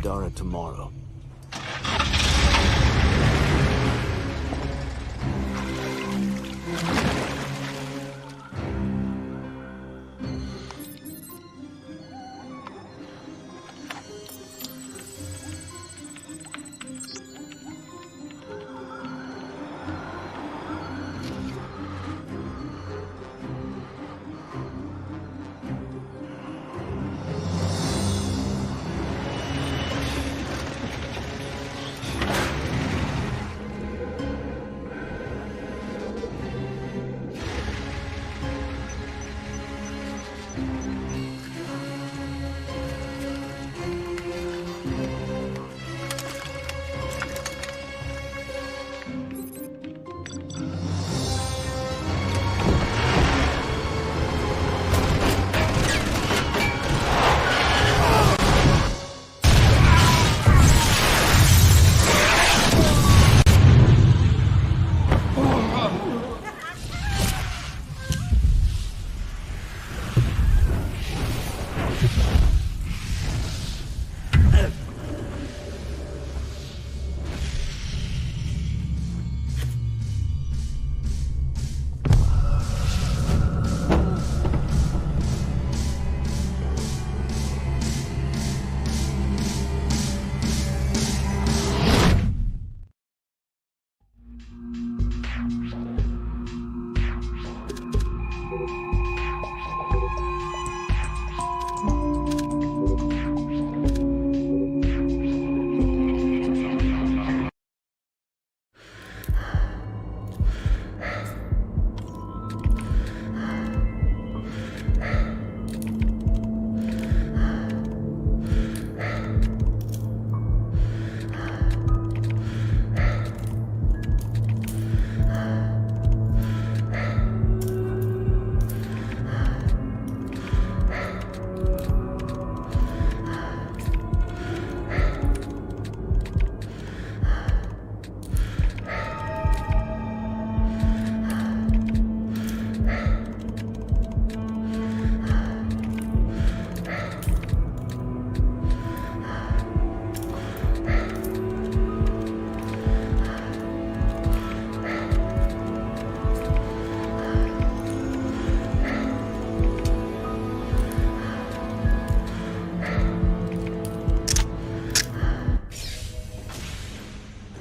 Pandora Tomorrow.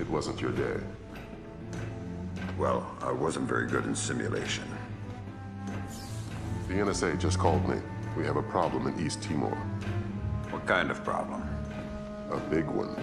Wasn't your day? Well, I wasn't very good in simulation. The NSA just called me. We have a problem in East Timor. What kind of problem? A big one.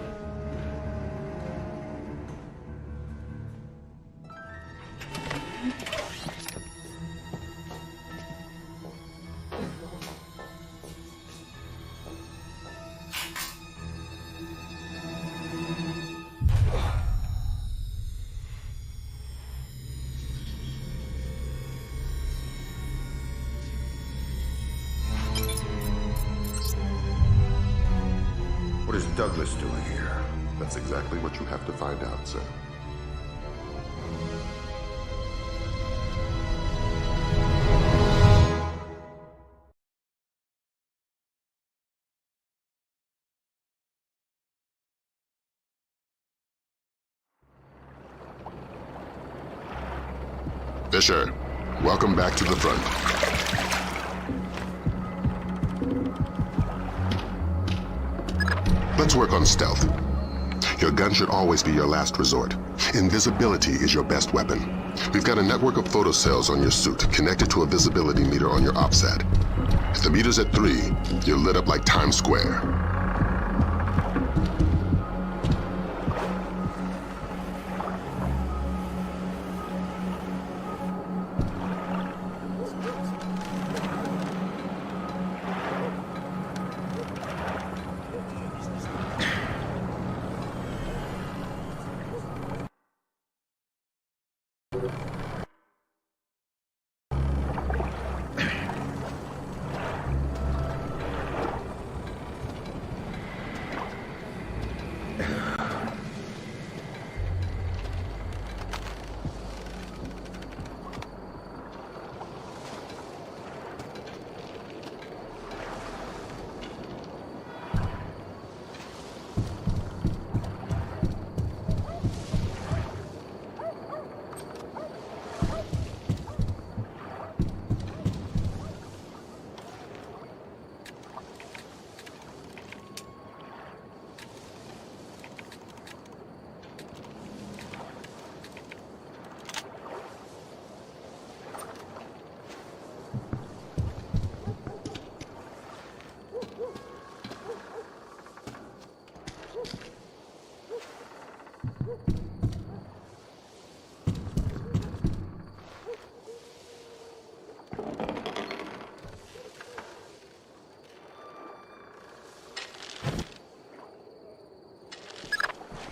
What is Douglas doing here? That's exactly what you have to find out, sir. Fisher, welcome back to the front. Let's work on stealth. Your gun should always be your last resort. Invisibility is your best weapon. We've got a network of photocells on your suit connected to a visibility meter on your OPSAT. If the meter's at 3, you're lit up like Times Square.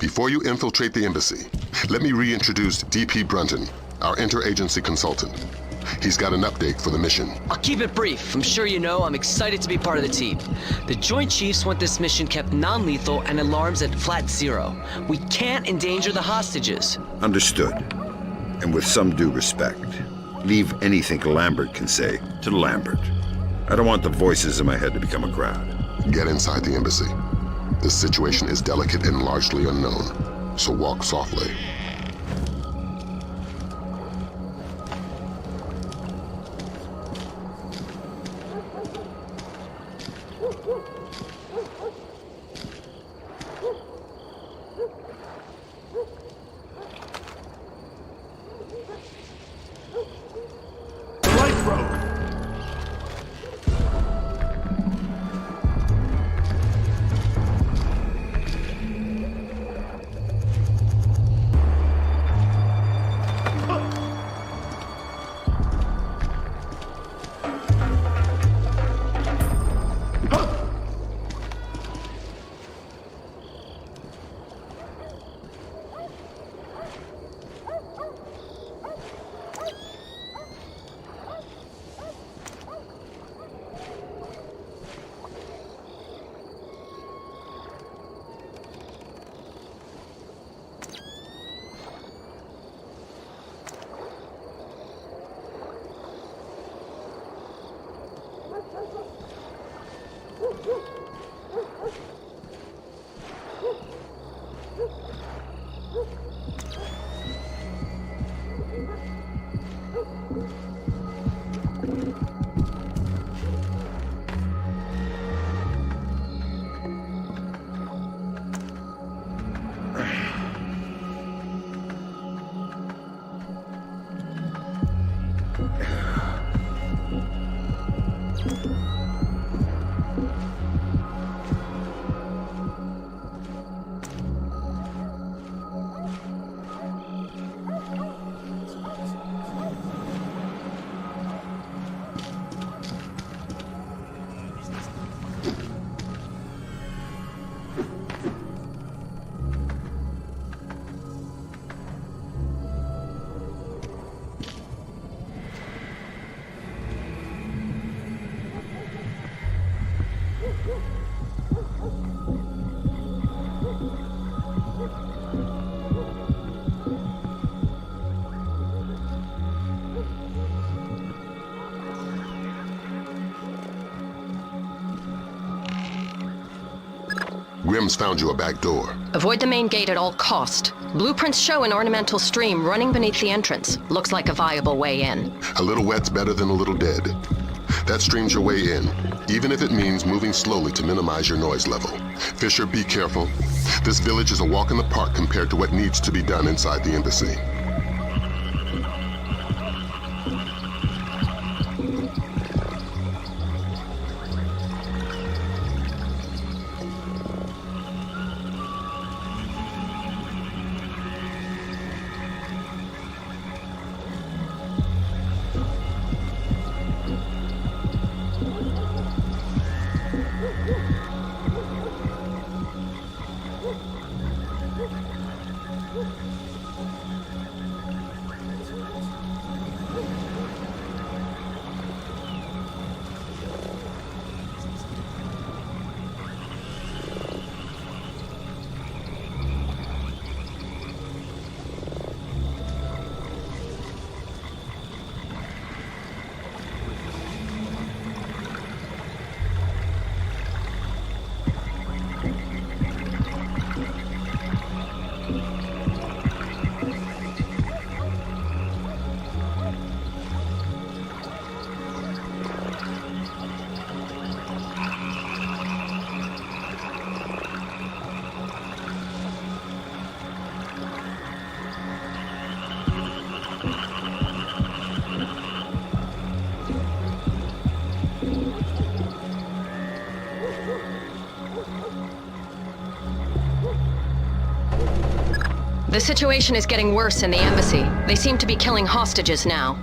Before you infiltrate the embassy, let me reintroduce DP Brunton, our interagency consultant. He's got an update for the mission. I'll keep it brief. I'm sure you know I'm excited to be part of the team. The Joint Chiefs want this mission kept non-lethal and alarms at flat zero. We can't endanger the hostages. Understood. And with some due respect, leave anything Lambert can say to Lambert. I don't want the voices in my head to become a crowd. Get inside the embassy. This situation is delicate and largely unknown, so walk softly. Grimm's found you a back door. Avoid the main gate at all cost. Blueprints show an ornamental stream running beneath the entrance. Looks like a viable way in. A little wet's better than a little dead. That stream's your way in, even if it means moving slowly to minimize your noise level. Fisher, be careful. This village is a walk in the park compared to what needs to be done inside the embassy. The situation is getting worse in the embassy. They seem to be killing hostages now.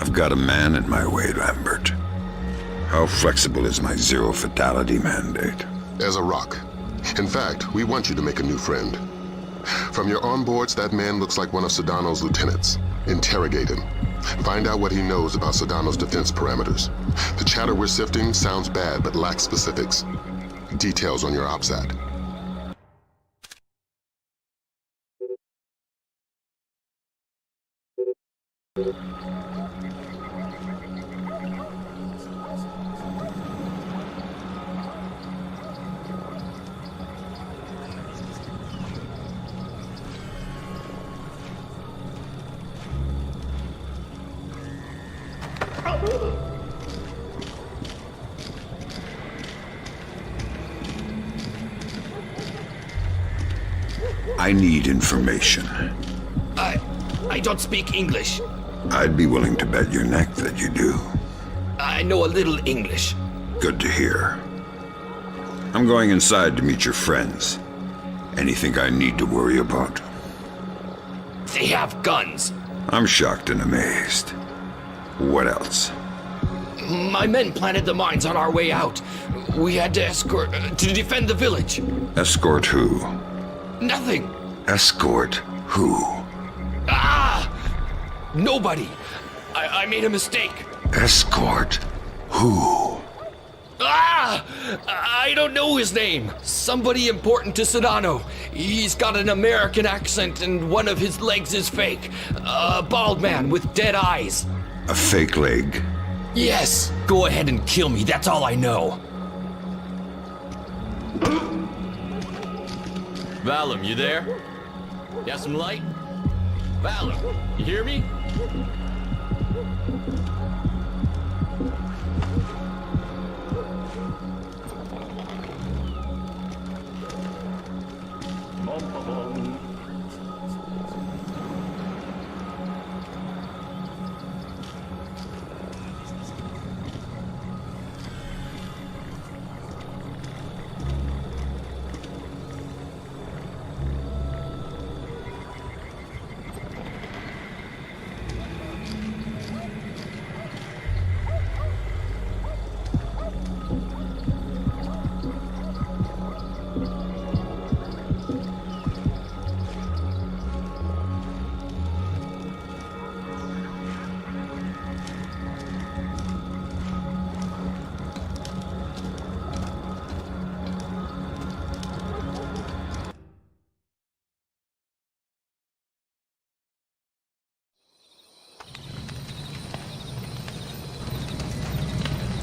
I've got a man in my way, Lambert. How flexible is my zero fatality mandate? As a rock. In fact, we want you to make a new friend. From your onboards, that man looks like one of Sedano's lieutenants. Interrogate him. Find out what he knows about Sedano's defense parameters. The chatter we're sifting sounds bad but lacks specifics. Details on your OPSAT. I need information. I don't speak English. I'd be willing to bet your neck that you do. I know a little English. Good to hear. I'm going inside to meet your friends. Anything I need to worry about? They have guns. I'm shocked and amazed. What else? My men planted the mines on our way out. We had to escort to defend the village. Escort who? Nothing. Escort who? Nobody. I made a mistake. Escort who? I don't know his name. Somebody important to Sedano. He's got an American accent and one of his legs is fake. A bald man with dead eyes. A fake leg? Yes. Go ahead and kill me. That's all I know. Valum, you there? Got some light? Valum, you hear me?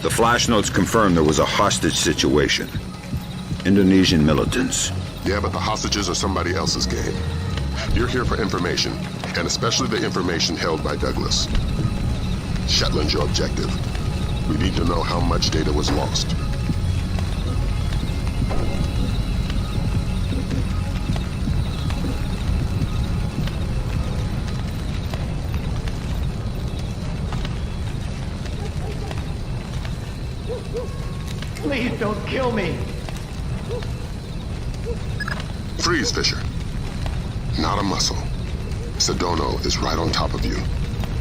The flash notes confirm there was a hostage situation. Indonesian militants. Yeah, but the hostages are somebody else's game. You're here for information, and especially the information held by Douglas. Shetland's your objective. We need to know how much data was lost. Please don't kill me. Freeze, Fisher. Not a muscle. Sedano is right on top of you.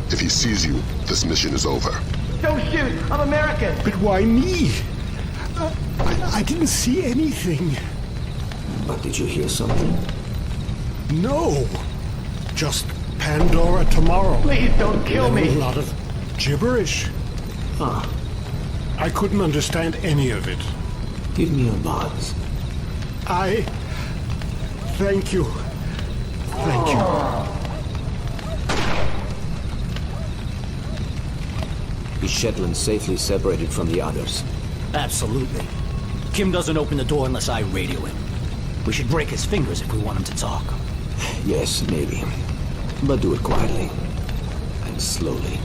If he sees you, this mission is over. Don't shoot! I'm American! But why me? I didn't see anything. But did you hear something? No. Just Pandora Tomorrow. Please don't kill And me! a lot of gibberish. Huh. I couldn't understand any of it. Give me a buzz. Thank you. Thank you. Is Shetland safely separated from the others? Absolutely. Kim doesn't open the door unless I radio him. We should break his fingers if we want him to talk. Yes, maybe. But do it quietly. And slowly.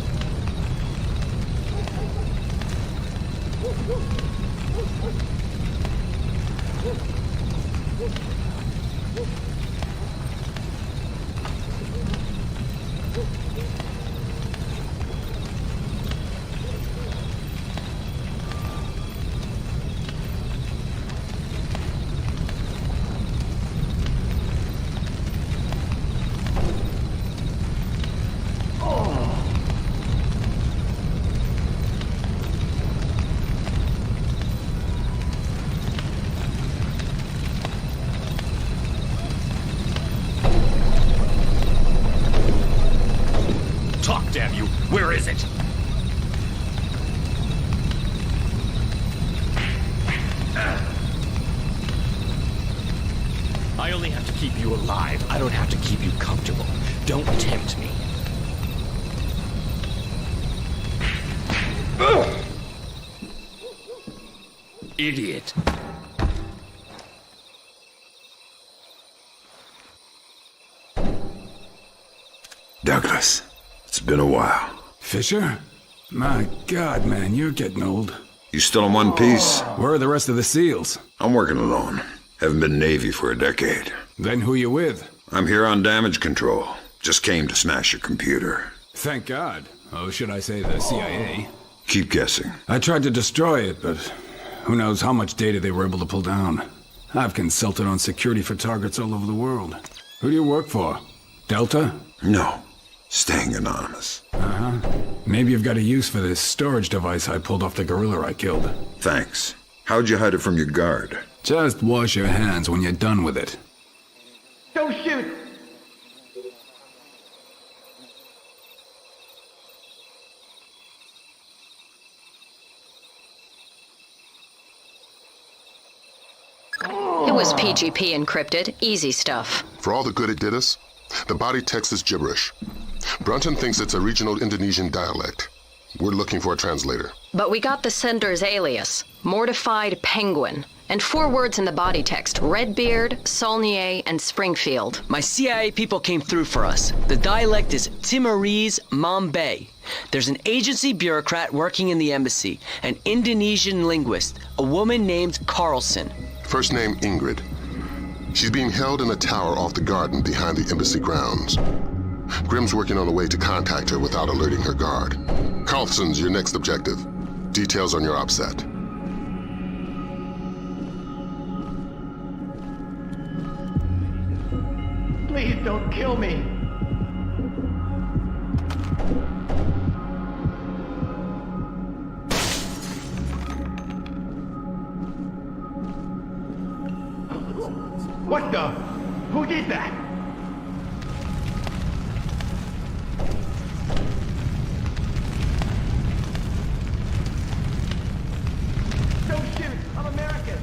Idiot. Douglas, it's been a while. Fisher? My God, man, you're getting old. You still in one piece? Where are the rest of the SEALs? I'm working alone. Haven't been Navy for a decade. Then who you with? I'm here on damage control. Just came to smash your computer. Thank God. Oh, should I say the CIA? Keep guessing. I tried to destroy it, but who knows how much data they were able to pull down. I've consulted on security for targets all over the world. Who do you work for? Delta? No. Staying anonymous. Uh-huh. Maybe you've got a use for this storage device I pulled off the gorilla I killed. Thanks. How'd you hide it from your guard? Just wash your hands when you're done with it. Don't shoot! It was PGP encrypted. Easy stuff. For all the good it did us, the body text is gibberish. Brunton thinks it's a regional Indonesian dialect. We're looking for a translator. But we got the sender's alias, Mortified Penguin, and 4 words in the body text, Redbeard, Saulnier, and Springfield. My CIA people came through for us. The dialect is Timorese Mambay. There's an agency bureaucrat working in the embassy, an Indonesian linguist, a woman named Carlson. First name Ingrid. She's being held in a tower off the garden behind the embassy grounds. Grimm's working on a way to contact her without alerting her guard. Carlson's your next objective. Details on your OPSAT. Please don't kill me. What the? Who did that? Don't shoot! I'm American!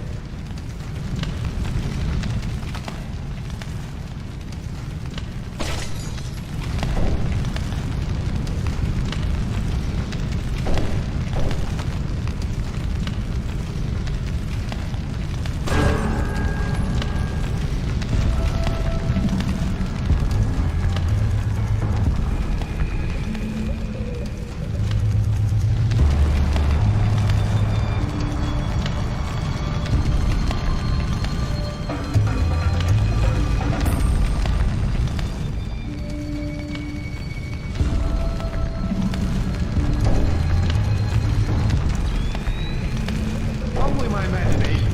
Probably my imagination.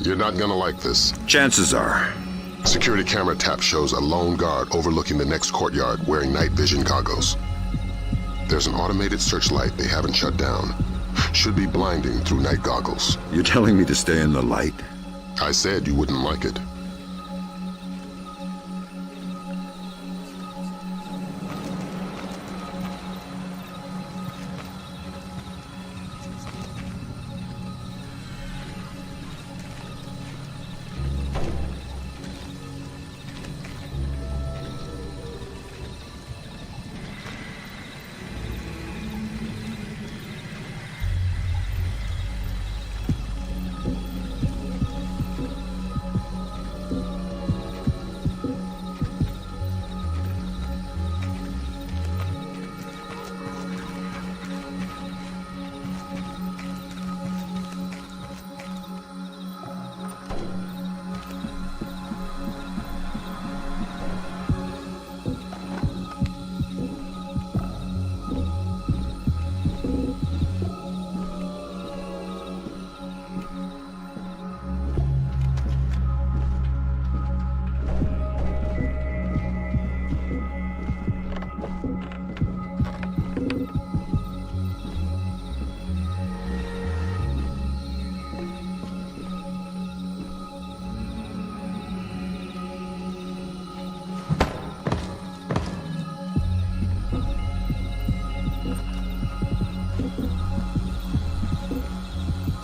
You're not gonna like this. Chances are. Security camera tap shows a lone guard overlooking the next courtyard wearing night vision goggles. There's an automated searchlight they haven't shut down. Should be blinding through night goggles. You're telling me to stay in the light? I said you wouldn't like it.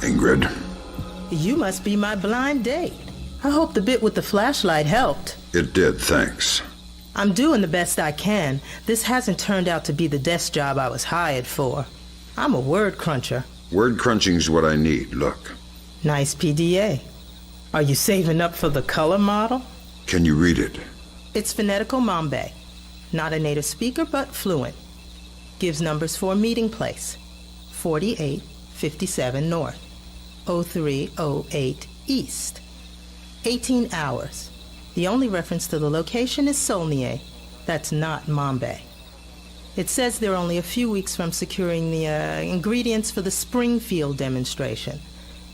Ingrid. You must be my blind date. I hope the bit with the flashlight helped. It did, thanks. I'm doing the best I can. This hasn't turned out to be the desk job I was hired for. I'm a word cruncher. Word crunching's what I need, look. Nice PDA. Are you saving up for the color model? Can you read it? It's phonetical Mambe. Not a native speaker, but fluent. Gives numbers for a meeting place. 4857 North. 0308 East. 18 hours. The only reference to the location is Solnier. That's not Mambe. It says they're only a few weeks from securing the ingredients for the Springfield demonstration.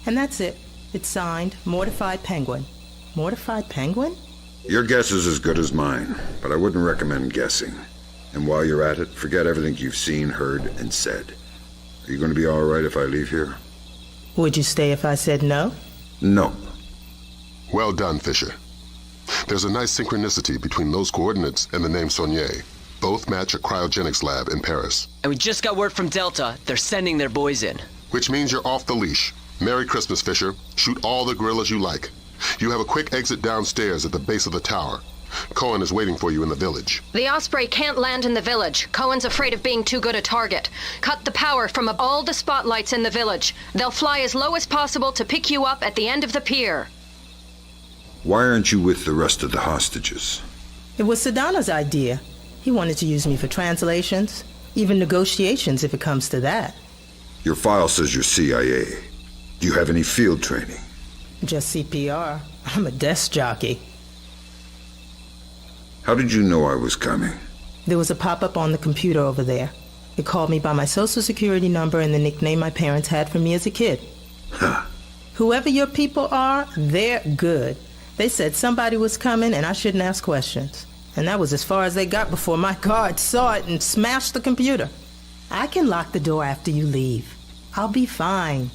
And that's it. It's signed, Mortified Penguin. Mortified Penguin? Your guess is as good as mine, but I wouldn't recommend guessing. And while you're at it, forget everything you've seen, heard, and said. Are you going to be all right if I leave here? Would you stay if I said no? Nope. Well done, Fisher. There's a nice synchronicity between those coordinates and the name Saunier. Both match a cryogenics lab in Paris. And we just got word from Delta. They're sending their boys in. Which means you're off the leash. Merry Christmas, Fisher. Shoot all the gorillas you like. You have a quick exit downstairs at the base of the tower. Cohen is waiting for you in the village. The Osprey can't land in the village. Cohen's afraid of being too good a target. Cut the power from all the spotlights in the village. They'll fly as low as possible to pick you up at the end of the pier. Why aren't you with the rest of the hostages? It was Sedana's idea. He wanted to use me for translations, even negotiations if it comes to that. Your file says you're CIA. Do you have any field training? Just CPR. I'm a desk jockey. How did you know I was coming? There was a pop-up on the computer over there. It called me by my social security number and the nickname my parents had for me as a kid. Huh. Whoever your people are, they're good. They said somebody was coming and I shouldn't ask questions. And that was as far as they got before my guard saw it and smashed the computer. I can lock the door after you leave. I'll be fine.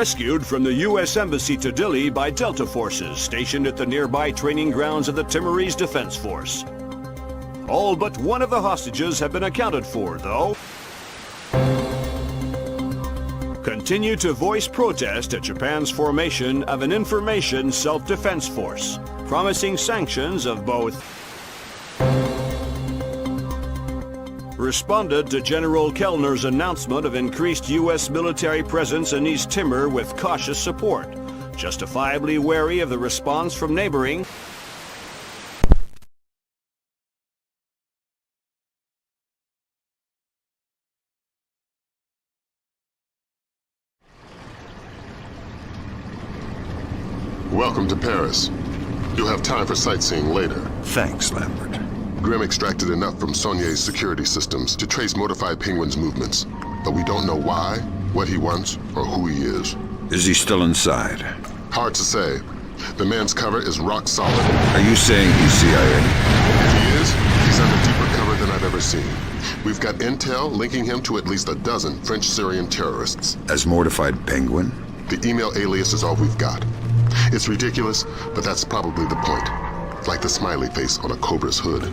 Rescued from the U.S. Embassy to Dili by Delta forces stationed at the nearby training grounds of the Timorese Defense Force. All but one of the hostages have been accounted for, though. Continue to voice protest at Japan's formation of an information self-defense force, promising sanctions of both. Responded to General Kellner's announcement of increased U.S. military presence in East Timor with cautious support, justifiably wary of the response from neighboring. Welcome to Paris. You'll have time for sightseeing later. Thanks, Lambert. Grim extracted enough from Saulnier's security systems to trace Mortified Penguin's movements, but we don't know why, what he wants, or who he is. Is he still inside? Hard to say. The man's cover is rock solid. Are you saying he's CIA? If he is, he's under deeper cover than I've ever seen. We've got intel linking him to at least a dozen French-Syrian terrorists. As Mortified Penguin? The email alias is all we've got. It's ridiculous, but that's probably the point. Like the smiley face on a cobra's hood.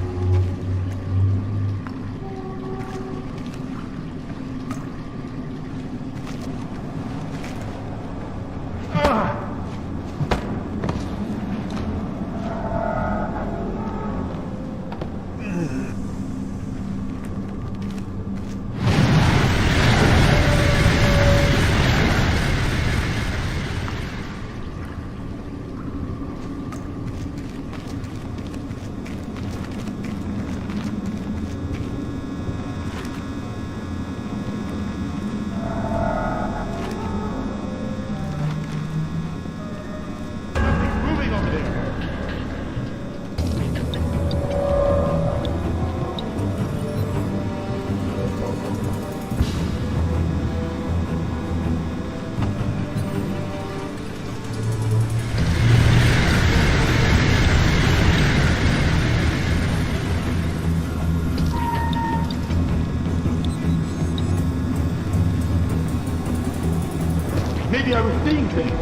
Maybe I was seeing things.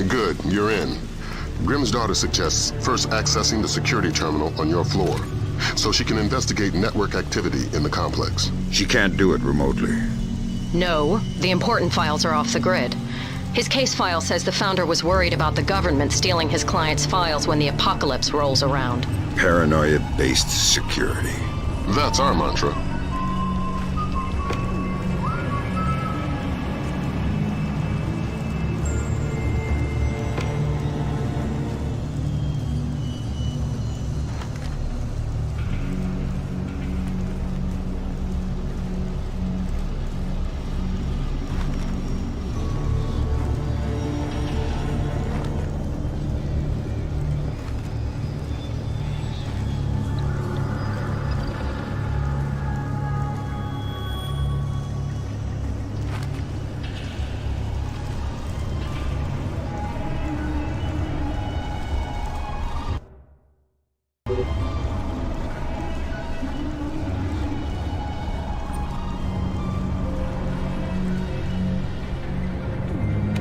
Good, you're in. Grimm's daughter suggests first accessing the security terminal on your floor, so she can investigate network activity in the complex. She can't do it remotely. No, the important files are off the grid. His case file says the founder was worried about the government stealing his client's files when the apocalypse rolls around. Paranoia-based security. That's our mantra.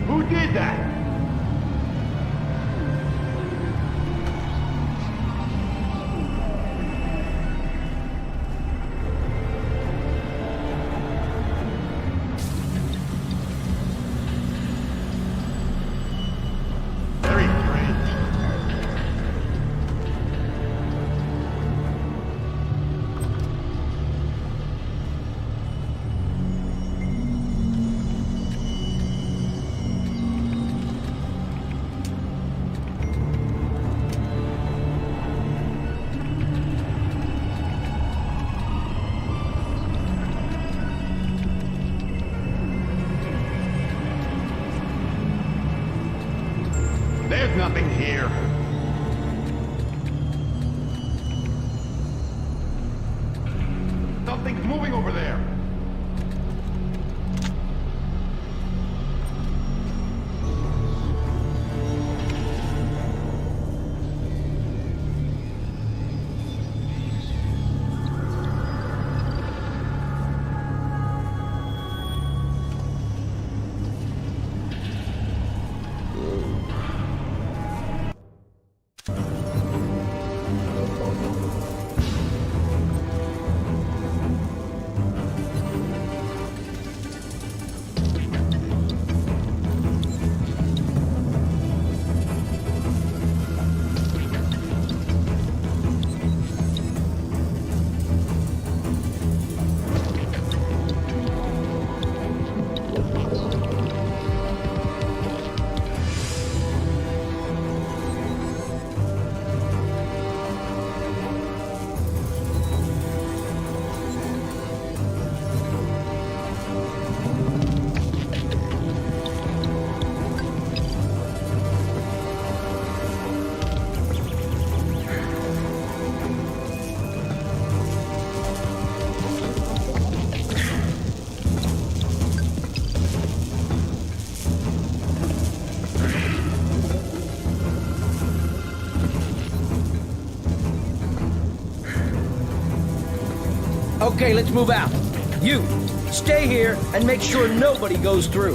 Who did that? Very strange. There's nothing here. Something's moving over there. Okay, let's move out. You, stay here and make sure nobody goes through.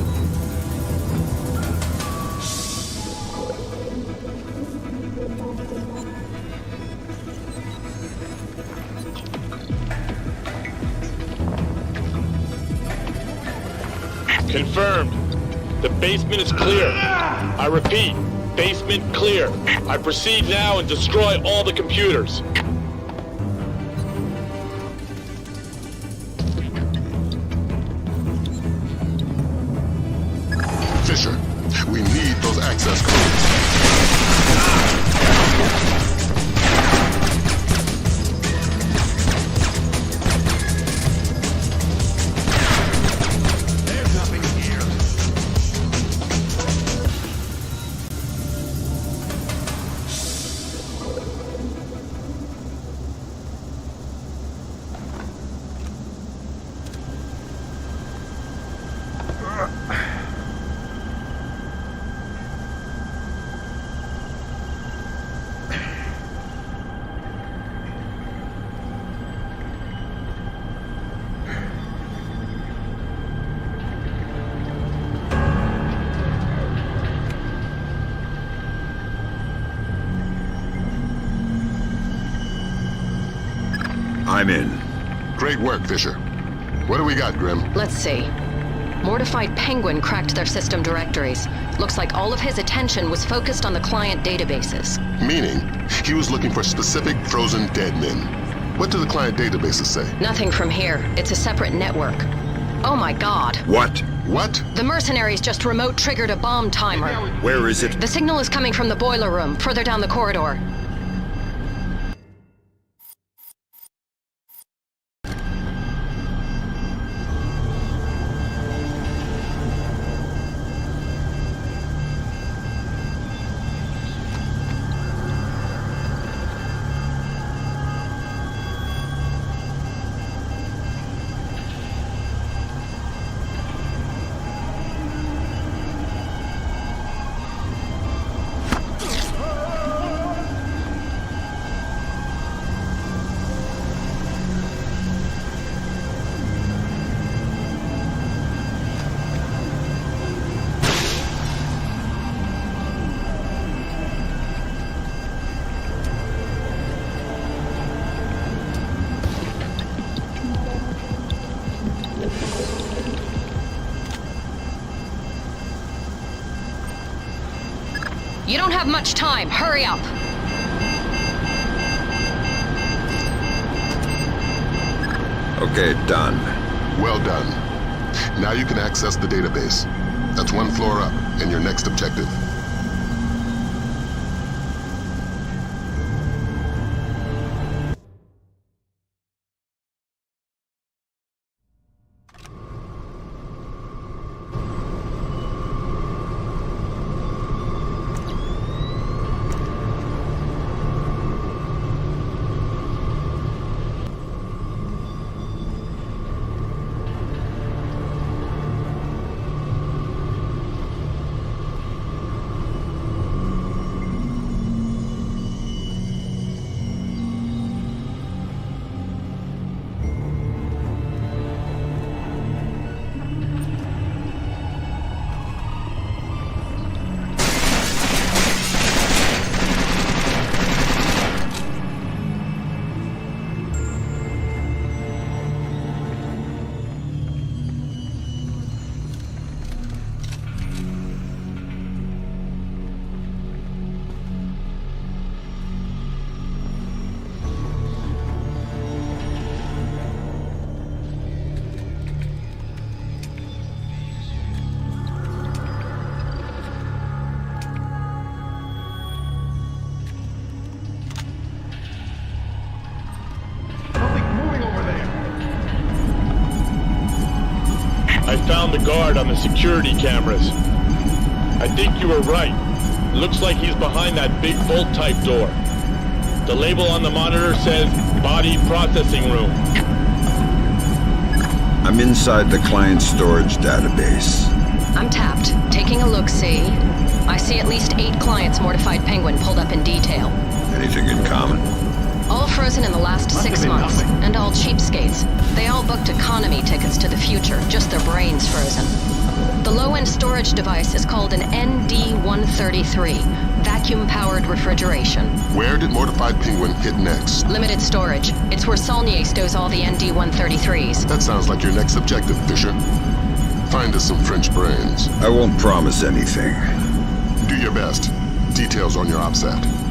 Confirmed. The basement is clear. I repeat, basement clear. I proceed now and destroy all the computers. Fisher, we need those access codes. There's nothing here. Great work, Fisher. What do we got, Grim? Let's see. Mortified Penguin cracked their system directories. Looks like all of his attention was focused on the client databases. Meaning, he was looking for specific frozen dead men. What do the client databases say? Nothing from here. It's a separate network. Oh my god. What? What? The mercenaries just remote triggered a bomb timer. Where is it? The signal is coming from the boiler room, further down the corridor. You don't have much time. Hurry up. Okay, done. Well done. Now you can access the database. That's one floor up, and your next objective. I found the guard on the security cameras. I think you were right. Looks like he's behind that big bolt-type door. The label on the monitor says Body Processing Room. I'm inside the client storage database. I'm tapped. Taking a look-see. I see at least 8 clients Mortified Penguin pulled up in detail. Anything in common? All frozen in the last 6 months, and all cheapskates. They all booked economy tickets to the future, just their brains frozen. The low-end storage device is called an ND-133, vacuum-powered refrigeration. Where did Mortified Penguin hit next? Limited storage. It's where Saulnier stows all the ND-133s. That sounds like your next objective, Fisher. Find us some French brains. I won't promise anything. Do your best. Details on your OPSAT.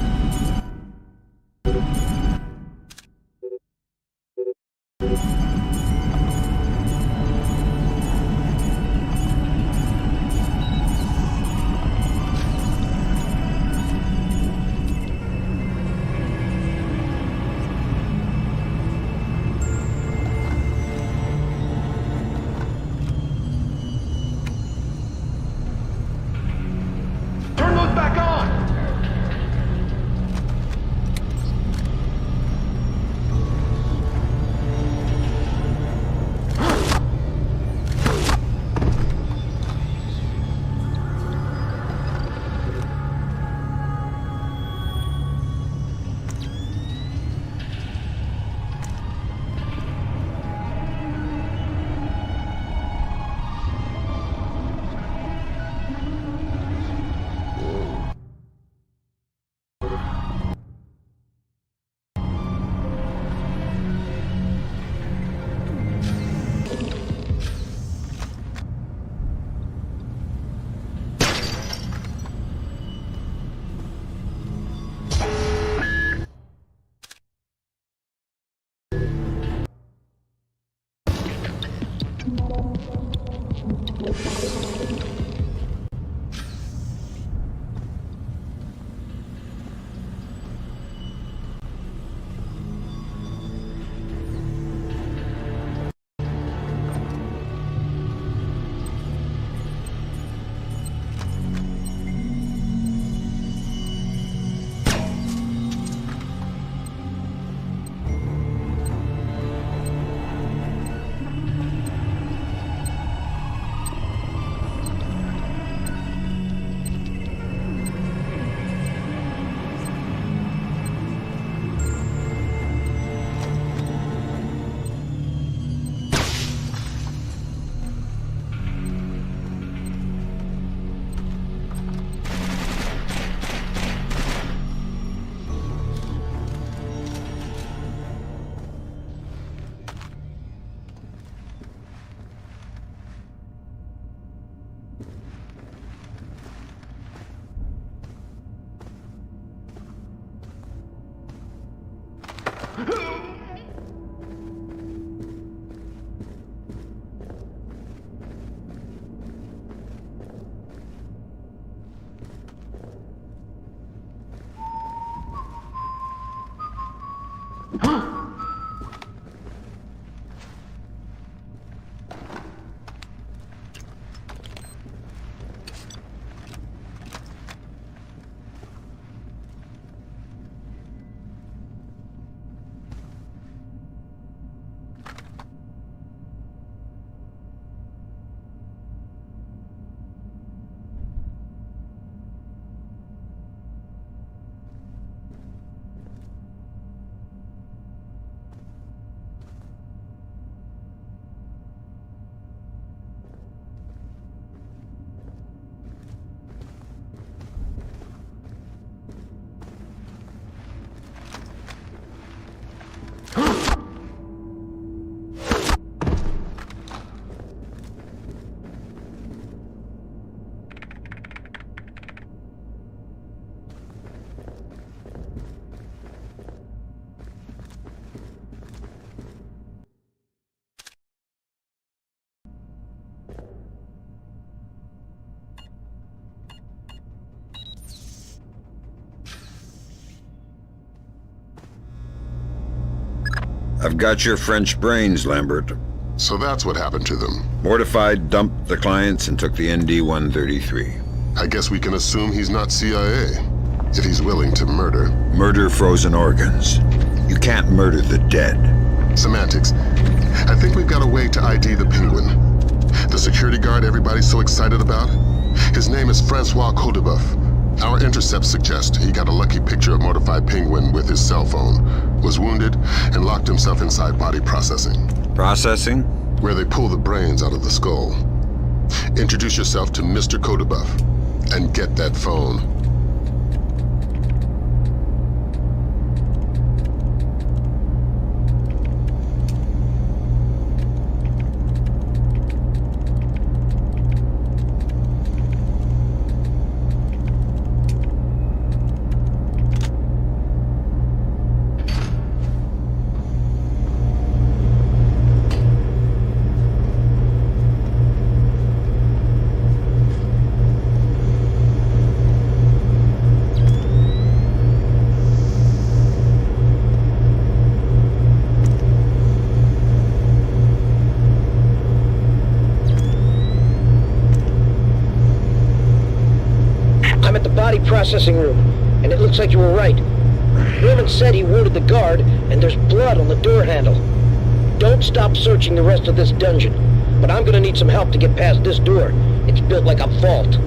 I've got your French brains, Lambert. So that's what happened to them. Mortified, dumped the clients and took the ND-133. I guess we can assume he's not CIA, if he's willing to murder. Murder frozen organs. You can't murder the dead. Semantics. I think we've got a way to ID the Penguin. The security guard everybody's so excited about? His name is Francois Codebuff. Our intercepts suggest he got a lucky picture of Mortified Penguin with his cell phone, was wounded, and locked himself inside body processing. Processing? Where they pull the brains out of the skull. Introduce yourself to Mr. Codebuff, and get that phone. Processing room, and it looks like you were right. Norman said he wounded the guard, and there's blood on the door handle. Don't stop searching the rest of this dungeon, but I'm gonna need some help to get past this door. It's built like a vault.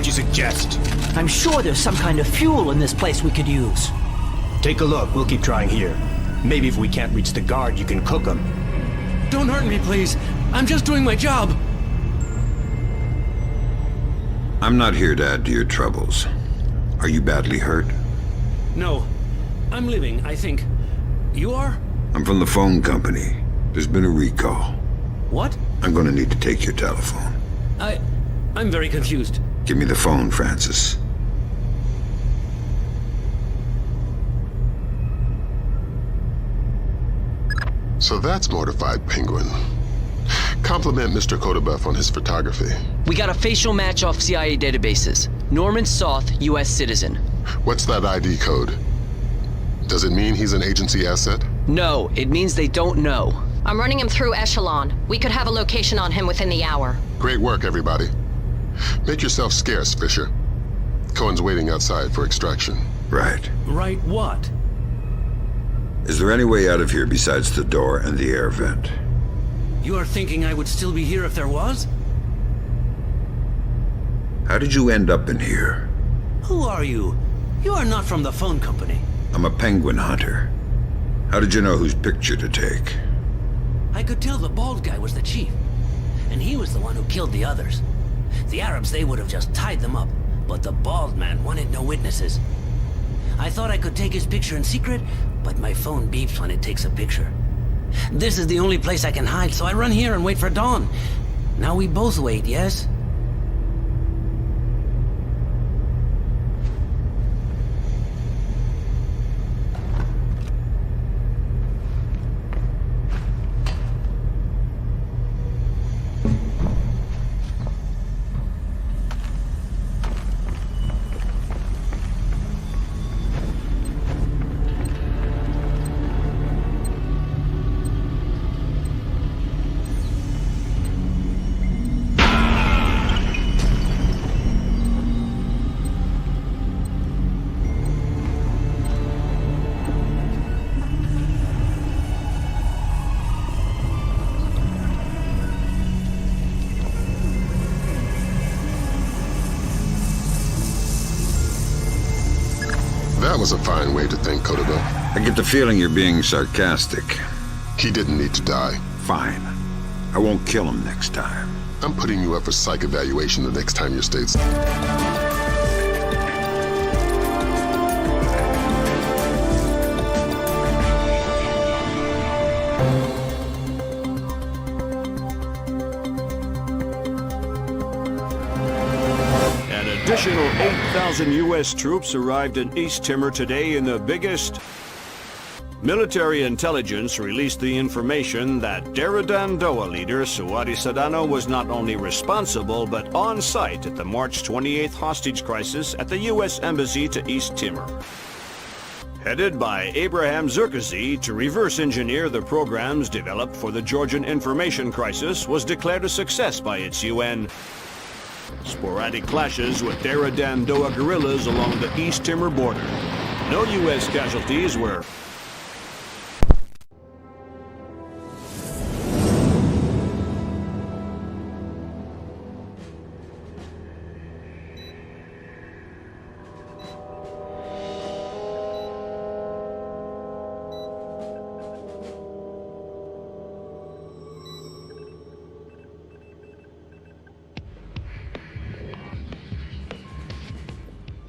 What'd you suggest? I'm sure there's some kind of fuel in this place we could use. Take a look. We'll keep trying here. Maybe if we can't reach the guard, you can cook them. Don't hurt me, please. I'm just doing my job. I'm not here to add to your troubles. Are you badly hurt? No. I'm living, I think. You are? I'm from the phone company. There's been a recall. What? I'm gonna need to take your telephone. I'm very confused. Give me the phone, Francis. So that's Mortified Penguin. Compliment Mr. Kodabuff on his photography. We got a facial match off CIA databases. Norman Soth, U.S. citizen. What's that ID code? Does it mean he's an agency asset? No, it means they don't know. I'm running him through Echelon. We could have a location on him within the hour. Great work, everybody. Make yourself scarce, Fisher. Cohen's waiting outside for extraction. Right. Right what? Is there any way out of here besides the door and the air vent? You are thinking I would still be here if there was? How did you end up in here? Who are you? You are not from the phone company. I'm a penguin hunter. How did you know whose picture to take? I could tell the bald guy was the chief. And he was the one who killed the others. The Arabs, they would have just tied them up. But the bald man wanted no witnesses. I thought I could take his picture in secret, but my phone beeps when it takes a picture. This is the only place I can hide, so I run here and wait for dawn. Now we both wait, yes? That was a fine way to think, Kodabuff. I get the feeling you're being sarcastic. He didn't need to die. Fine. I won't kill him next time. I'm putting you up for psych evaluation the next time you're states. Additional 8,000 U.S. troops arrived in East Timor today in the biggest... Military intelligence released the information that Daradandoa leader Suadi Sadano was not only responsible but on site at the March 28th hostage crisis at the U.S. Embassy to East Timor. Headed by Abraham Zerkazy to reverse engineer the programs developed for the Georgian information crisis was declared a success by its UN. Sporadic clashes with Daradandoa guerrillas along the East Timor border. No U.S. casualties were...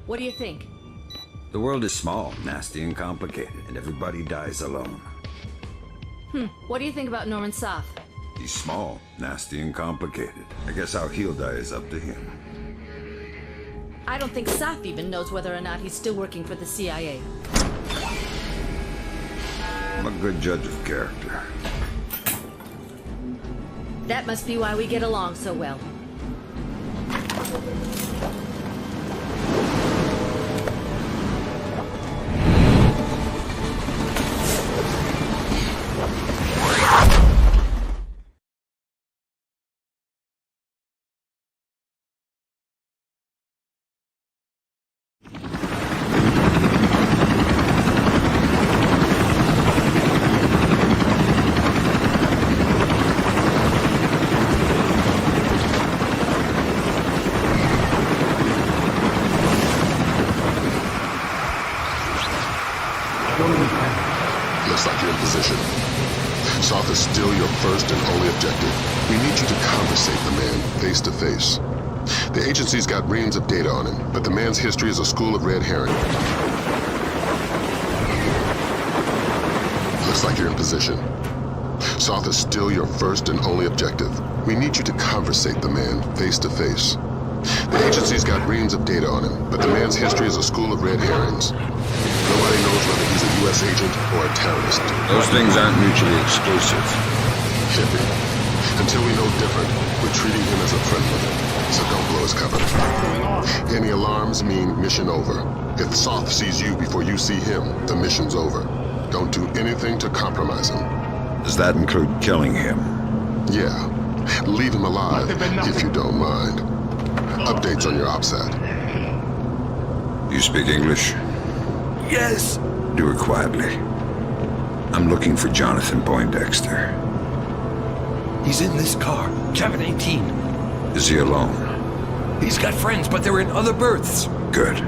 What do you think? The world is small, nasty, and complicated, and everybody dies alone. What do you think about Norman Soth? He's small, nasty, and complicated. I guess how he'll die is up to him. I don't think Soth even knows whether or not he's still working for the CIA. I'm a good judge of character. That must be why we get along so well. is still your first and only objective. We need you to conversate the man face to face. The agency's got reams of data on him, but the man's history is a school of red herring. Looks like you're in position. Soth is still your first and only objective. We need you to conversate the man face to face. The agency's got reams of data on him, but the man's history is a school of red herrings. Nobody knows whether he's a U.S. agent or a terrorist. Those things aren't mutually exclusive. Hippie. Until we know different, we're treating him as a friendly. So don't blow his cover. Any alarms mean mission over. If Soth sees you before you see him, the mission's over. Don't do anything to compromise him. Does that include killing him? Yeah. Leave him alive, if you don't mind. Updates on your OPSAT. You speak English? Yes. Do it quietly. I'm looking for Jonathan Poindexter. He's in this car, cabin 18. Is he alone? He's got friends, but they're in other berths. Good.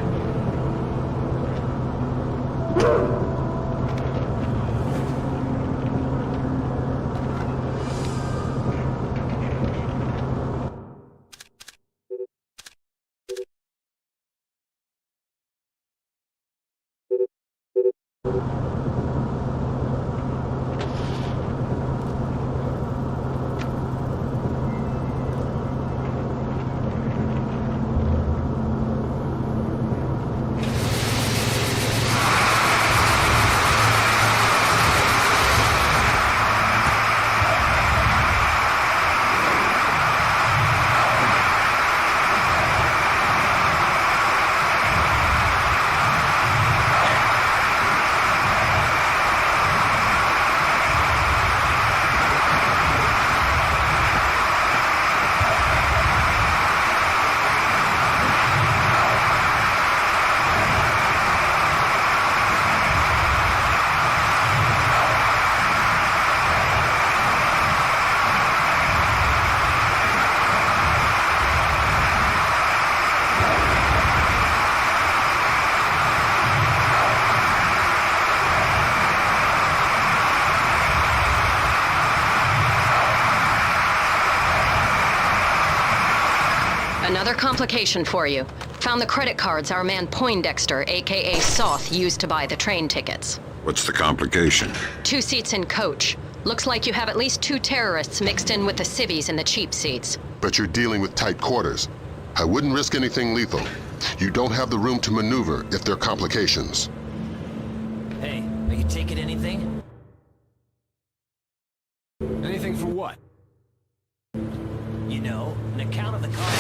Another complication for you. Found the credit cards our man Poindexter, aka Soth, used to buy the train tickets. What's the complication? 2 seats in coach. Looks like you have at least 2 terrorists mixed in with the civvies in the cheap seats. But you're dealing with tight quarters. I wouldn't risk anything lethal. You don't have the room to maneuver if there are complications. Hey, are you taking anything? Anything for what? You know, an account of the car.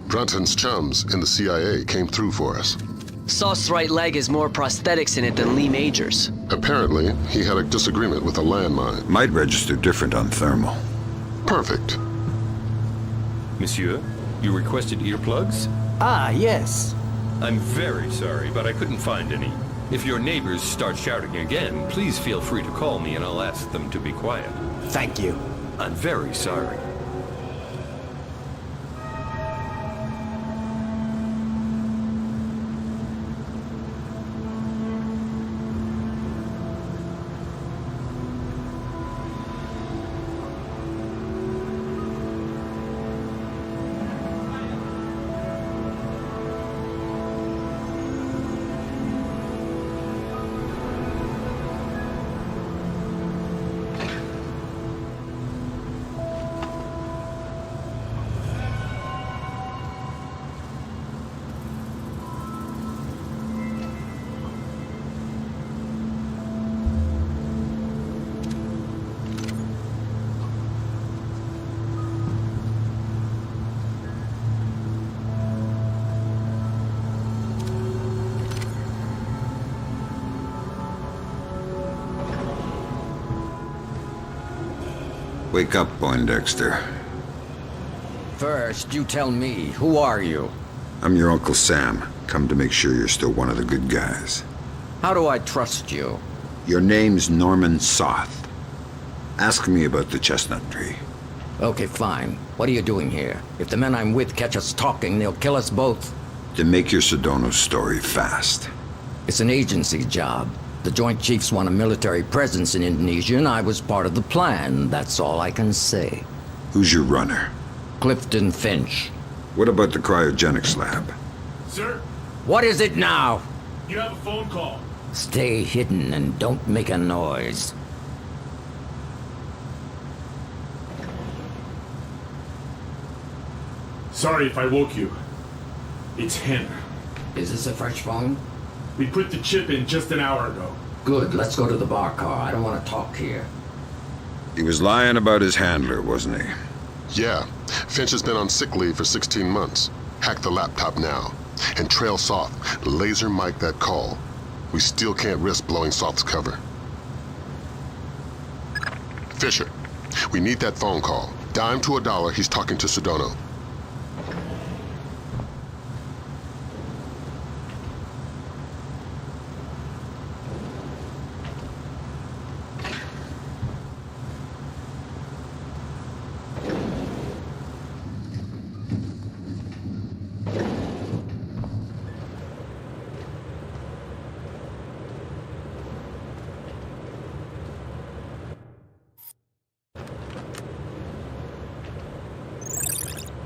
Brunton's chums in the CIA came through for us. Sauce's right leg has more prosthetics in it than Lee Major's. Apparently, he had a disagreement with a landmine. Might register different on thermal. Perfect. Monsieur, you requested earplugs? Ah, yes. I'm very sorry, but I couldn't find any. If your neighbors start shouting again, please feel free to call me and I'll ask them to be quiet. Thank you. I'm very sorry. Wake up, Poindexter. First, you tell me, who are you? I'm your Uncle Sam. Come to make sure you're still one of the good guys. How do I trust you? Your name's Norman Soth. Ask me about the chestnut tree. Okay, fine. What are you doing here? If the men I'm with catch us talking, they'll kill us both. Then make your Sedona story fast. It's an agency job. The Joint Chiefs want a military presence in Indonesia, and I was part of the plan. That's all I can say. Who's your runner? Clifton Finch. What about the cryogenics lab? Sir? What is it now? You have a phone call. Stay hidden and don't make a noise. Sorry if I woke you. It's him. Is this a fresh phone? We put the chip in just an hour ago. Good, let's go to the bar car. I don't want to talk here. He was lying about his handler, wasn't he? Yeah. Finch has been on sick leave for 16 months. Hack the laptop now. And trail Soth. Laser mic that call. We still can't risk blowing Soth's cover. Fisher, we need that phone call. Dime to $1, he's talking to Sedona.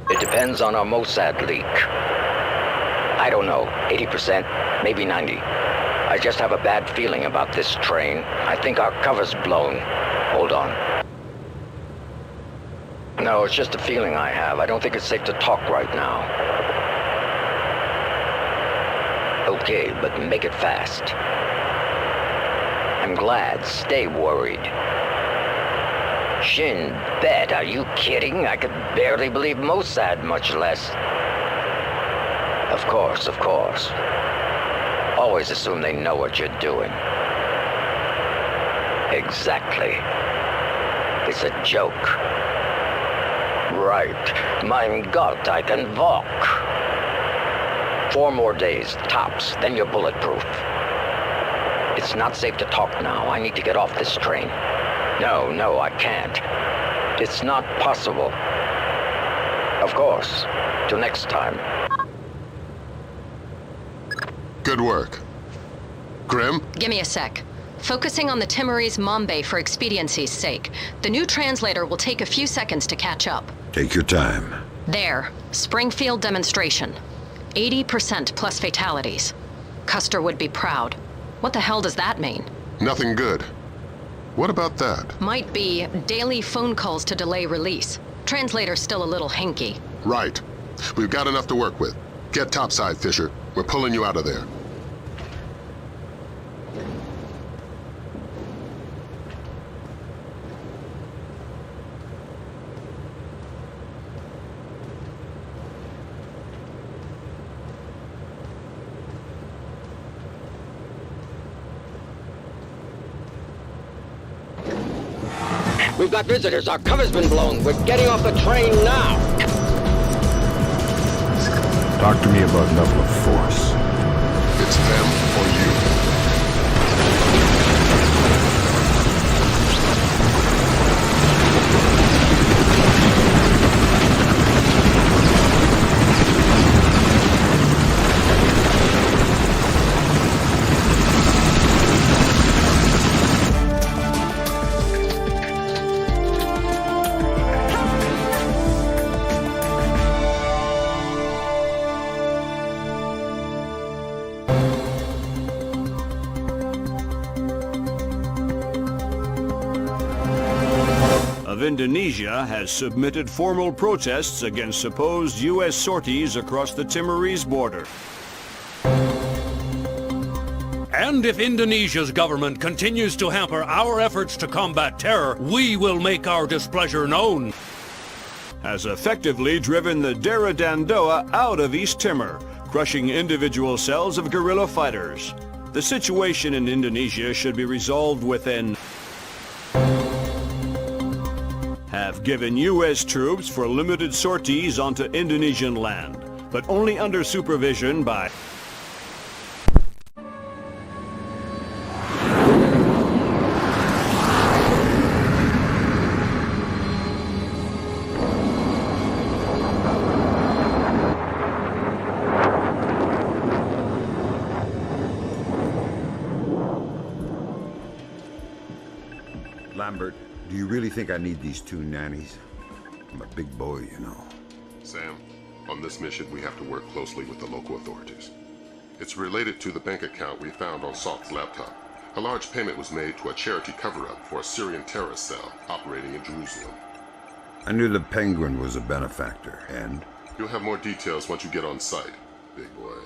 It depends on our Mossad leak. I don't know, 80%, maybe 90. I just have a bad feeling about this train. I think our cover's blown. Hold on. No, it's just a feeling I have. I don't think it's safe to talk right now. Okay, but make it fast. I'm glad. Stay worried. Shin Bet, are you kidding? I could barely believe Mossad, much less. Of course, of course. Always assume they know what you're doing. Exactly. It's a joke. Right. Mein Gott, I can walk. 4 more days, tops, then you're bulletproof. It's not safe to talk now. I need to get off this train. No, I can't. It's not possible. Of course. Till next time. Good work. Grim? Give me a sec. Focusing on the Timorese Mombay for expediency's sake. The new translator will take a few seconds to catch up. Take your time. There. Springfield demonstration. 80% plus fatalities. Custer would be proud. What the hell does that mean? Nothing good. What about that? Might be daily phone calls to delay release. Translator's still a little hinky. Right. We've got enough to work with. Get topside, Fisher. We're pulling you out of there. We've got visitors. Our cover's been blown. We're getting off the train now. Talk to me about level of force. It's them or you. Indonesia has submitted formal protests against supposed U.S. sorties across the Timorese border. And if Indonesia's government continues to hamper our efforts to combat terror, we will make our displeasure known. Has effectively driven the Dera Dandoa out of East Timor, crushing individual cells of guerrilla fighters. The situation in Indonesia should be resolved within. Have given U.S. troops for limited sorties onto Indonesian land, but only under supervision by... Lambert, do you really think I need these two nannies? I'm a big boy, you know. Sam, on this mission we have to work closely with the local authorities. It's related to the bank account we found on Salt's laptop. A large payment was made to a charity cover-up for a Syrian terrorist cell operating in Jerusalem. I knew the Penguin was a benefactor, and? You'll have more details once you get on site, big boy.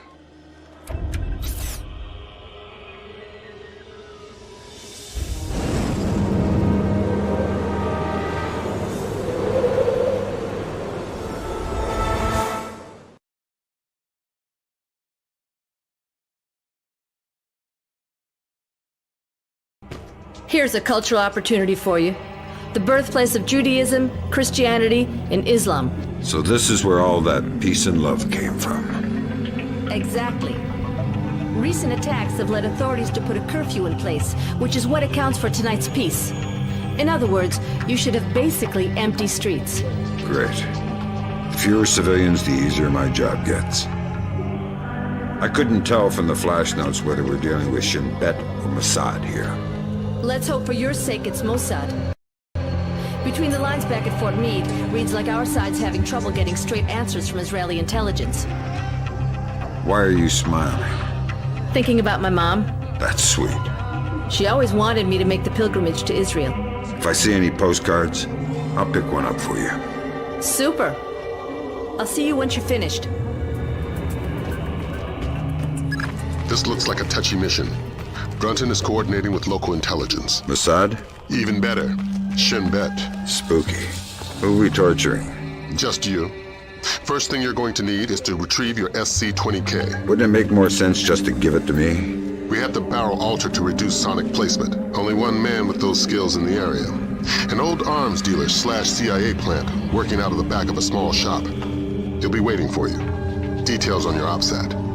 Here's a cultural opportunity for you. The birthplace of Judaism, Christianity, and Islam. So this is where all that peace and love came from. Exactly. Recent attacks have led authorities to put a curfew in place, which is what accounts for tonight's peace. In other words, you should have basically empty streets. Great. The fewer civilians, the easier my job gets. I couldn't tell from the flash notes whether we're dealing with Shin Bet or Mossad here. Let's hope for your sake it's Mossad. Between the lines back at Fort Meade, reads like our side's having trouble getting straight answers from Israeli intelligence. Why are you smiling? Thinking about my mom? That's sweet. She always wanted me to make the pilgrimage to Israel. If I see any postcards, I'll pick one up for you. Super. I'll see you once you're finished. This looks like a touchy mission. Brunton is coordinating with local intelligence. Mossad? Even better. Shin Bet. Spooky. Who are we torturing? Just you. First thing you're going to need is to retrieve your SC-20K. Wouldn't it make more sense just to give it to me? We have the barrel altered to reduce sonic placement. Only one man with those skills in the area. An old arms dealer / CIA plant working out of the back of a small shop. He'll be waiting for you. Details on your OPSAT.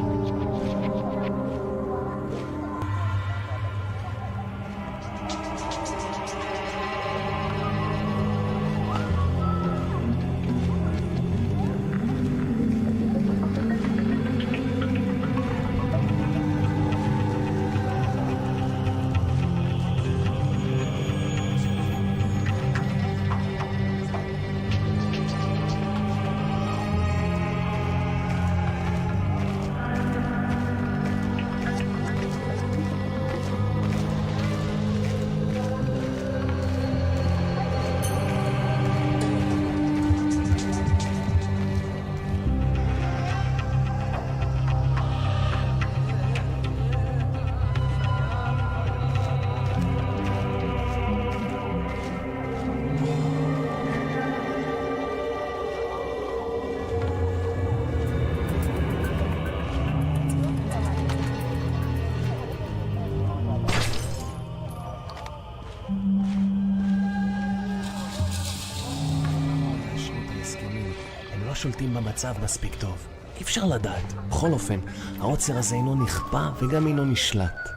שולטים במצב מספיק טוב. אי אפשר לדעת. בכל אופן, העוצר הזה אינו נכפה וגם אינו נשלט.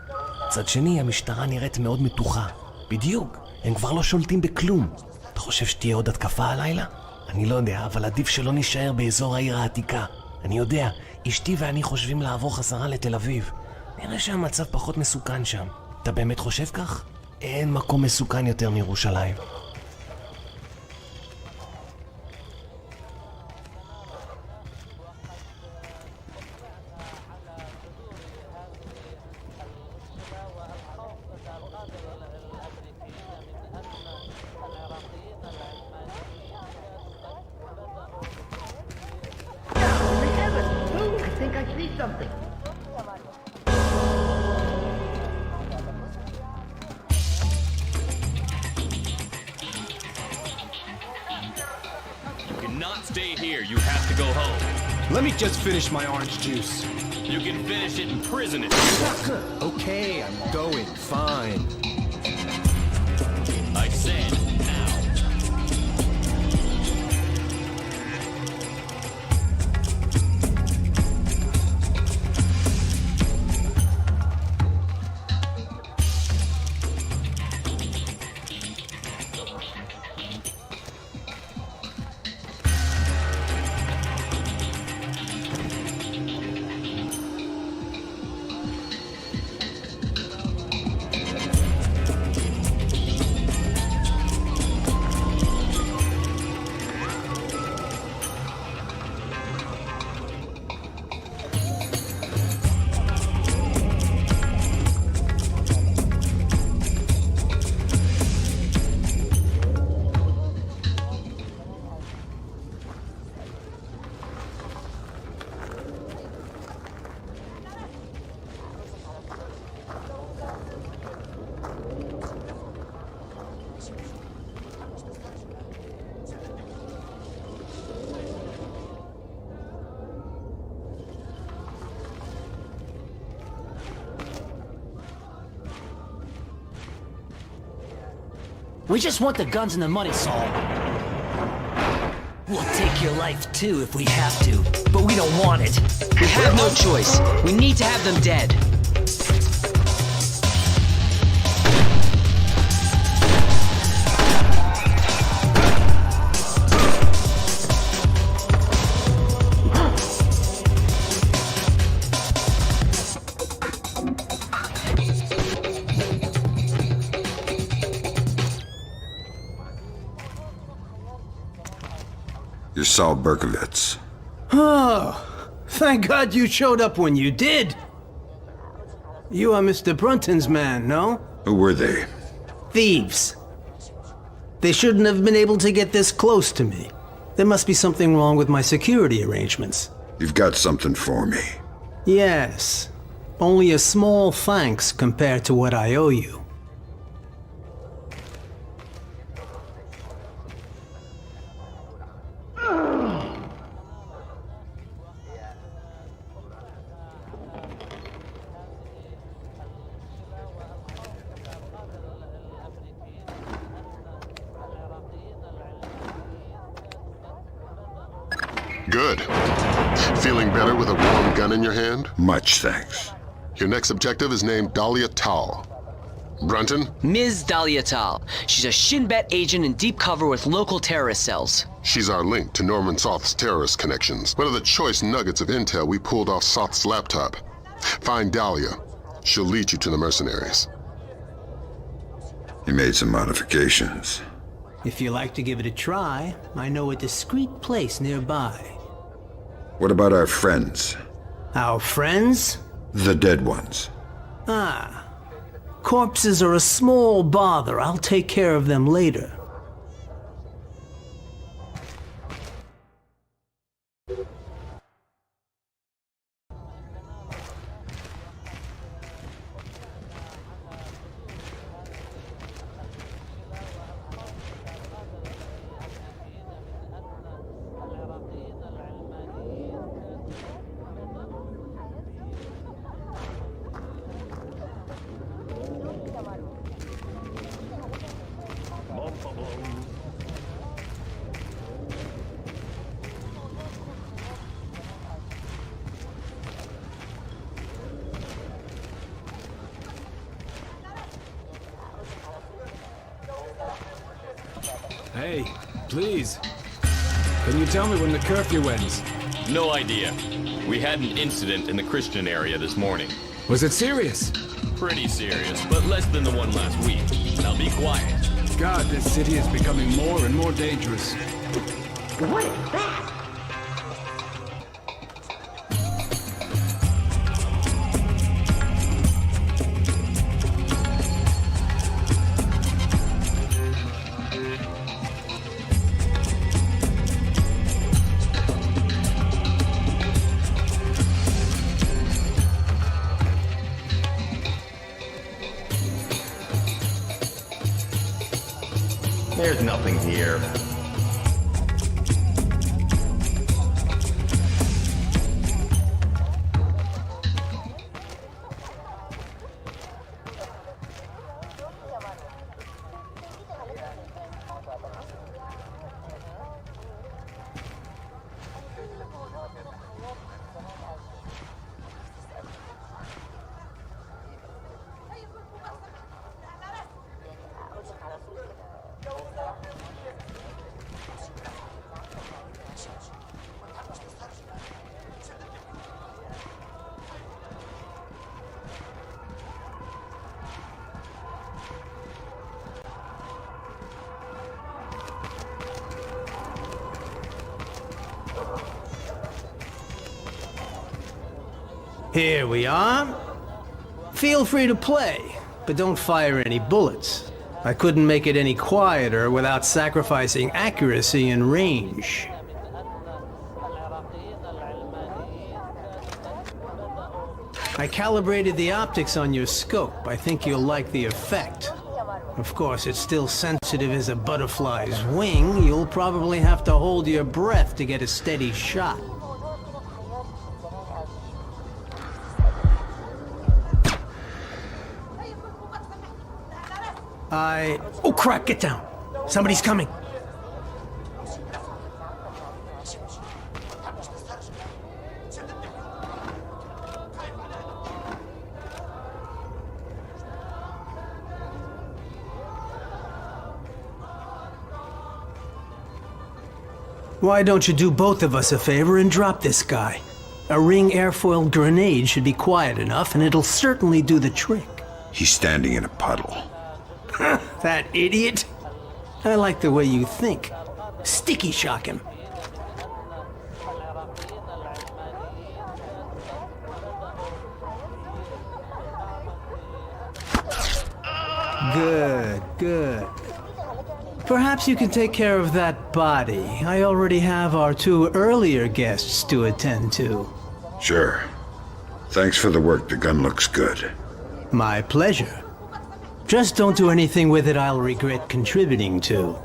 מצד שני, המשטרה נראית מאוד מתוחה. בדיוק, הם כבר לא שולטים בכלום. אתה חושב שתהיה עוד התקפה הלילה? אני לא יודע, אבל עדיף שלא נשאר באזור העיר העתיקה. אני יודע, אשתי ואני חושבים לעבור חזרה לתל אביב. נראה שהמצב פחות מסוכן שם. אתה באמת חושב כך? אין מקום מסוכן יותר מירושלים. Stay here. You have to go home. Let me just finish my orange juice. You can finish it in prison if you want. Okay, I'm going. Fine. I said now. We just want the guns and the money, Saul. We'll take your life too if we have to, but we don't want it. We have no choice. We need to have them dead. You're Saul Berkovitz. Oh, thank God you showed up when you did. You are Mr. Brunton's man, no? Who were they? Thieves. They shouldn't have been able to get this close to me. There must be something wrong with my security arrangements. You've got something for me. Yes. Only a small thanks compared to what I owe you. Good. Feeling better with a warm gun in your hand? Much thanks. Your next objective is named Dahlia Tal. Brunton? Ms. Dahlia Tal. She's a Shin Bet agent in deep cover with local terrorist cells. She's our link to Norman Soth's terrorist connections. One of the choice nuggets of intel we pulled off Soth's laptop. Find Dahlia. She'll lead you to the mercenaries. You made some modifications. If you like to give it a try, I know a discreet place nearby. What about our friends? Our friends? The dead ones. Ah. Corpses are a small bother. I'll take care of them later. Hey, please. Can you tell me when the curfew ends? No idea. We had an incident in the Christian area this morning. Was it serious? Pretty serious, but less than the one last week. Now be quiet. God, this city is becoming more and more dangerous. What is that? There's nothing here. Here we are. Feel free to play, but don't fire any bullets. I couldn't make it any quieter without sacrificing accuracy and range. I calibrated the optics on your scope. I think you'll like the effect. Of course, it's still sensitive as a butterfly's wing. You'll probably have to hold your breath to get a steady shot. Oh crap, get down! Somebody's coming! Why don't you do both of us a favor and drop this guy? A ring airfoil grenade should be quiet enough, and it'll certainly do the trick. He's standing in a puddle. That idiot! I like the way you think. Sticky shock him. Good, good. Perhaps you can take care of that body. I already have our 2 earlier guests to attend to. Sure. Thanks for the work. The gun looks good. My pleasure. Just don't do anything with it I'll regret contributing to.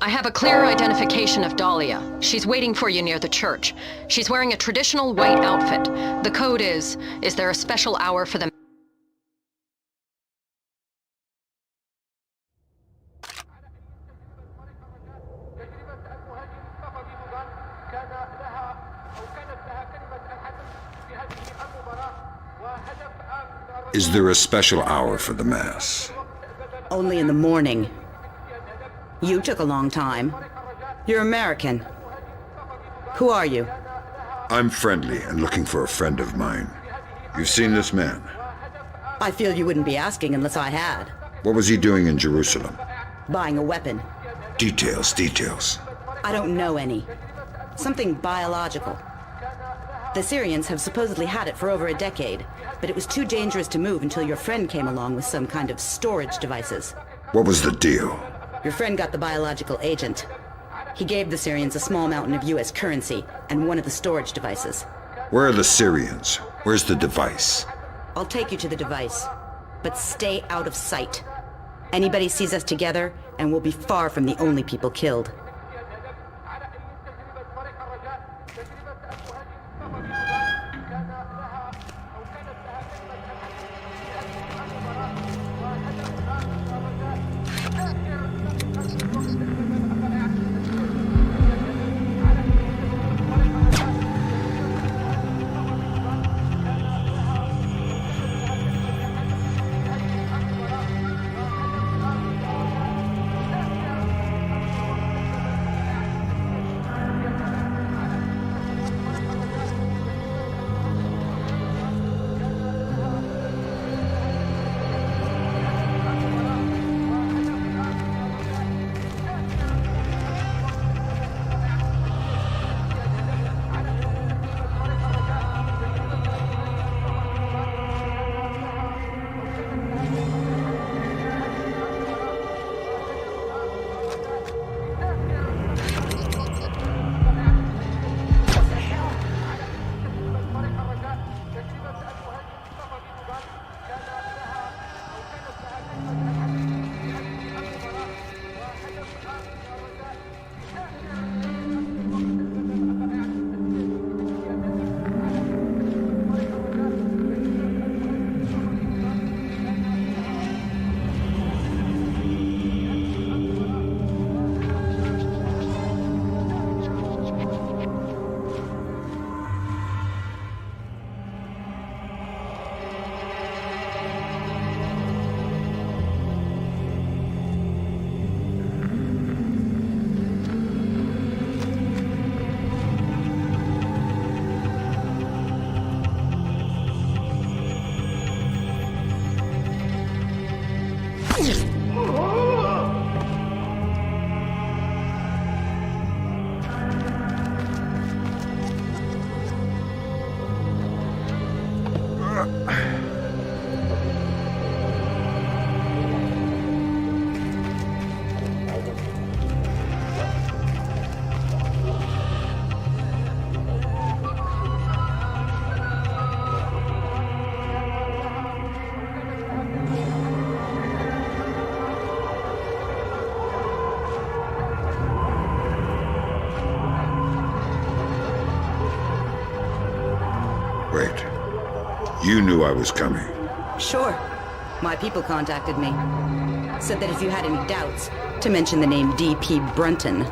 I have a clear identification of Dahlia. She's waiting for you near the church. She's wearing a traditional white outfit. The code is there a special hour for them? Is there a special hour for the Mass? Only in the morning. You took a long time. You're American. Who are you? I'm friendly and looking for a friend of mine. You've seen this man? I feel you wouldn't be asking unless I had. What was he doing in Jerusalem? Buying a weapon. Details. I don't know any. Something biological. The Syrians have supposedly had it for over a decade, but it was too dangerous to move until your friend came along with some kind of storage devices. What was the deal? Your friend got the biological agent. He gave the Syrians a small mountain of US currency and one of the storage devices. Where are the Syrians? Where's the device? I'll take you to the device, but stay out of sight. Anybody sees us together, and we'll be far from the only people killed. Wait. You knew I was coming. Sure. My people contacted me. Said that if you had any doubts, to mention the name D.P. Brunton.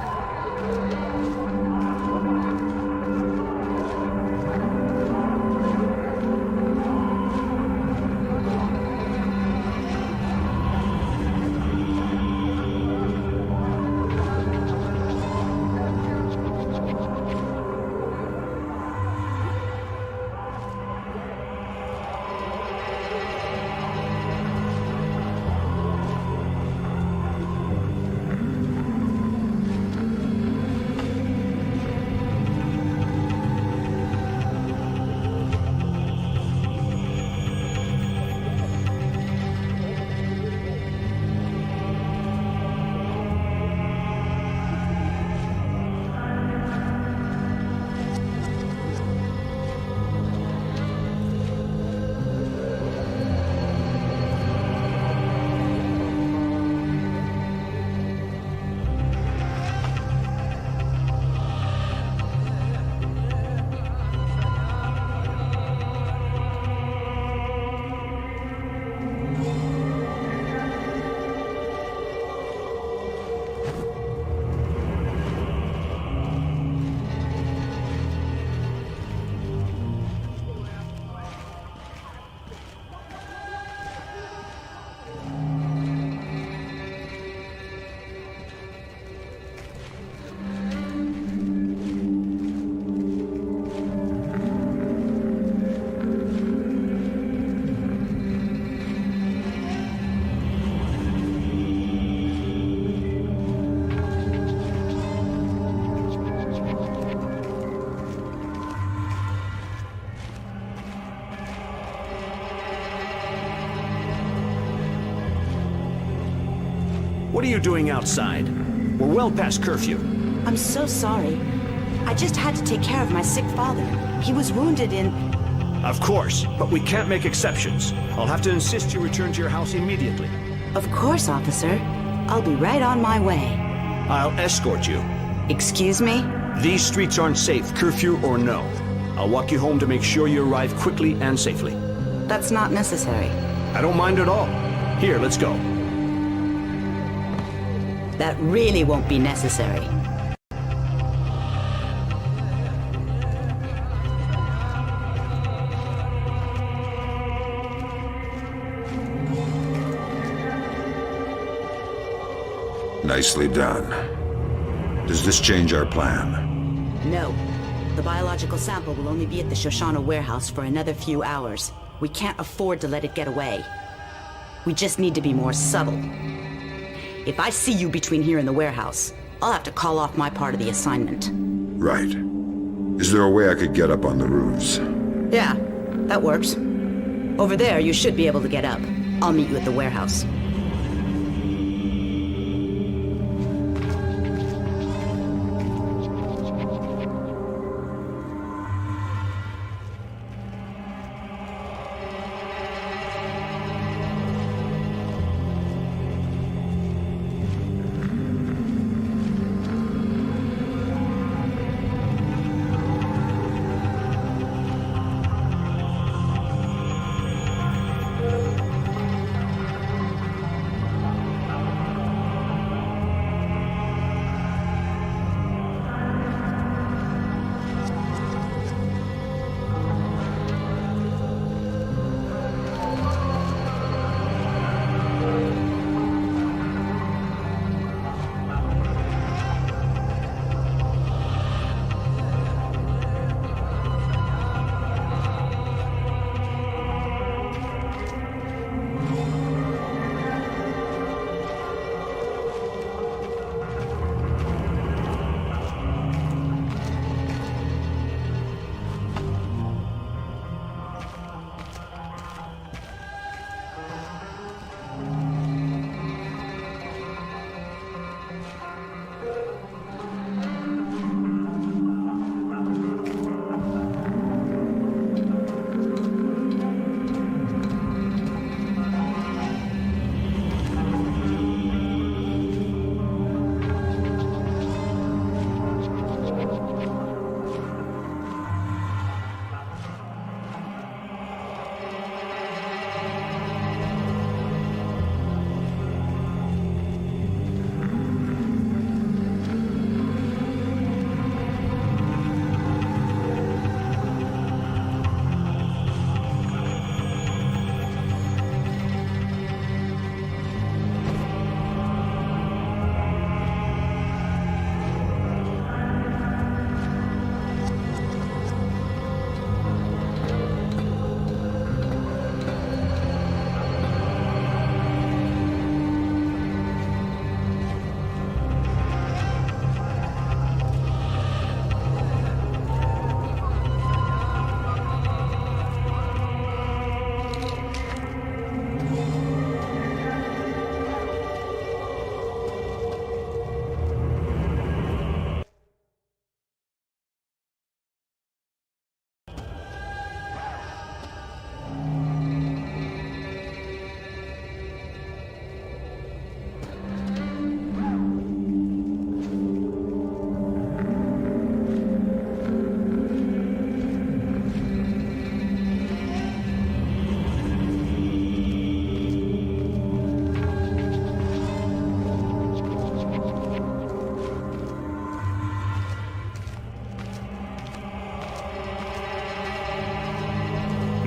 What are you doing outside? We're well past curfew. I'm so sorry. I just had to take care of my sick father. He was wounded in... Of course, but we can't make exceptions. I'll have to insist you return to your house immediately. Of course, officer. I'll be right on my way. I'll escort you. Excuse me? These streets aren't safe, curfew or no. I'll walk you home to make sure you arrive quickly and safely. That's not necessary. I don't mind at all. Here, let's go. That really won't be necessary. Nicely done. Does this change our plan? No. The biological sample will only be at the Shoshana warehouse for another few hours. We can't afford to let it get away. We just need to be more subtle. If I see you between here and the warehouse, I'll have to call off my part of the assignment. Right. Is there a way I could get up on the roofs? Yeah, that works. Over there, you should be able to get up. I'll meet you at the warehouse.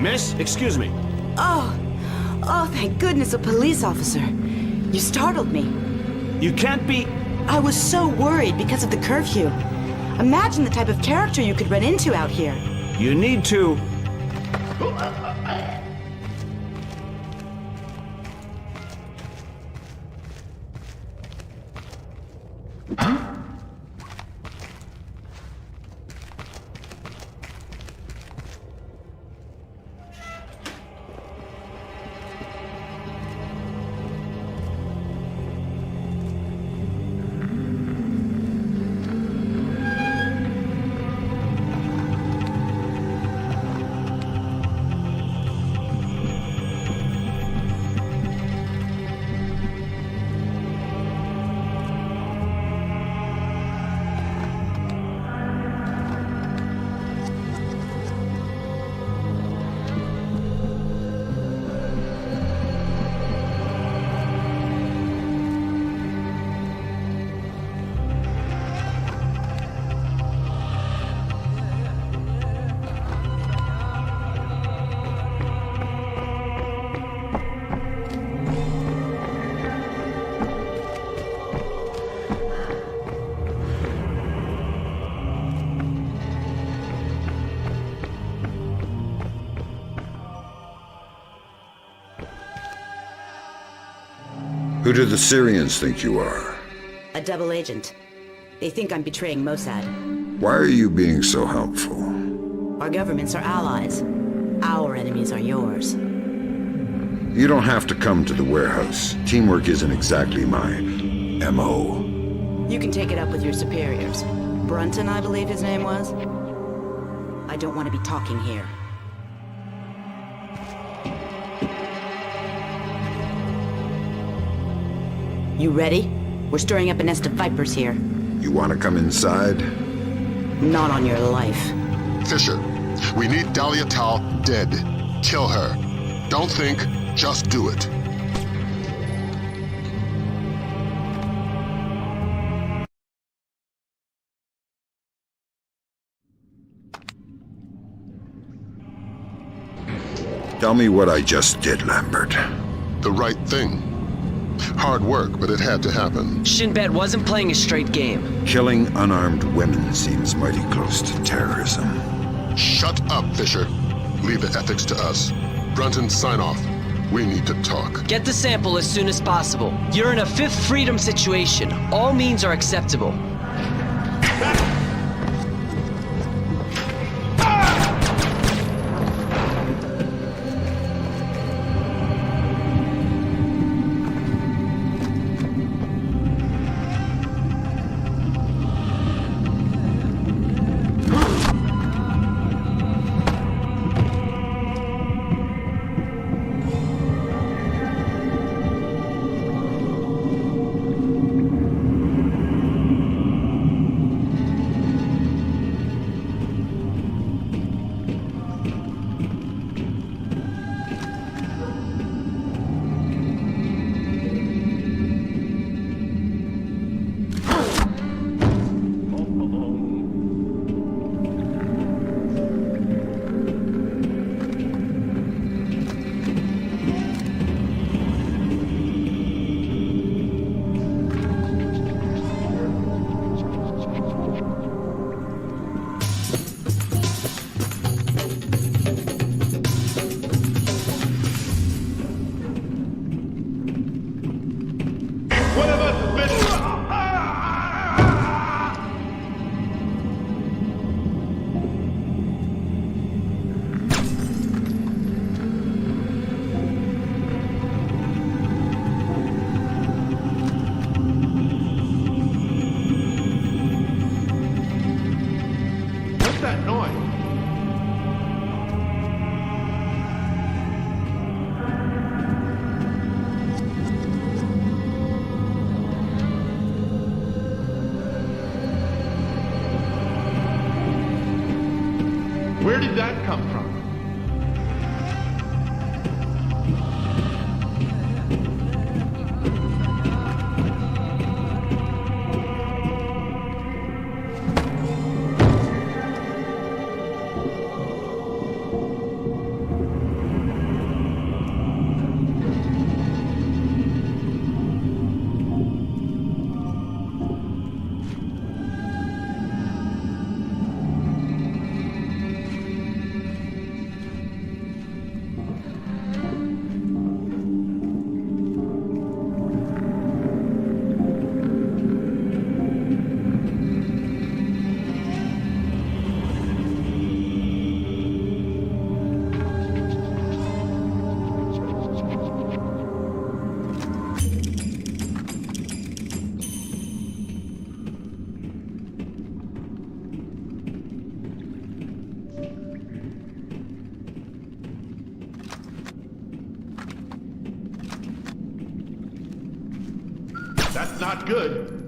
Miss, excuse me. Oh, thank goodness, a police officer. You startled me. You can't be... I was so worried because of the curfew. Imagine the type of character you could run into out here. You need to... Who do the Syrians think you are? A double agent. They think I'm betraying Mossad. Why are you being so helpful? Our governments are allies. Our enemies are yours. You don't have to come to the warehouse. Teamwork isn't exactly my M.O. You can take it up with your superiors. Brunton, I believe his name was. I don't want to be talking here. You ready? We're stirring up a nest of vipers here. You want to come inside? Not on your life. Fisher, we need Dahlia Tal dead. Kill her. Don't think, just do it. Tell me what I just did, Lambert. The right thing. Hard work, but it had to happen. Shinbet wasn't playing a straight game. Killing unarmed women seems mighty close to terrorism. Shut up, Fisher. Leave the ethics to us. Brunton, sign off. We need to talk. Get the sample as soon as possible. You're in a Fifth Freedom situation. All means are acceptable. That's not good.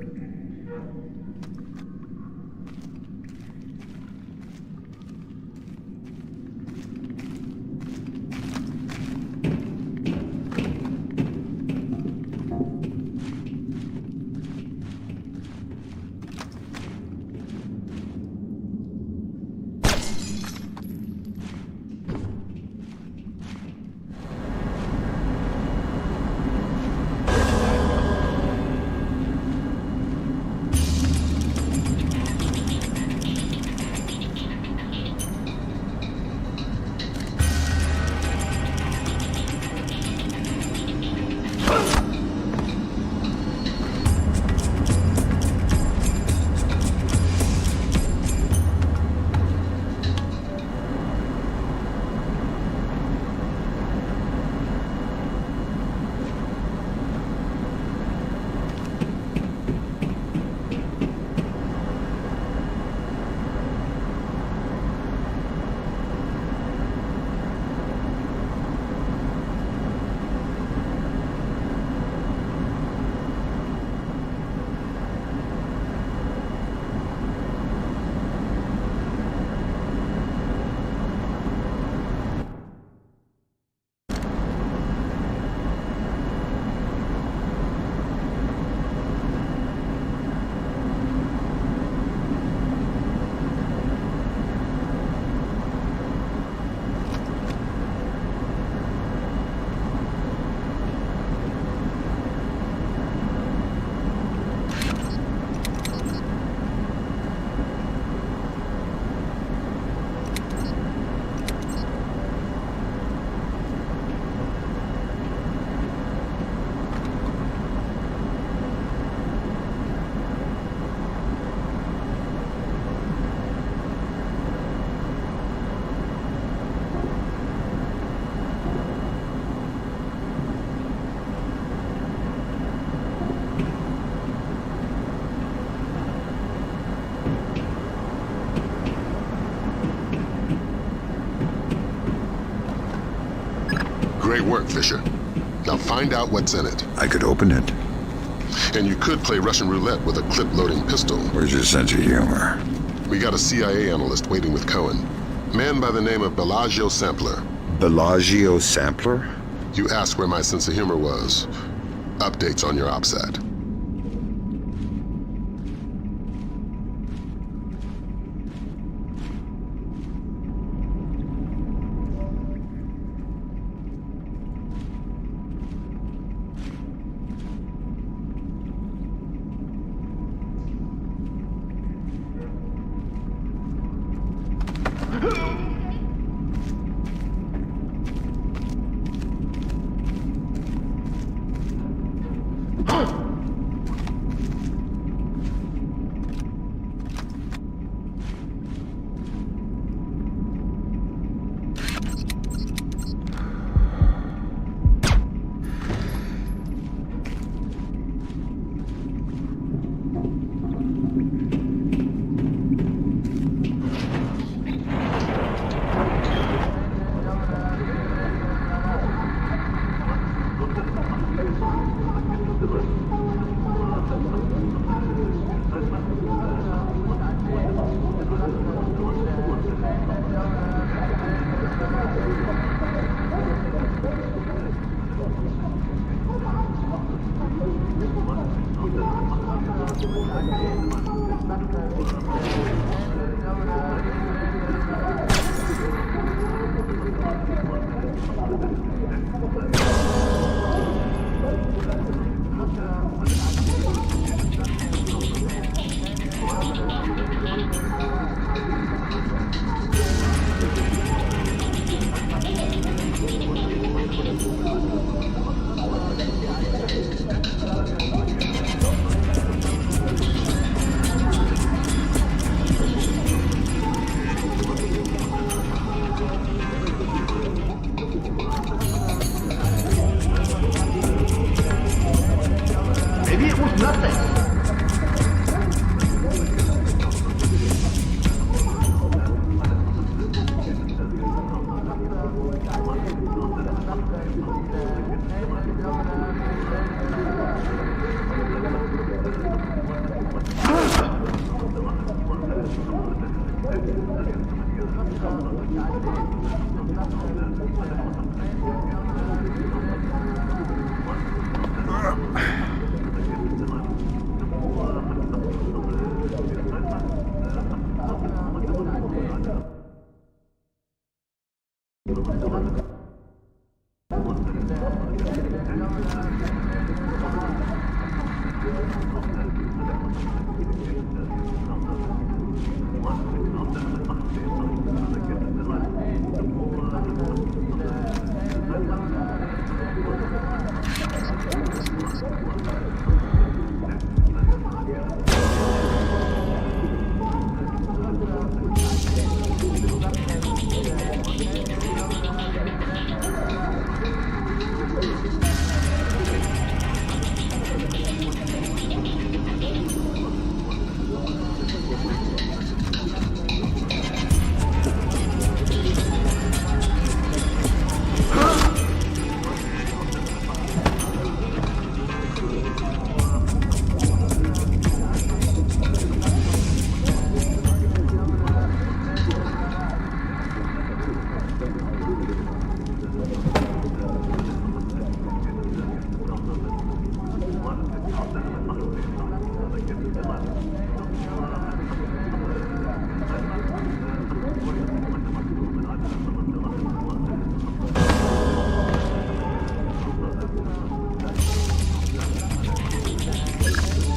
Great work, Fisher. Now find out what's in it. I could open it. And you could play Russian roulette with a clip-loading pistol. Where's your sense of humor? We got a CIA analyst waiting with Cohen. Man by the name of Bellagio Sampler. Bellagio Sampler? You asked where my sense of humor was. Updates on your OPSAT.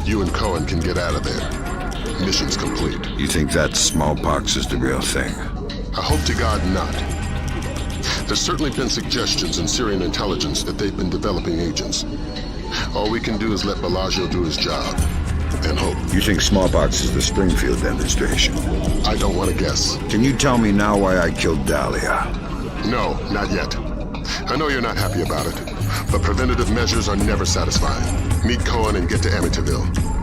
You and Cohen can get out of there. Mission's complete. You think that smallpox is the real thing? I hope to God not. There's certainly been suggestions in Syrian intelligence that they've been developing agents. All we can do is let Bellagio do his job. And hope. You think smallpox is the Springfield demonstration? I don't want to guess. Can you tell me now why I killed Dahlia? No, not yet. I know you're not happy about it, but preventative measures are never satisfying. Meet Cohen and get to Amityville.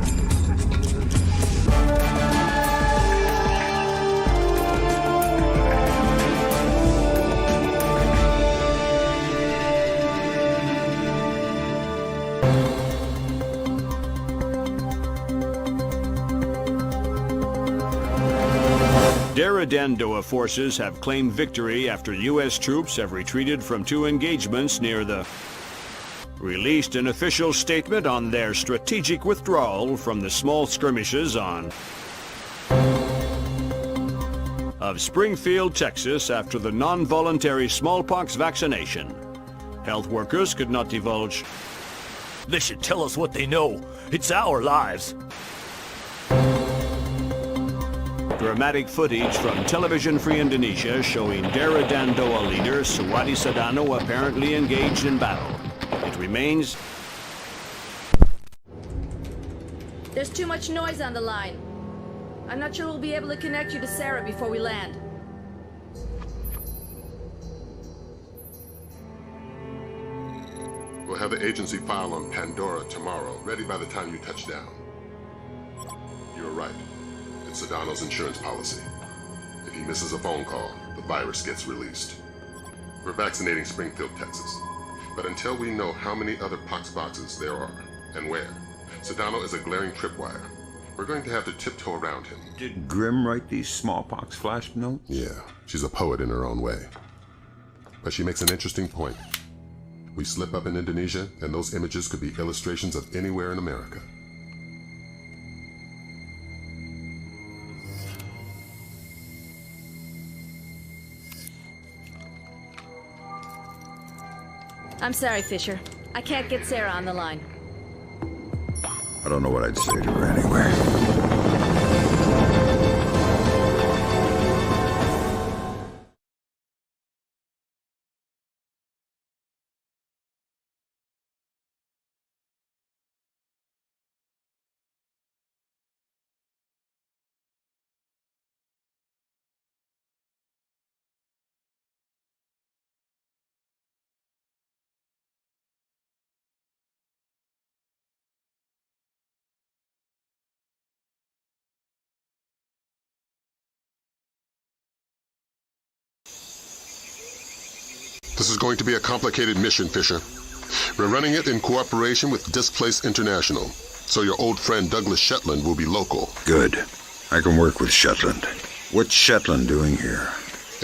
Dandoa forces have claimed victory after U.S. troops have retreated from 2 engagements near the... released an official statement on their strategic withdrawal from the small skirmishes on... of Springfield, Texas after the non-voluntary smallpox vaccination. Health workers could not divulge... They should tell us what they know. It's our lives. Dramatic footage from Television Free Indonesia showing Dara Dandoa leader Suwadi Sadano apparently engaged in battle. It remains... There's too much noise on the line. I'm not sure we'll be able to connect you to Sarah before we land. We'll have the agency file on Pandora Tomorrow, ready by the time you touch down. You're right. It's Sedano's insurance policy. If he misses a phone call, the virus gets released. We're vaccinating Springfield, Texas. But until we know how many other pox boxes there are, and where, Sedano is a glaring tripwire. We're going to have to tiptoe around him. Did Grimm write these smallpox flash notes? Yeah, she's a poet in her own way. But she makes an interesting point. We slip up in Indonesia, and those images could be illustrations of anywhere in America. I'm sorry, Fisher. I can't get Sarah on the line. I don't know what I'd say to her anyway. This is going to be a complicated mission, Fisher. We're running it in cooperation with Displace International, so your old friend Douglas Shetland will be local. Good. I can work with Shetland. What's Shetland doing here?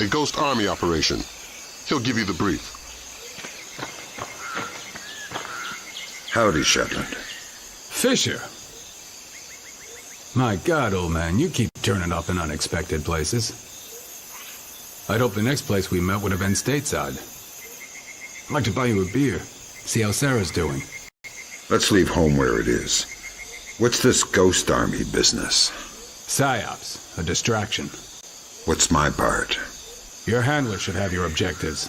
A Ghost Army operation. He'll give you the brief. Howdy, Shetland. Fisher. My God, old man, you keep turning up in unexpected places. I'd hope the next place we met would have been stateside. I'd like to buy you a beer. See how Sarah's doing. Let's leave home where it is. What's this Ghost Army business? PSYOPs, a distraction. What's my part? Your handler should have your objectives.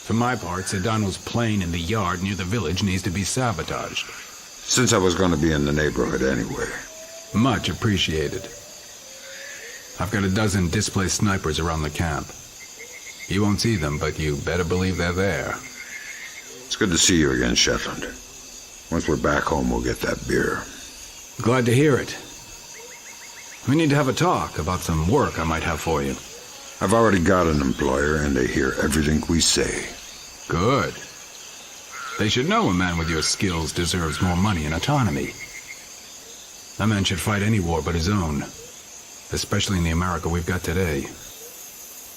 For my part, Sedano's plane in the yard near the village needs to be sabotaged. Since I was going to be in the neighborhood anyway. Much appreciated. I've got a dozen displaced snipers around the camp. You won't see them, but you better believe they're there. It's good to see you again, Shetland. Once we're back home, we'll get that beer. Glad to hear it. We need to have a talk about some work I might have for you. I've already got an employer, and they hear everything we say. Good. They should know a man with your skills deserves more money and autonomy. A man should fight any war but his own, especially in the America we've got today.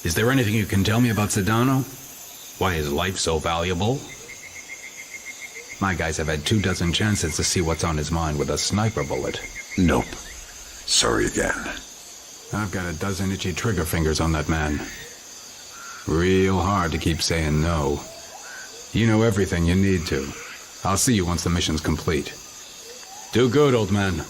Is there anything you can tell me about Sedano? Why is life so valuable? My guys have had 24 chances to see what's on his mind with a sniper bullet. Nope. Sorry again. I've got a dozen itchy trigger fingers on that man. Real hard to keep saying no. You know everything you need to. I'll see you once the mission's complete. Do good, old man.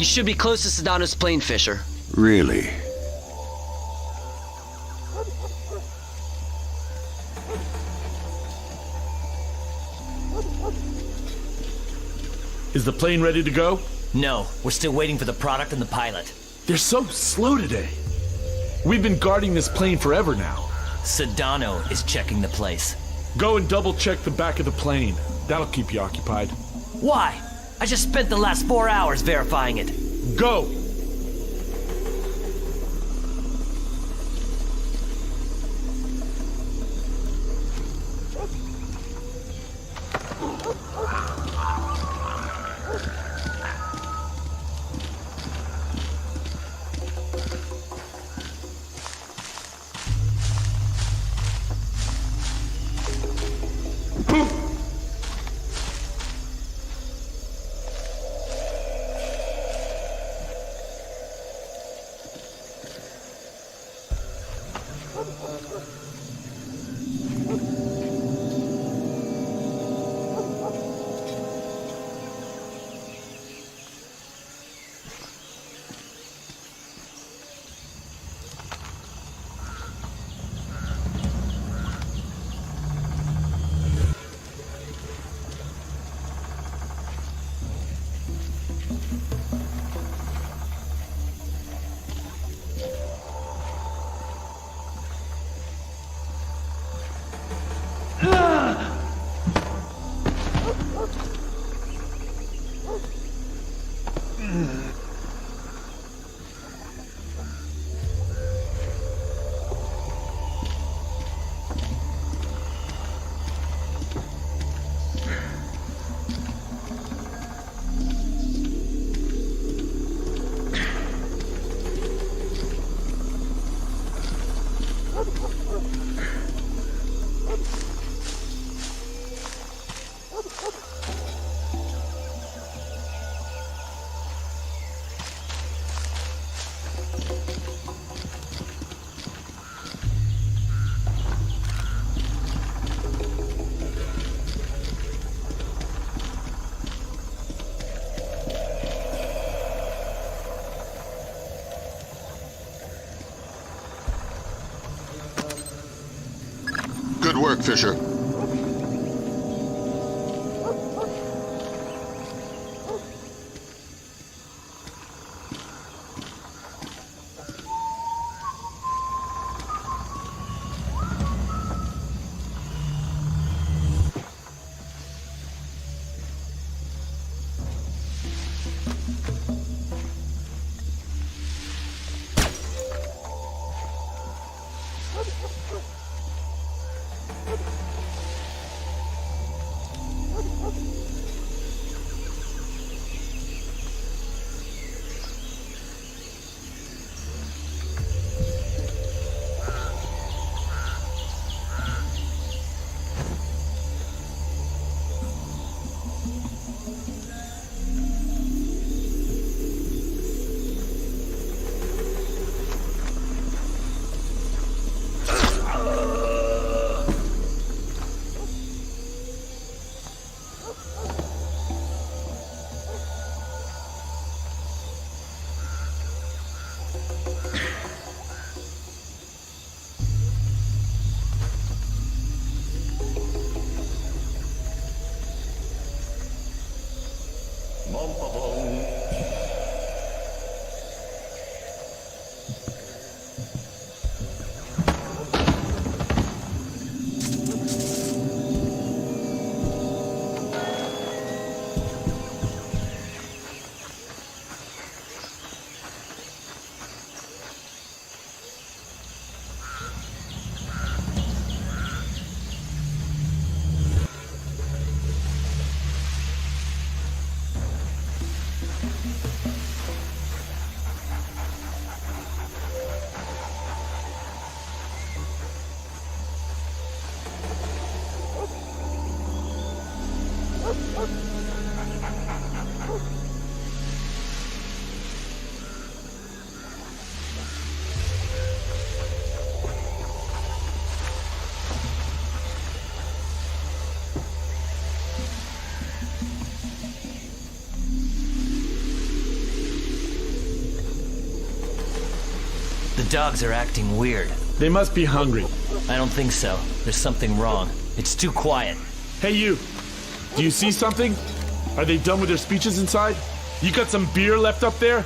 You should be close to Sedano's plane, Fisher. Really? Is the plane ready to go? No, we're still waiting for the product and the pilot. They're so slow today. We've been guarding this plane forever now. Sedano is checking the place. Go and double-check the back of the plane. That'll keep you occupied. Why? I just spent the last 4 hours verifying it. Go! Good work, Fisher. The dogs are acting weird. They must be hungry. I don't think so. There's something wrong. It's too quiet. Hey, you. Do you see something? Are they done with their speeches inside? You got some beer left up there?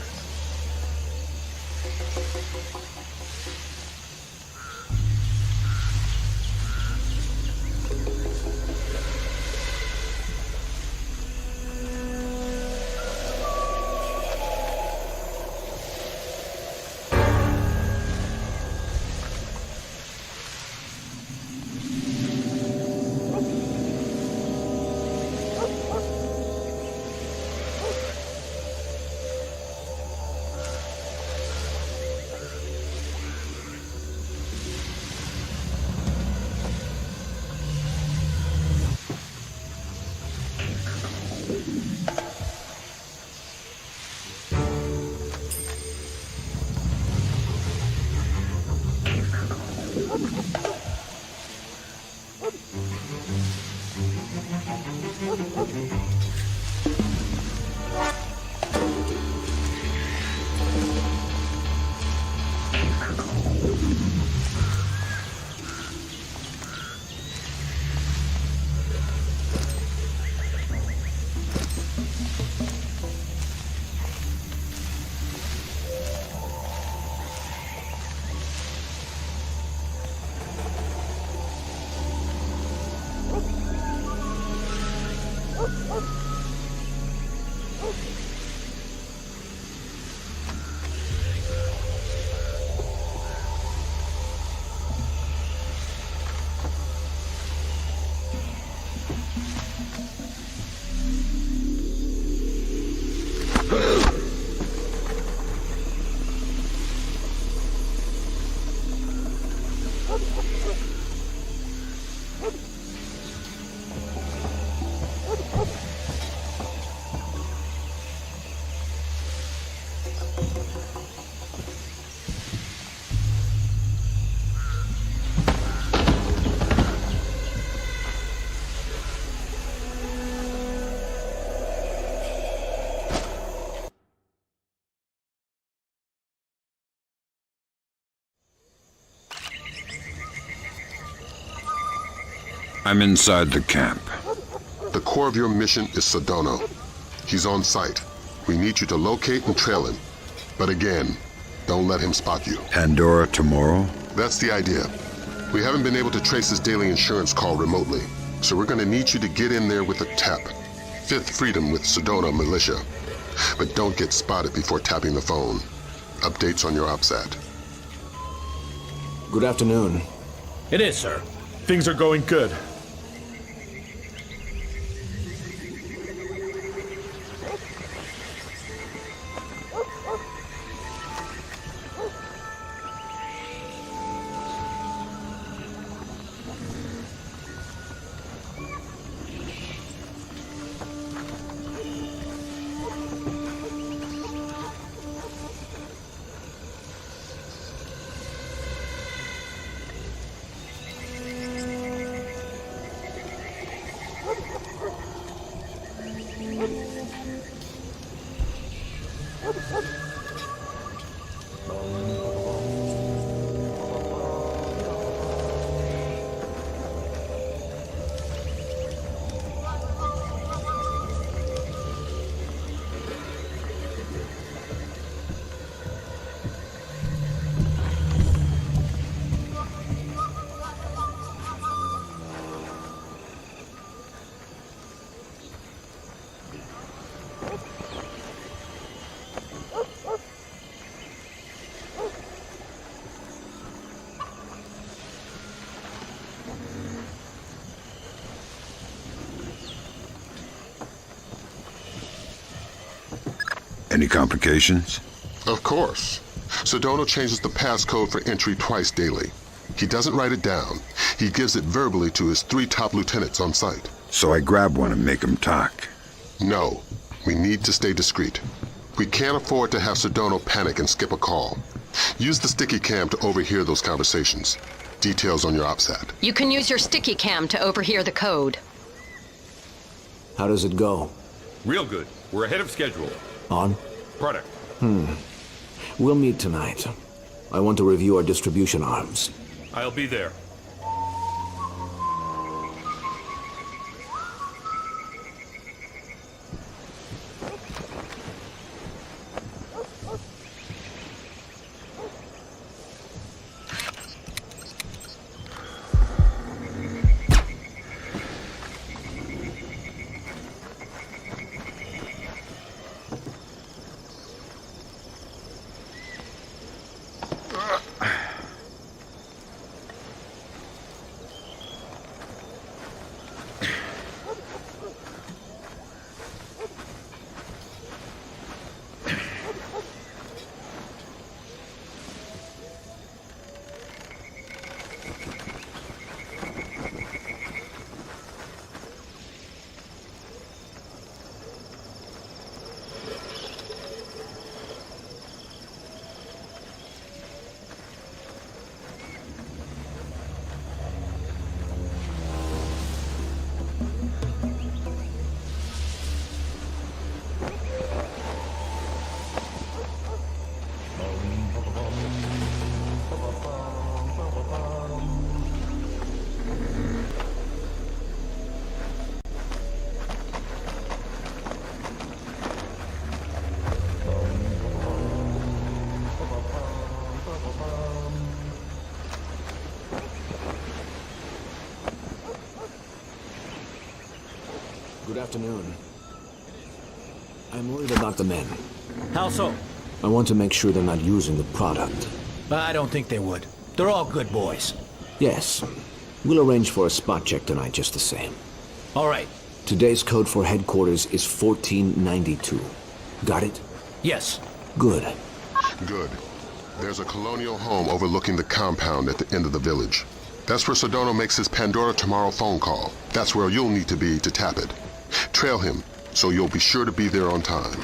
I'm inside the camp. The core of your mission is Sedona. He's on site. We need you to locate and trail him. But again, don't let him spot you. Pandora Tomorrow? That's the idea. We haven't been able to trace his daily insurance call remotely, so we're gonna need you to get in there with a tap. Fifth Freedom with Sedona Militia. But don't get spotted before tapping the phone. Updates on your OPSAT. Good afternoon. It is, sir. Things are going good. Any complications? Of course. Sedona changes the passcode for entry twice daily. He doesn't write it down. He gives it verbally to his 3 top lieutenants on site. So I grab one and make him talk. No. We need to stay discreet. We can't afford to have Sedona panic and skip a call. Use the sticky cam to overhear those conversations. Details on your OPSAT. You can use your sticky cam to overhear the code. How does it go? Real good. We're ahead of schedule. On? Product. We'll meet tonight. I want to review our distribution arms. I'll be there. Good afternoon. I'm worried about the men. How so? I want to make sure they're not using the product. I don't think they would. They're all good boys. Yes. We'll arrange for a spot check tonight just the same. All right. Today's code for headquarters is 1492. Got it? Yes. Good. Good. There's a colonial home overlooking the compound at the end of the village. That's where Sedona makes his Pandora Tomorrow phone call. That's where you'll need to be to tap it. Trail him, so you'll be sure to be there on time.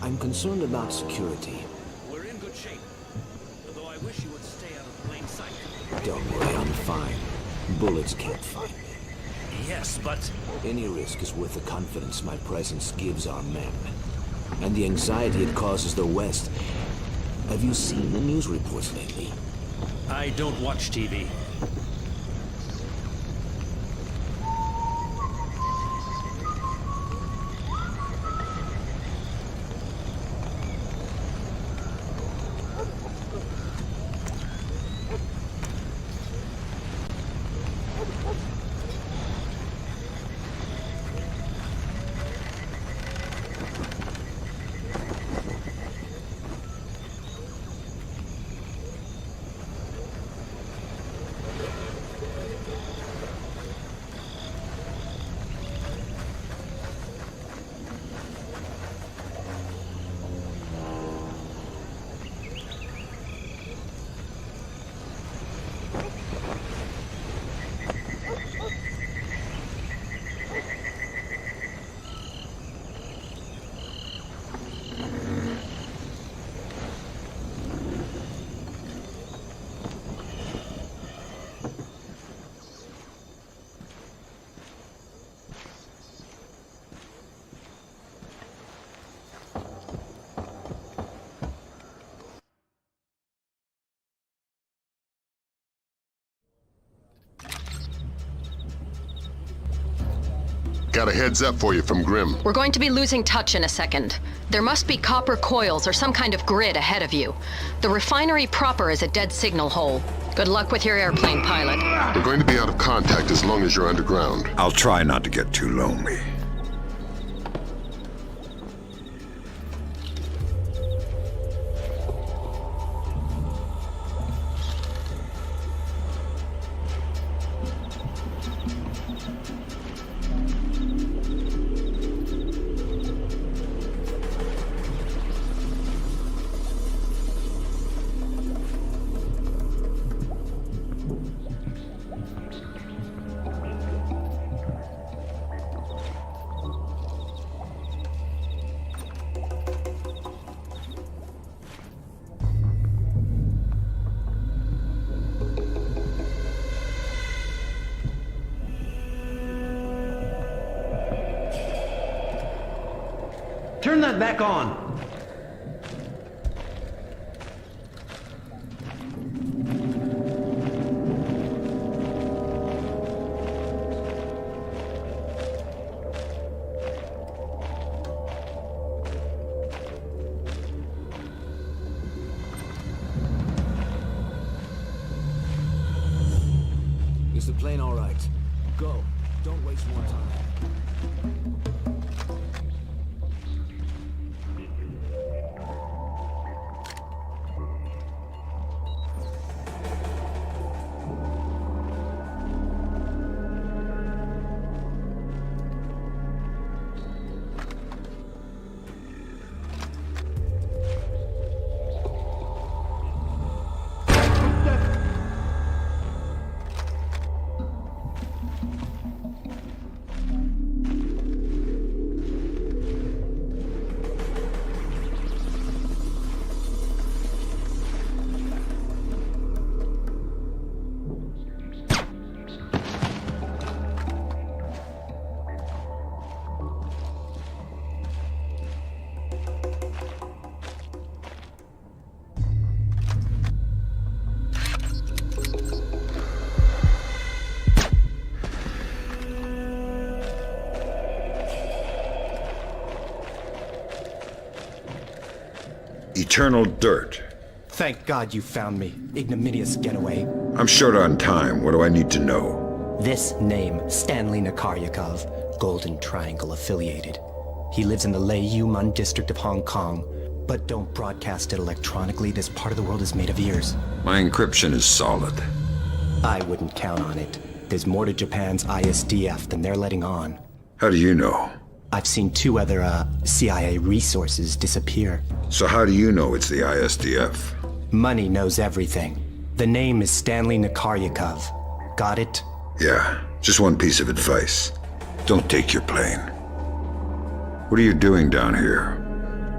I'm concerned about security. We're in good shape. Although I wish you would stay out of plain sight. Don't worry, I'm fine. Bullets can't find me. Yes, but... Any risk is worth the confidence my presence gives our men. And the anxiety it causes the West. Have you seen the news reports lately? I don't watch TV. Got a heads up for you from Grim. We're going to be losing touch in a second. There must be copper coils or some kind of grid ahead of you. The refinery proper is a dead signal hole. Good luck with your airplane, pilot. We're going to be out of contact as long as you're underground. I'll try not to get too lonely. Turn that back on. Is the plane all right? Go. Don't waste more time. Eternal dirt. Thank God you found me, ignominious getaway. I'm short on time. What do I need to know? This name, Stanley Nakaryakov, Golden Triangle affiliated. He lives in the Lei Yuman district of Hong Kong, but don't broadcast it electronically. This part of the world is made of ears. My encryption is solid. I wouldn't count on it. There's more to Japan's ISDF than they're letting on. How do you know? I've seen 2 other, CIA resources disappear. So how do you know it's the ISDF? Money knows everything. The name is Stanley Nakaryakov. Got it? Yeah, just one piece of advice. Don't take your plane. What are you doing down here?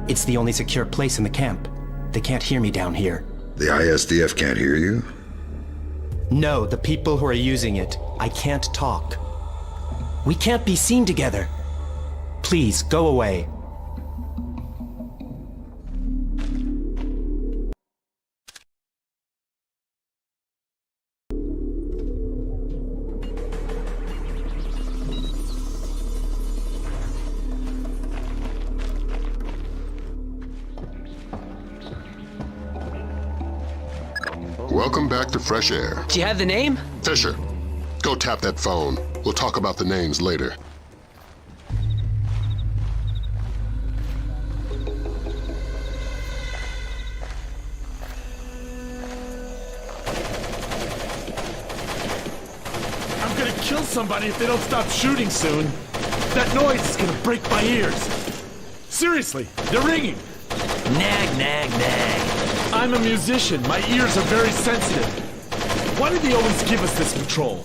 It's the only secure place in the camp. They can't hear me down here. The ISDF can't hear you? No, the people who are using it. I can't talk. We can't be seen together. Please, go away. Welcome back to Fresh Air. Do you have the name? Fisher, go tap that phone. We'll talk about the names later. I'm gonna kill somebody if they don't stop shooting soon. That noise is gonna break my ears. Seriously, they're ringing. Nag, nag, nag. I'm a musician. My ears are very sensitive. Why do they always give us this patrol?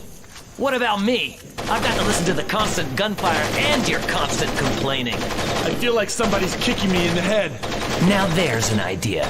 What about me? I've got to listen to the constant gunfire and your constant complaining. I feel like somebody's kicking me in the head. Now there's an idea.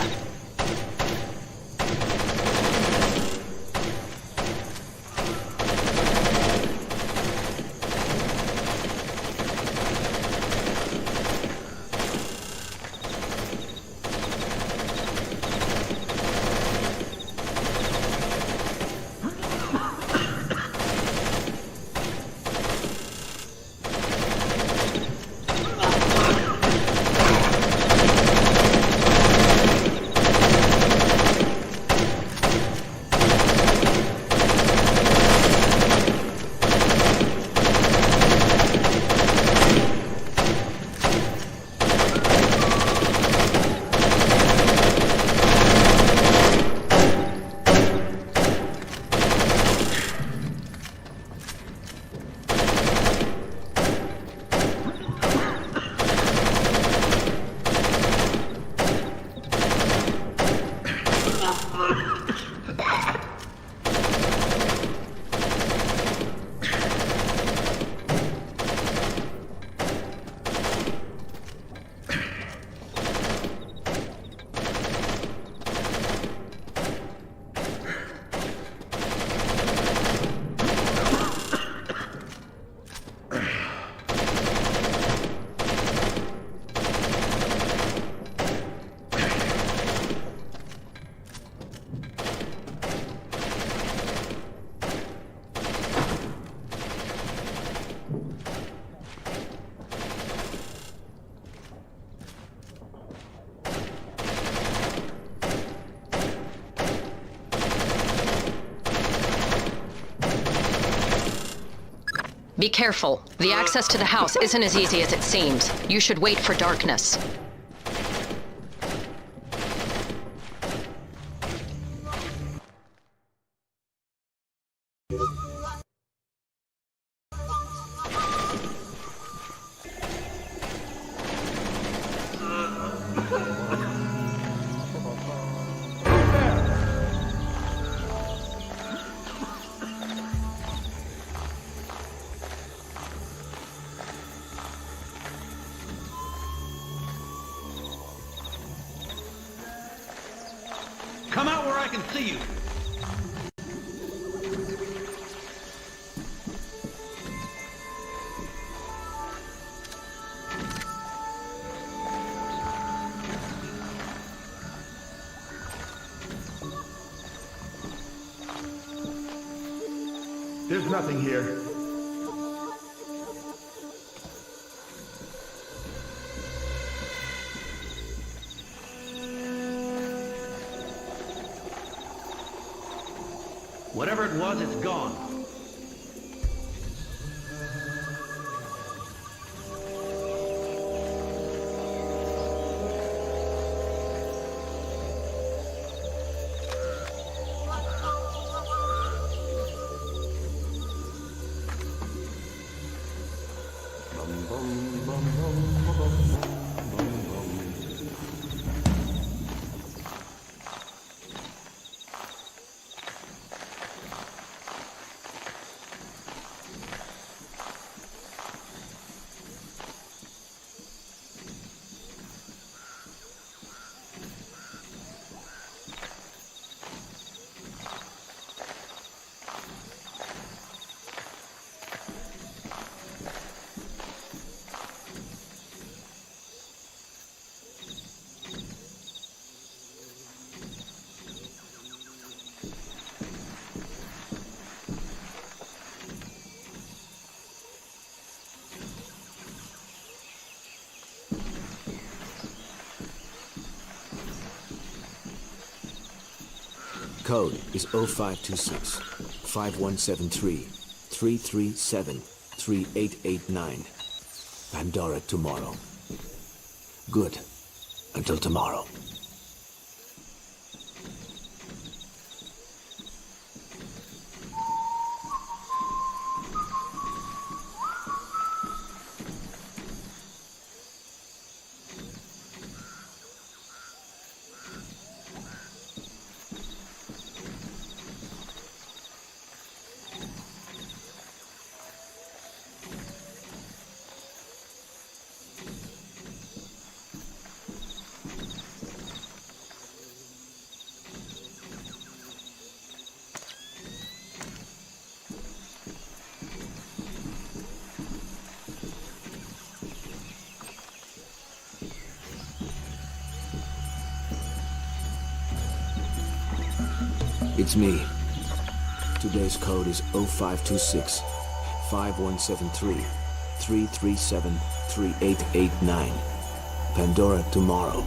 Be careful. The access to the house isn't as easy as it seems. You should wait for darkness. Come out where I can see you. There's nothing here. Whatever it was, it's gone. Code is 0526 5173 337 3889. Pandora Tomorrow. Good. Until tomorrow. It's me. Today's code is 0526 5173 337 3889. Pandora Tomorrow.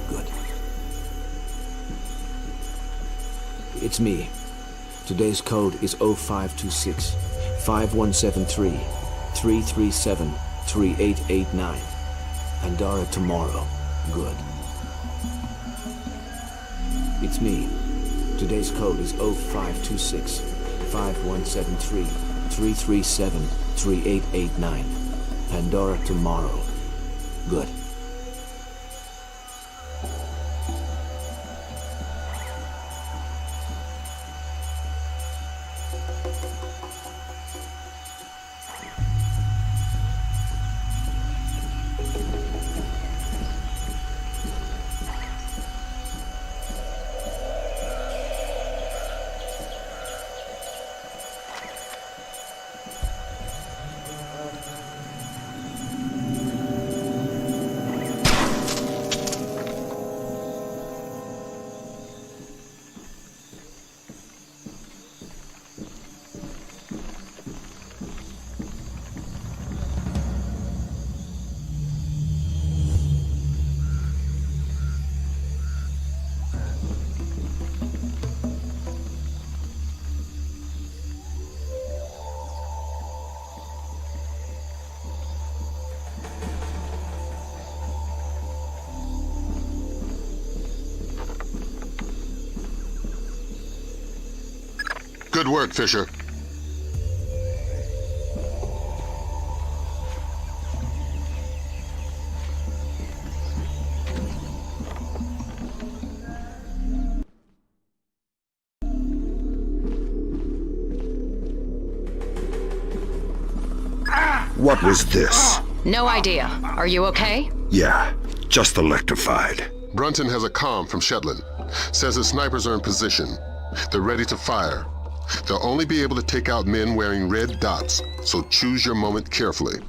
Good. It's me. Today's code is 0526 5173 337 3889. Pandora Tomorrow. Good. It's me. Today's code is 0526 5173 337 3889. Pandora Tomorrow. Good. Good work, Fisher. What was this? No idea. Are you okay? Yeah, just electrified. Brunton has a comm from Shetland. Says his snipers are in position. They're ready to fire. They'll only be able to take out men wearing red dots, so choose your moment carefully.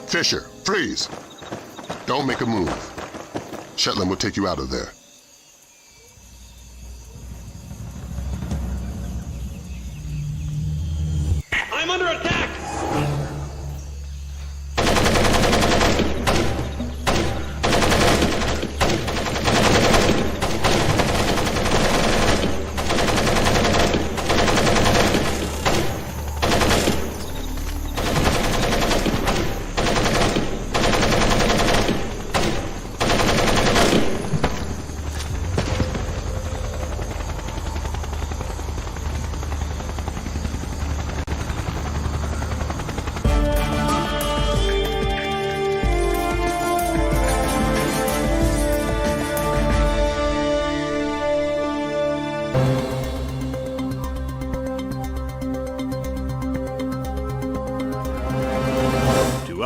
Fisher, freeze! Don't make a move. Shetland will take you out of there. I'm under attack!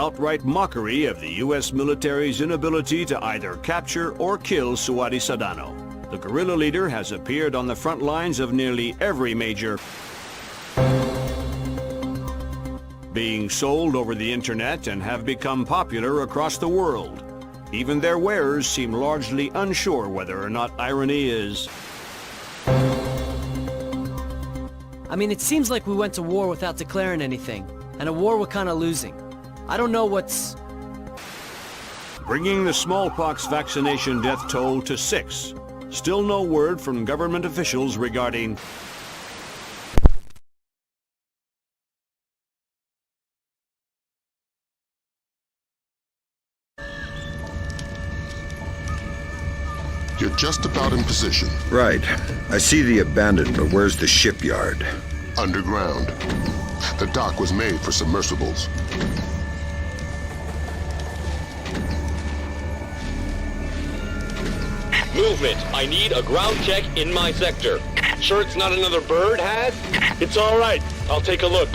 Outright mockery of the U.S. military's inability to either capture or kill Suadi Sadano. The guerrilla leader has appeared on the front lines of nearly every major being sold over the internet and have become popular across the world. Even their wearers seem largely unsure whether or not irony is. I mean, it seems like we went to war without declaring anything, and a war we're kind of losing. I don't know what's... Bringing the smallpox vaccination death toll to 6. Still no word from government officials regarding... You're just about in position. Right. I see the abandoned, but where's the shipyard? Underground. The dock was made for submersibles. Movement. I need a ground check in my sector. Sure it's not another bird, Has? It's all right. I'll take a look.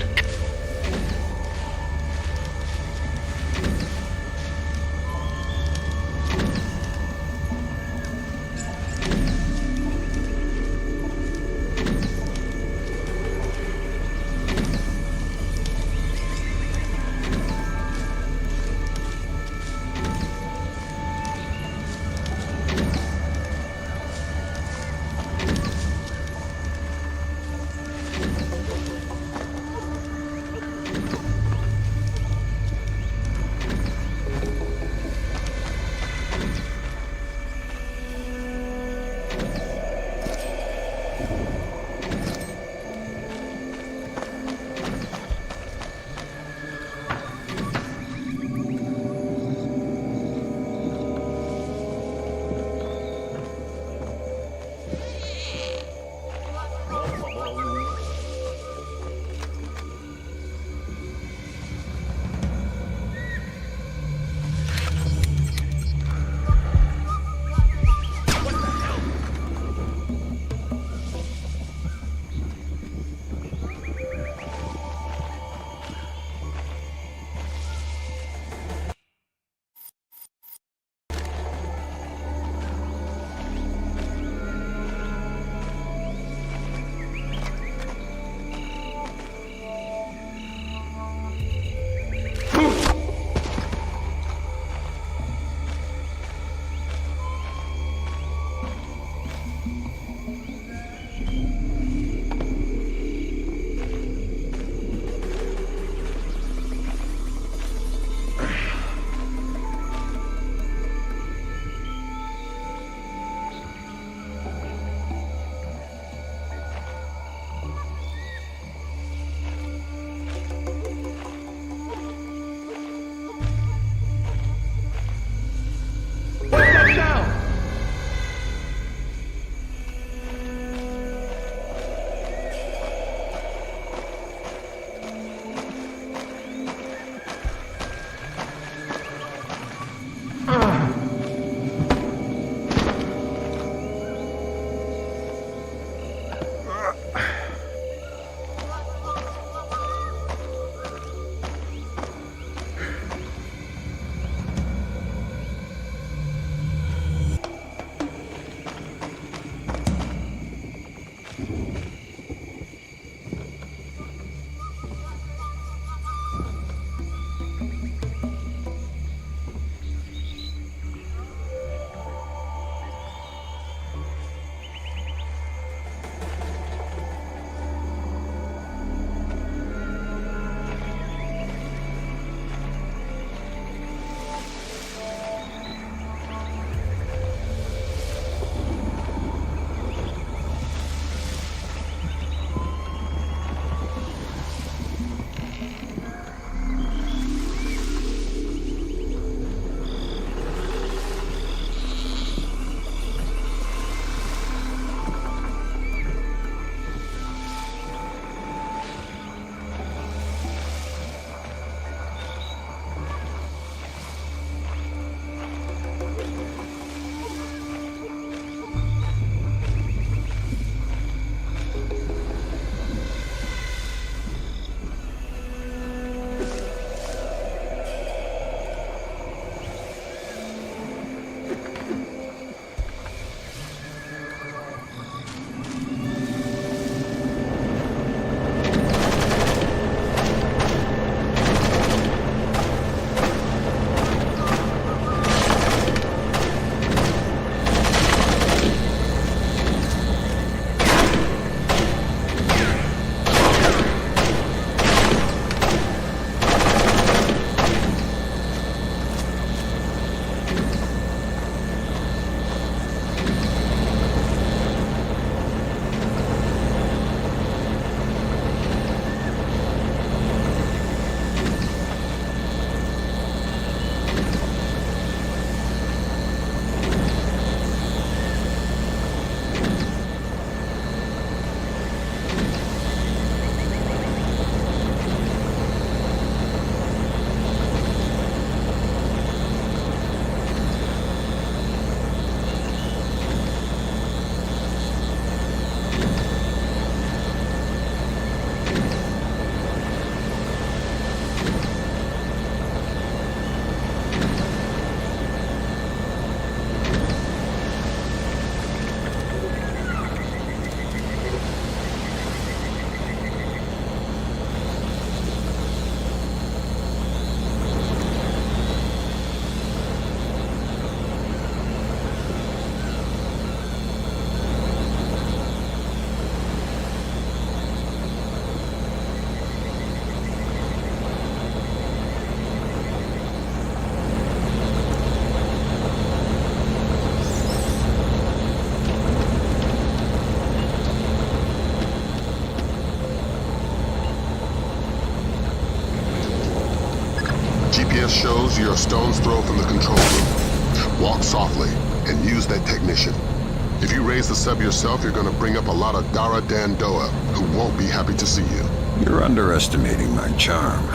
GPS shows you're a stone's throw from the control room. Walk softly and use that technician. If you raise the sub yourself, you're gonna bring up a lot of Dara Dandoa who won't be happy to see you. You're underestimating my charm.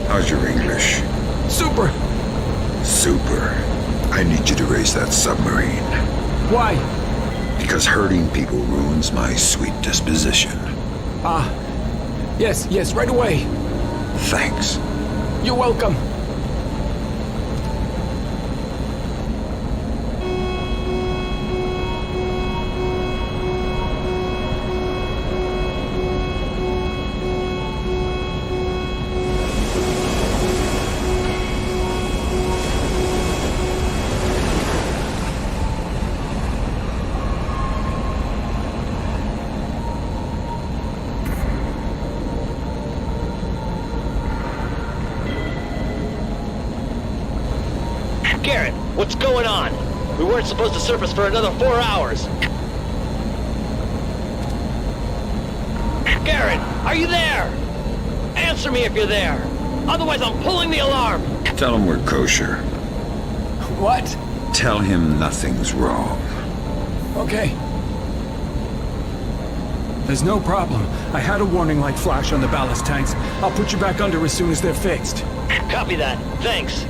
How's your English? Super! Super. I need you to raise that submarine. Why? Because hurting people ruins my sweet disposition. Yes, right away. Thanks. You're welcome. Garrett, what's going on? We weren't supposed to surface for another 4 hours. Garrett, are you there? Answer me if you're there. Otherwise, I'm pulling the alarm. Tell him we're kosher. What? Tell him nothing's wrong. Okay. There's no problem. I had a warning light flash on the ballast tanks. I'll put you back under as soon as they're fixed. Copy that. Thanks.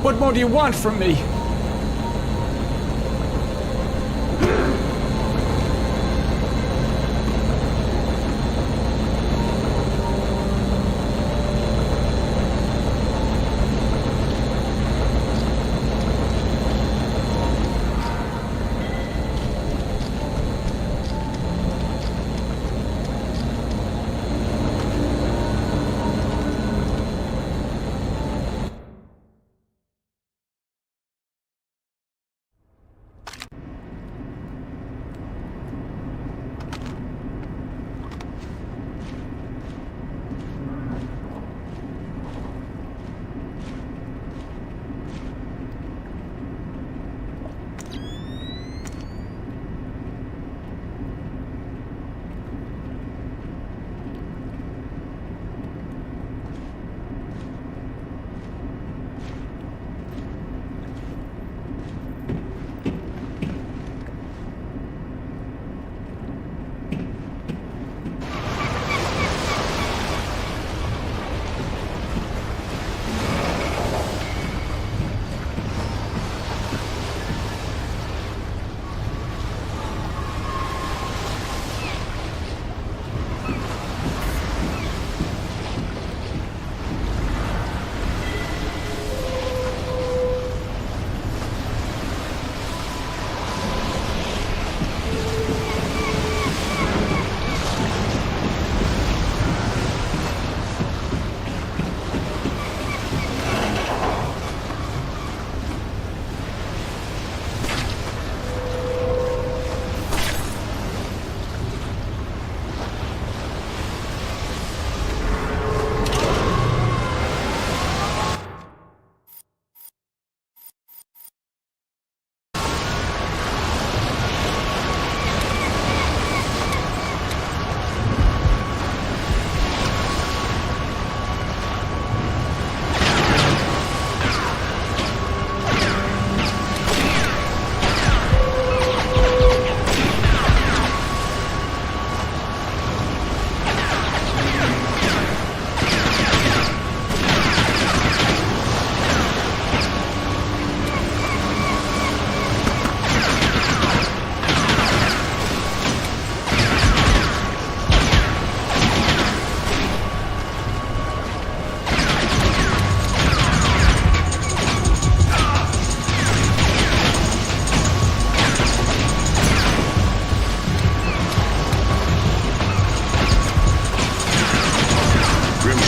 What more do you want from me?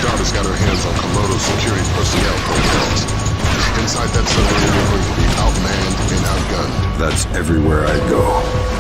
Jarvis got her hands on Komodo's security personnel profiles. Inside that server, you're going to be outmanned and outgunned. That's everywhere I go.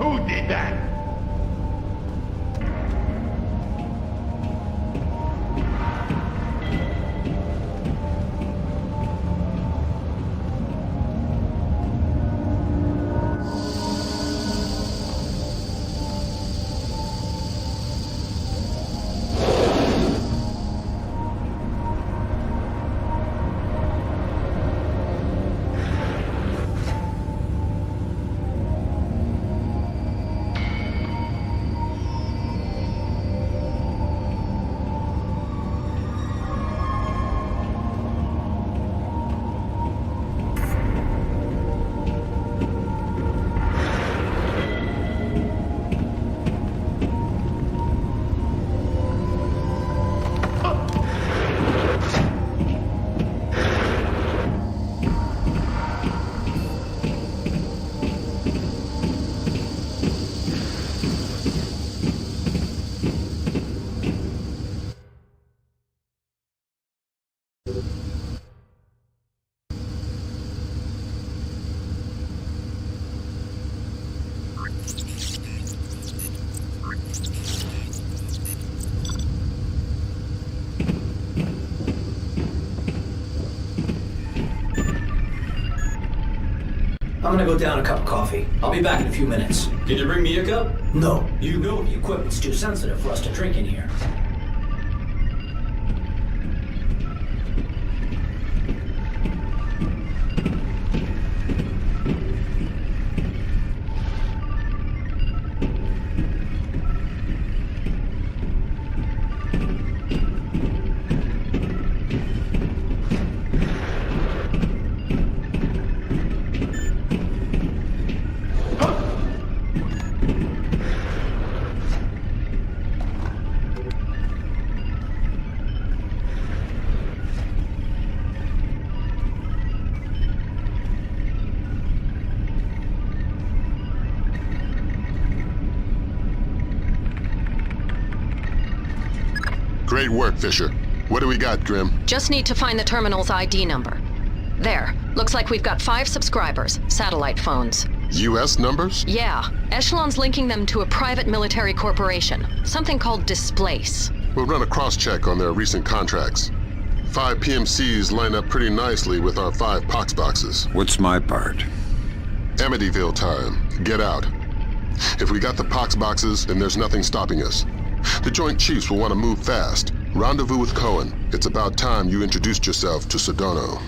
Who did that? I'm gonna go down a cup of coffee. I'll be back in a few minutes. Can you bring me a cup? No. You know the equipment's too sensitive for us to drink in here. Great work, Fisher. What do we got, Grim? Just need to find the terminal's ID number. There. Looks like we've got 5 subscribers, satellite phones. U.S. numbers? Yeah. Echelon's linking them to a private military corporation. Something called Displace. We'll run a cross-check on their recent contracts. 5 PMCs line up pretty nicely with our 5 pox boxes. What's my part? Amityville time. Get out. If we got the pox boxes, then there's nothing stopping us. The Joint Chiefs will want to move fast. Rendezvous with Cohen. It's about time you introduced yourself to Sedano.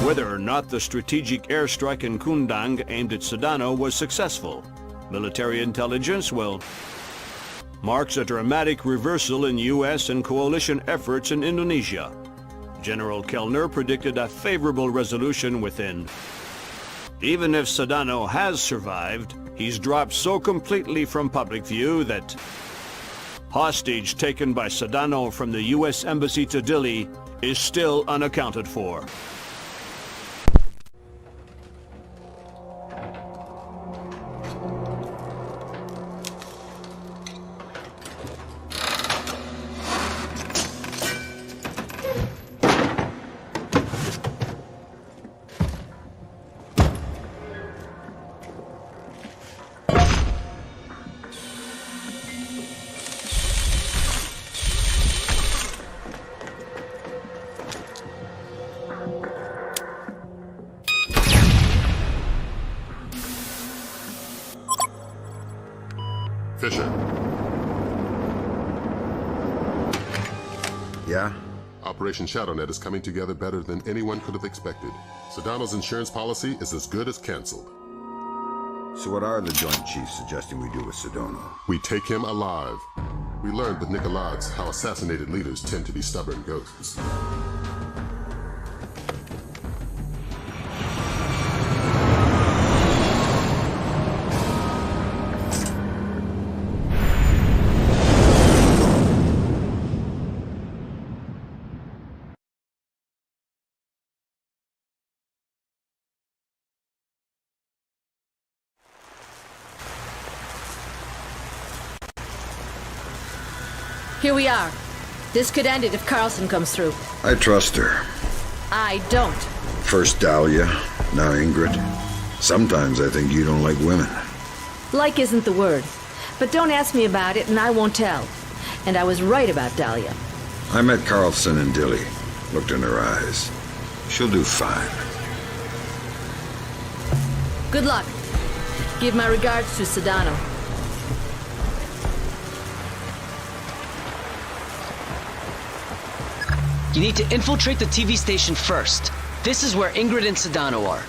Whether or not the strategic airstrike in Kundang aimed at Sedano was successful, military intelligence, well, marks a dramatic reversal in U.S. and coalition efforts in Indonesia. General Kellner predicted a favorable resolution within. Even if Sedano has survived, he's dropped so completely from public view that hostage taken by Sedano from the U.S. Embassy to Dili is still unaccounted for. Fisher. Yeah? Operation ShadowNet is coming together better than anyone could have expected. Sedano's insurance policy is as good as canceled. So what are the Joint Chiefs suggesting we do with Sedano? We take him alive. We learned with Nicolaides how assassinated leaders tend to be stubborn ghosts. Here we are. This could end it if Carlson comes through. I trust her. I don't. First Dahlia, now Ingrid. Sometimes I think you don't like women. Like isn't the word. But don't ask me about it and I won't tell. And I was right about Dahlia. I met Carlson in Dili. Looked in her eyes. She'll do fine. Good luck. Give my regards to Sedano. You need to infiltrate the TV station first. This is where Ingrid and Sedano are.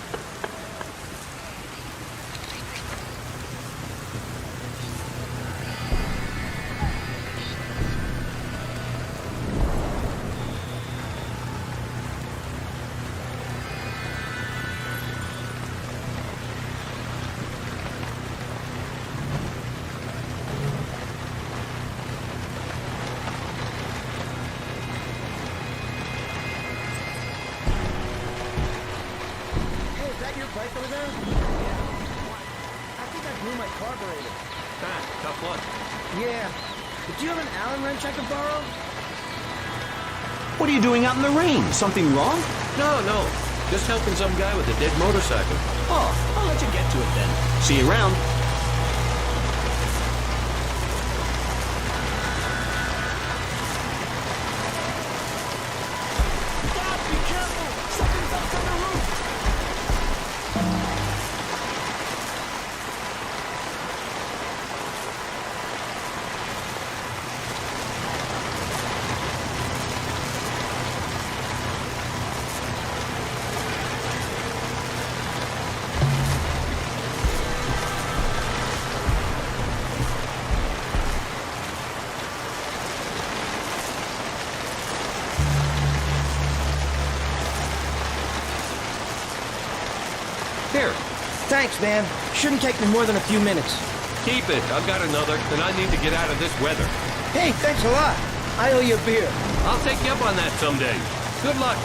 What are you doing out in the rain? Something wrong? No. Just helping some guy with a dead motorcycle. Oh, I'll let you get to it then. See you around. Stop! Be careful! Something's up on the roof! Here. Thanks, man. Shouldn't take me more than a few minutes. Keep it. I've got another, and I need to get out of this weather. Hey, thanks a lot. I owe you a beer. I'll take you up on that someday. Good luck.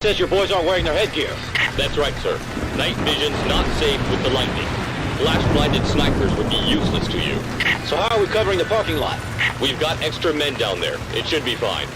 Says your boys aren't wearing their headgear. That's right, sir. Night vision's not safe with the lightning. Flash-blinded snipers would be useless to you. So how are we covering the parking lot? We've got extra men down there. It should be fine.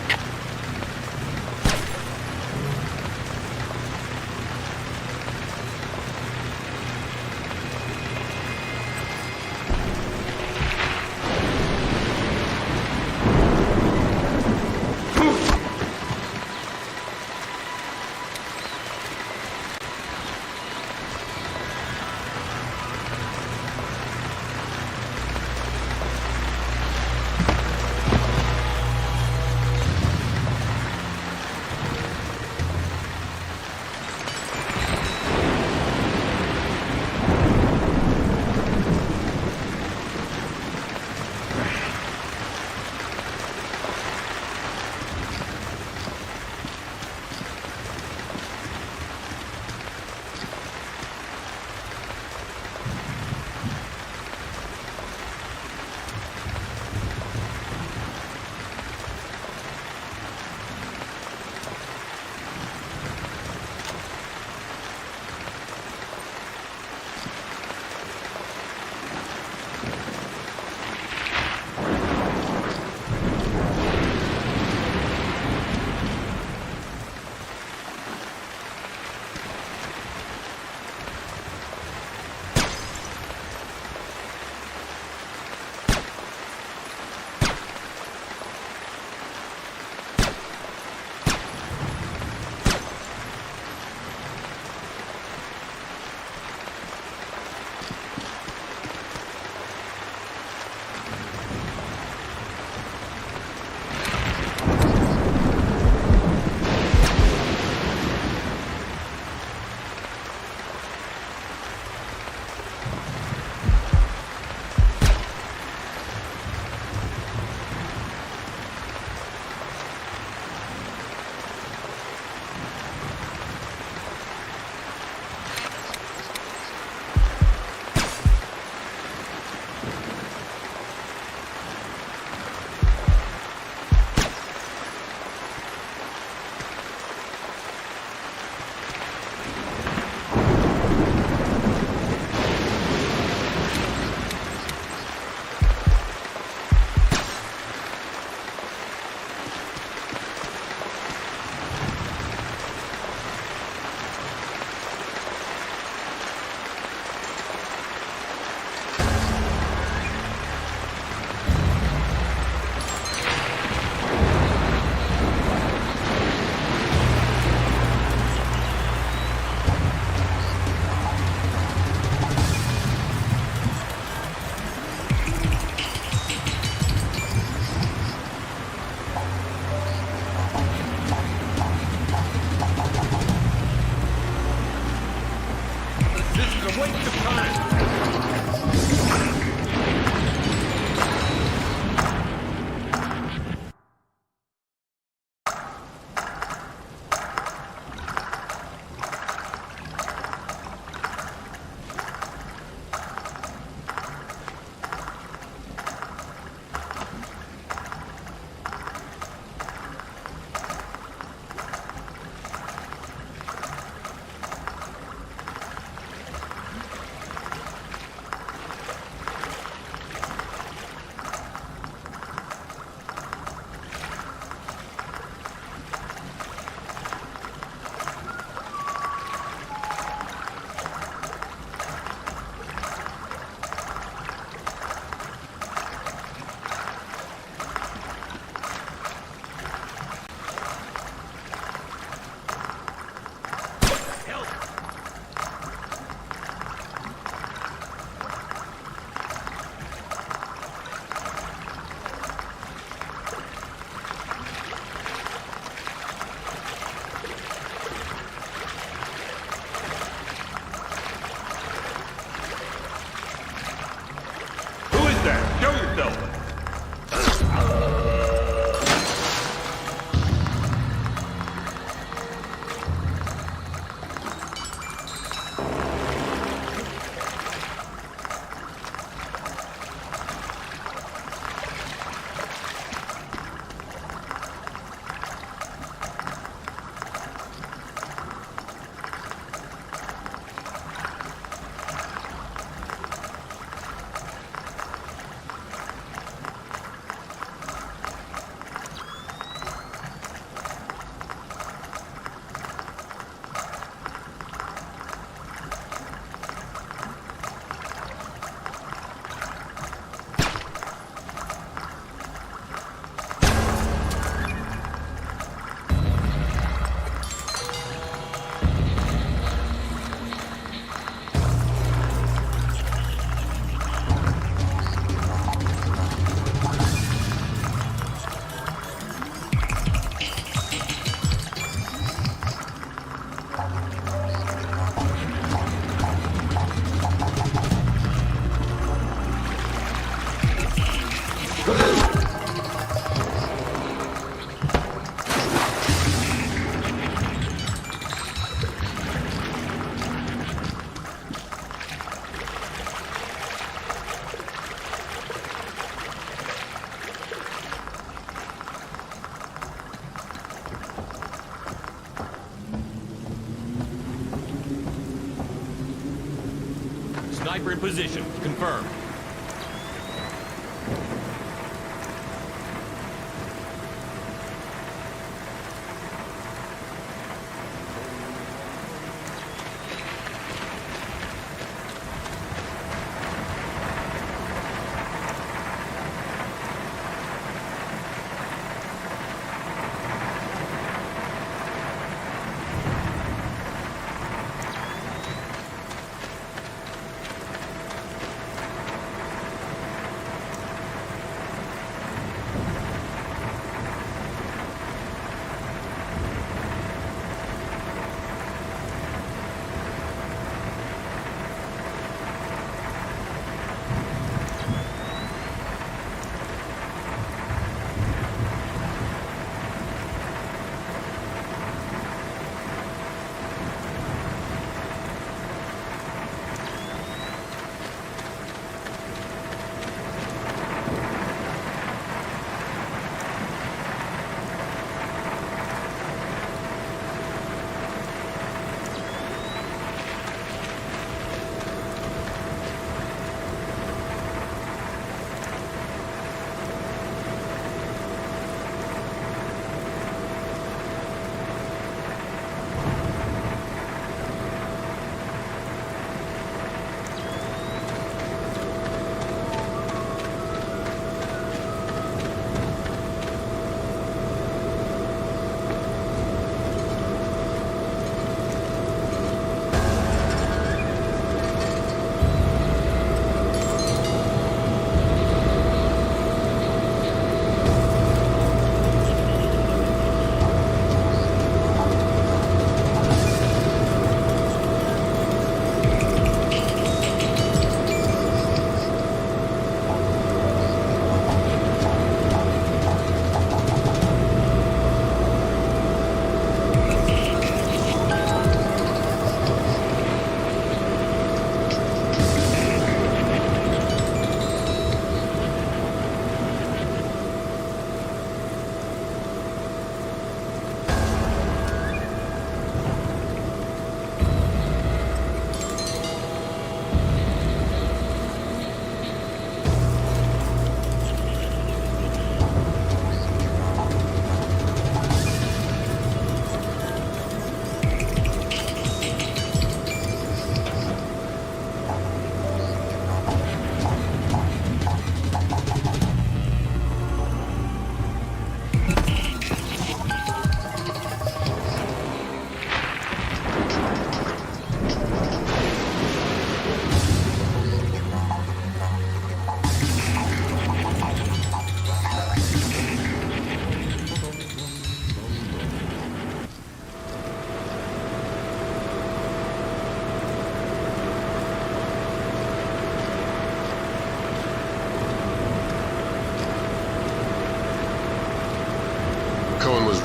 Sniper in position. Confirmed.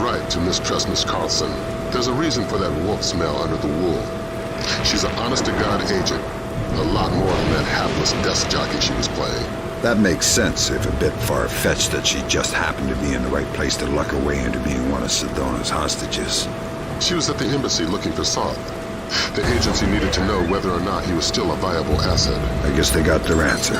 right to mistrust Miss Carlson. There's a reason for that wolf smell under the wool. She's an honest-to-God agent. A lot more than that hapless desk jockey she was playing. That makes sense, if a bit far-fetched that she just happened to be in the right place to luck her way into being one of Sedona's hostages. She was at the embassy looking for Saul. The agency needed to know whether or not he was still a viable asset. I guess they got their answer.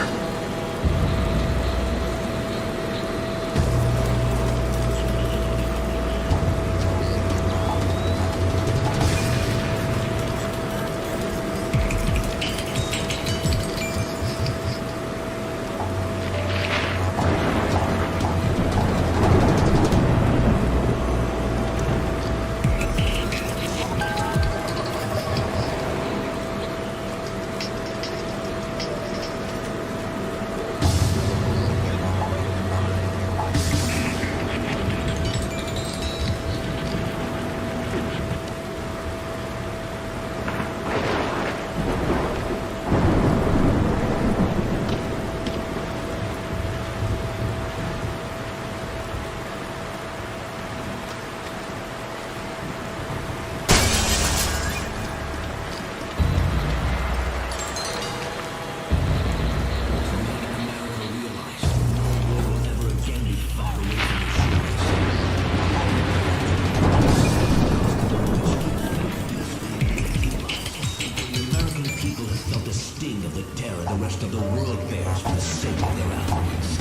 the world bears for the sake of their allies.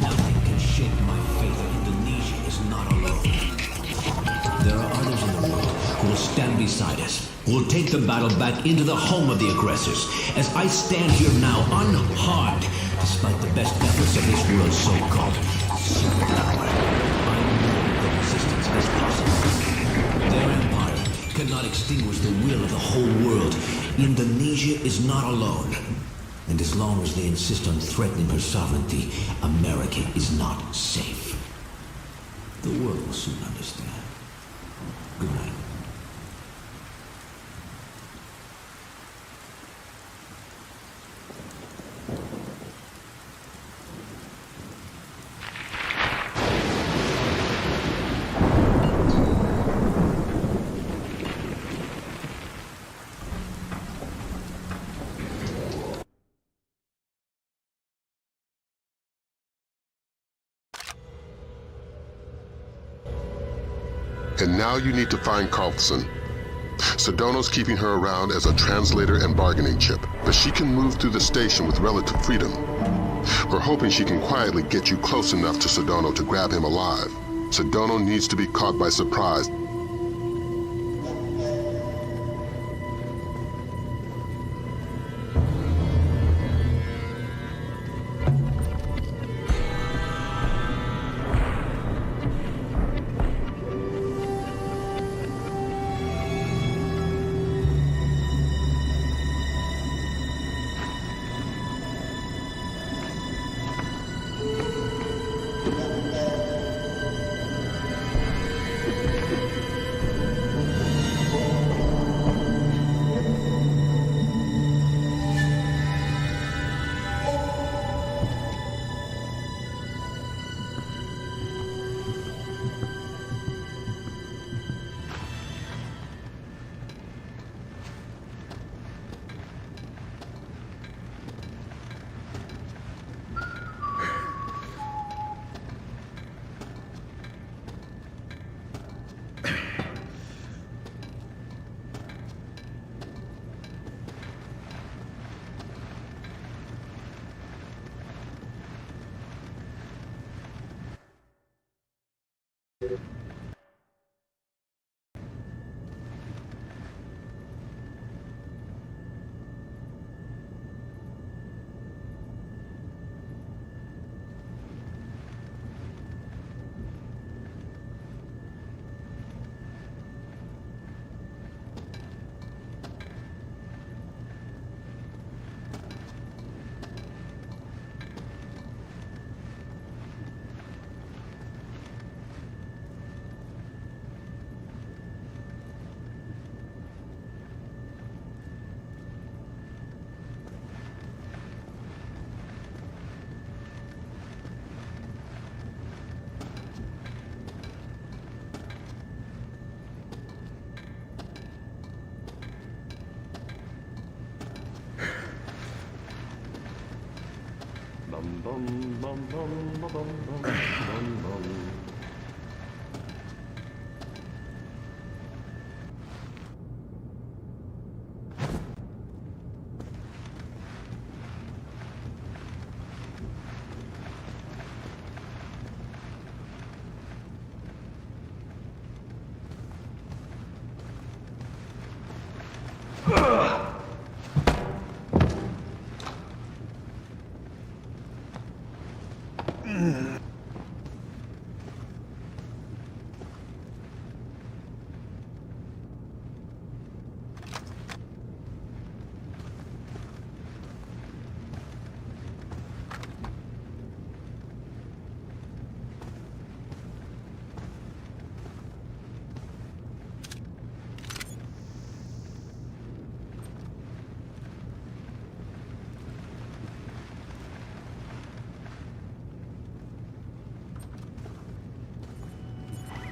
Nothing can shake my faith that Indonesia is not alone. There are others in the world who will stand beside us, who will take the battle back into the home of the aggressors. As I stand here now, unharmed, despite the best efforts of this world's so-called superpower, I know the resistance is possible. Their empire cannot extinguish the will of the whole world. Indonesia is not alone. And as long as they insist on threatening her sovereignty, America is not safe. The world will soon understand. Good night. And now you need to find Carlson. Sedono's keeping her around as a translator and bargaining chip, but she can move through the station with relative freedom. We're hoping she can quietly get you close enough to Sedono to grab him alive. Sedono needs to be caught by surprise.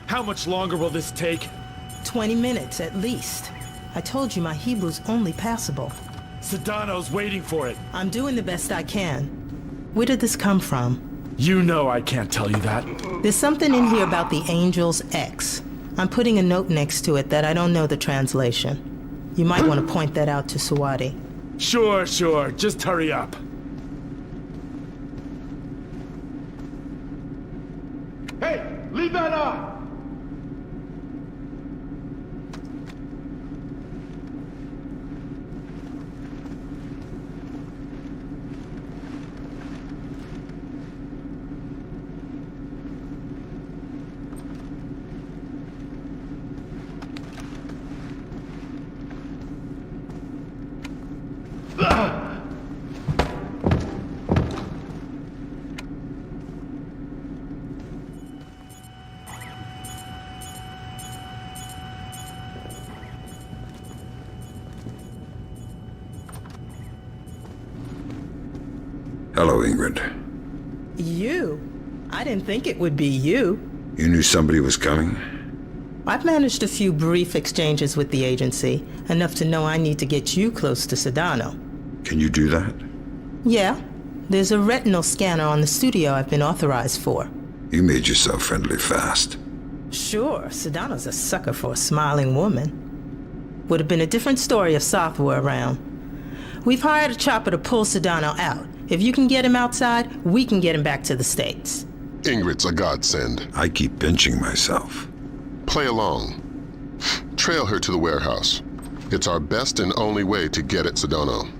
How much longer will this take? 20 minutes, at least. I told you my Hebrew's only passable. Sedano's waiting for it. I'm doing the best I can. Where did this come from? You know I can't tell you that. There's something in here about the Angel's X. I'm putting a note next to it that I don't know the translation. You might want to point that out to Suwadi. Sure. Just hurry up. Hey, leave that on! Hello, Ingrid. You? I didn't think it would be you. You knew somebody was coming? I've managed a few brief exchanges with the agency, enough to know I need to get you close to Sedano. Can you do that? Yeah. There's a retinal scanner on the studio I've been authorized for. You made yourself friendly fast. Sure, Sedano's a sucker for a smiling woman. Would have been a different story if Soth were around. We've hired a chopper to pull Sedano out. If you can get him outside, we can get him back to the States. Ingrid's a godsend. I keep pinching myself. Play along. Trail her to the warehouse. It's our best and only way to get at Sedano.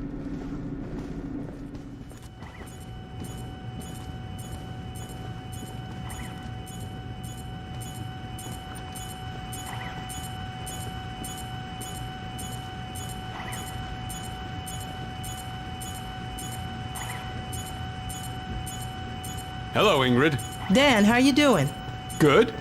Hello, Ingrid. Dan, how you doing? Good.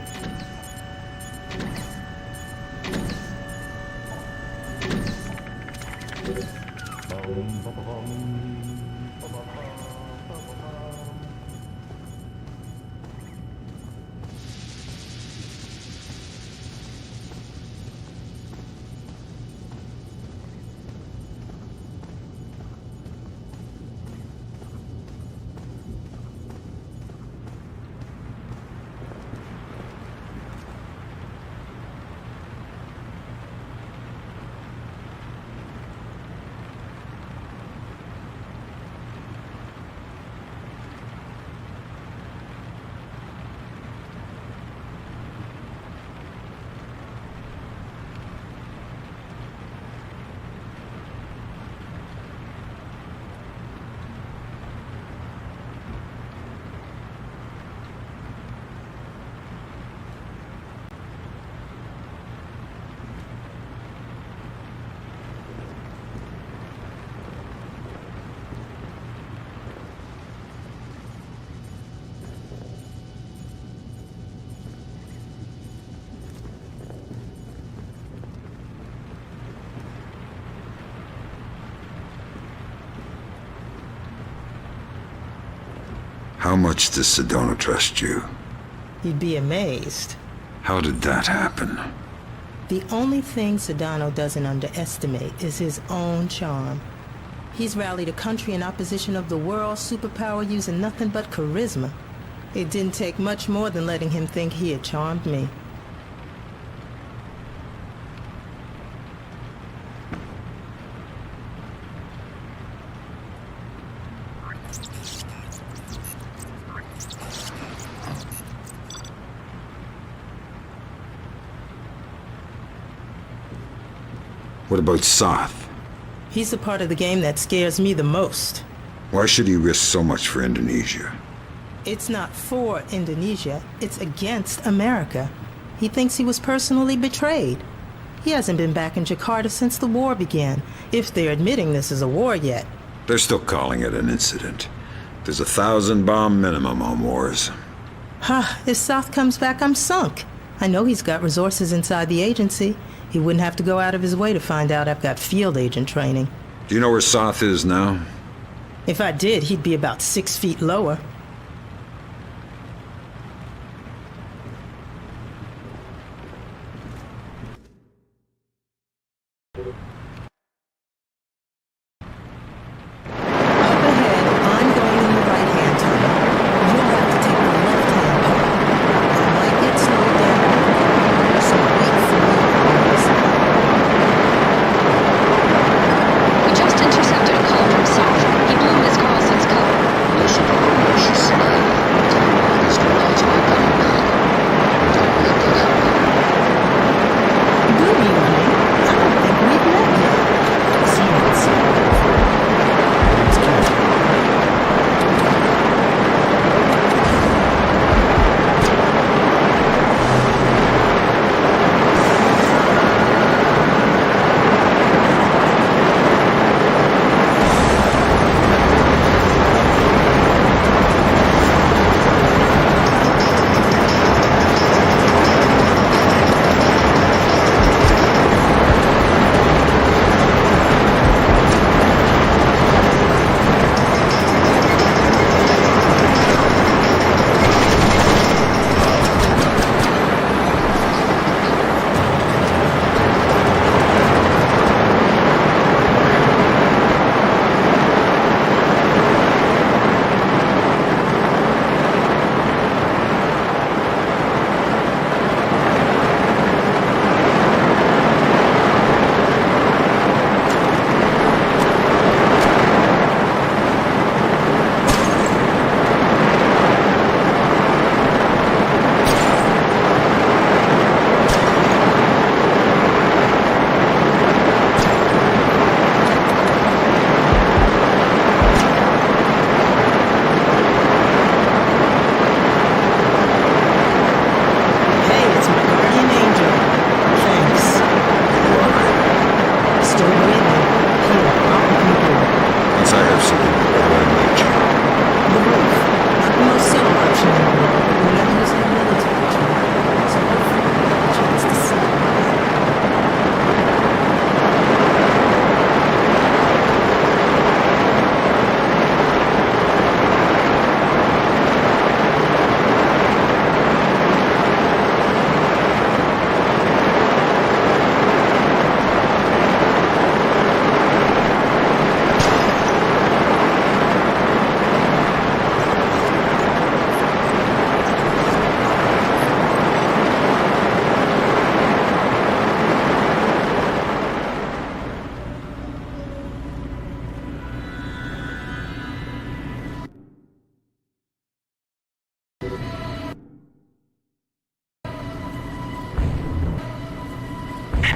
How much does Sedona trust you? You'd be amazed. How did that happen? The only thing Sedano doesn't underestimate is his own charm. He's rallied a country in opposition of the world's superpower using nothing but charisma. It didn't take much more than letting him think he had charmed me. What about Soth? He's the part of the game that scares me the most. Why should he risk so much for Indonesia? It's not for Indonesia, it's against America. He thinks he was personally betrayed. He hasn't been back in Jakarta since the war began, if they're admitting this is a war yet. They're still calling it an incident. There's 1,000 bomb minimum on wars. If Soth comes back, I'm sunk. I know he's got resources inside the agency. He wouldn't have to go out of his way to find out I've got field agent training. Do you know where Soth is now? If I did, he'd be about 6 feet lower. We just intercepted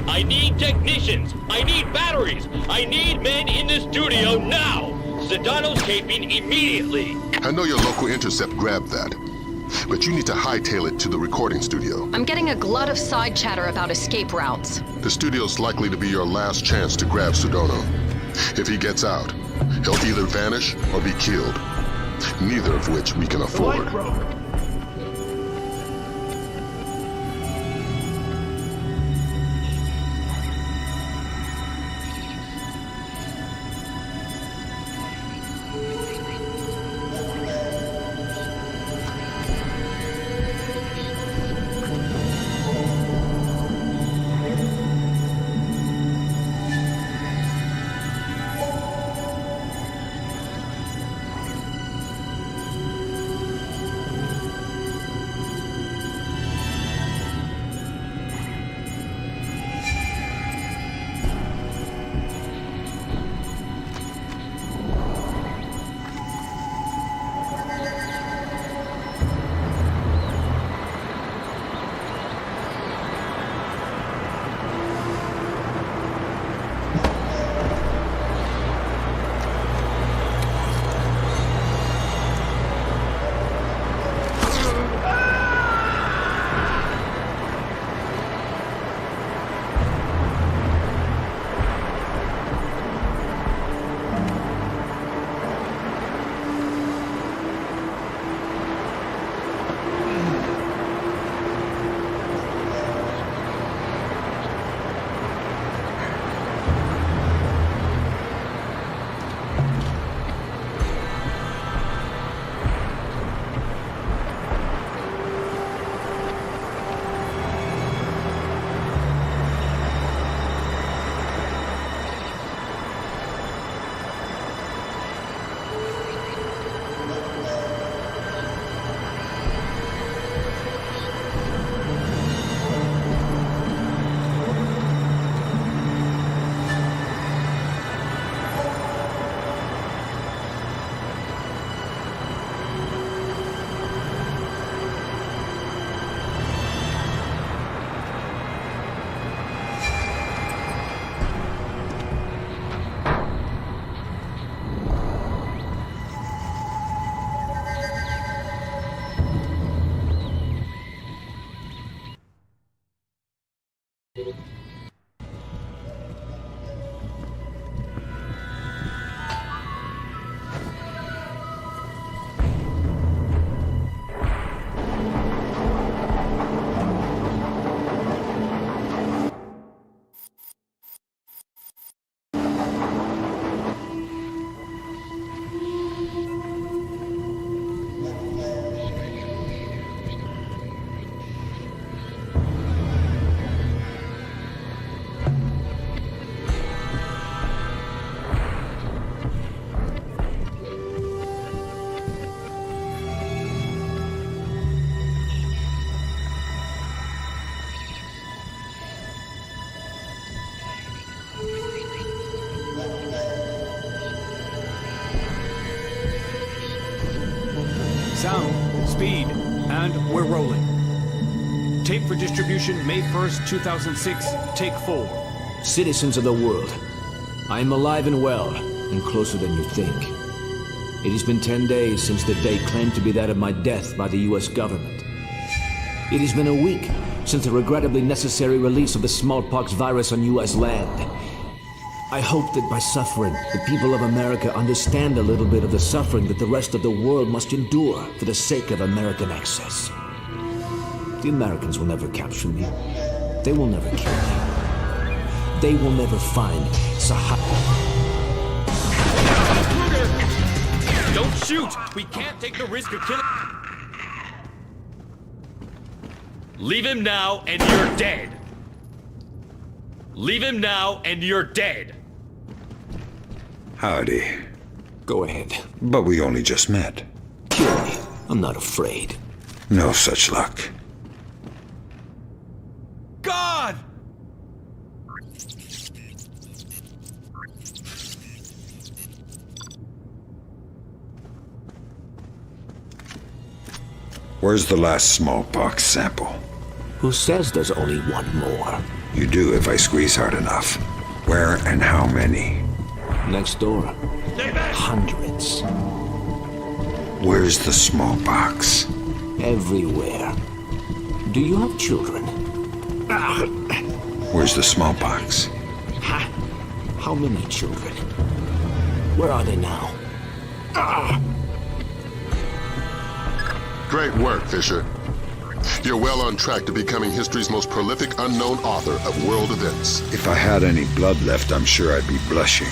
I need technicians! I need batteries! I need men in the studio now! Sedano's caping immediately! I know your local intercept grabbed that, but you need to hightail it to the recording studio. I'm getting a glut of side chatter about escape routes. The studio's likely to be your last chance to grab Sedano. If he gets out, he'll either vanish or be killed, neither of which we can afford. Sound, speed, and we're rolling. Tape for distribution May 1st, 2006, take 4. Citizens of the world, I am alive and well, and closer than you think. It has been 10 days since the day claimed to be that of my death by the US government. It has been a week since the regrettably necessary release of the smallpox virus on US land. I hope that by suffering, the people of America understand a little bit of the suffering that the rest of the world must endure for the sake of American access. The Americans will never capture me. They will never kill me. They will never find Sahara. Don't shoot! We can't take the risk of killing... Leave him now and you're dead! Leave him now and you're dead! Howdy. Go ahead. But we only just met. Kill me. I'm not afraid. No such luck. God! Where's the last smallpox sample? Who says there's only one more? You do if I squeeze hard enough. Where and how many? Next door. Hundreds. Where's the smallpox? Everywhere. Do you have children? Where's the smallpox? How many children? Where are they now? Great work, Fisher. You're well on track to becoming history's most prolific unknown author of world events. If I had any blood left, I'm sure I'd be blushing.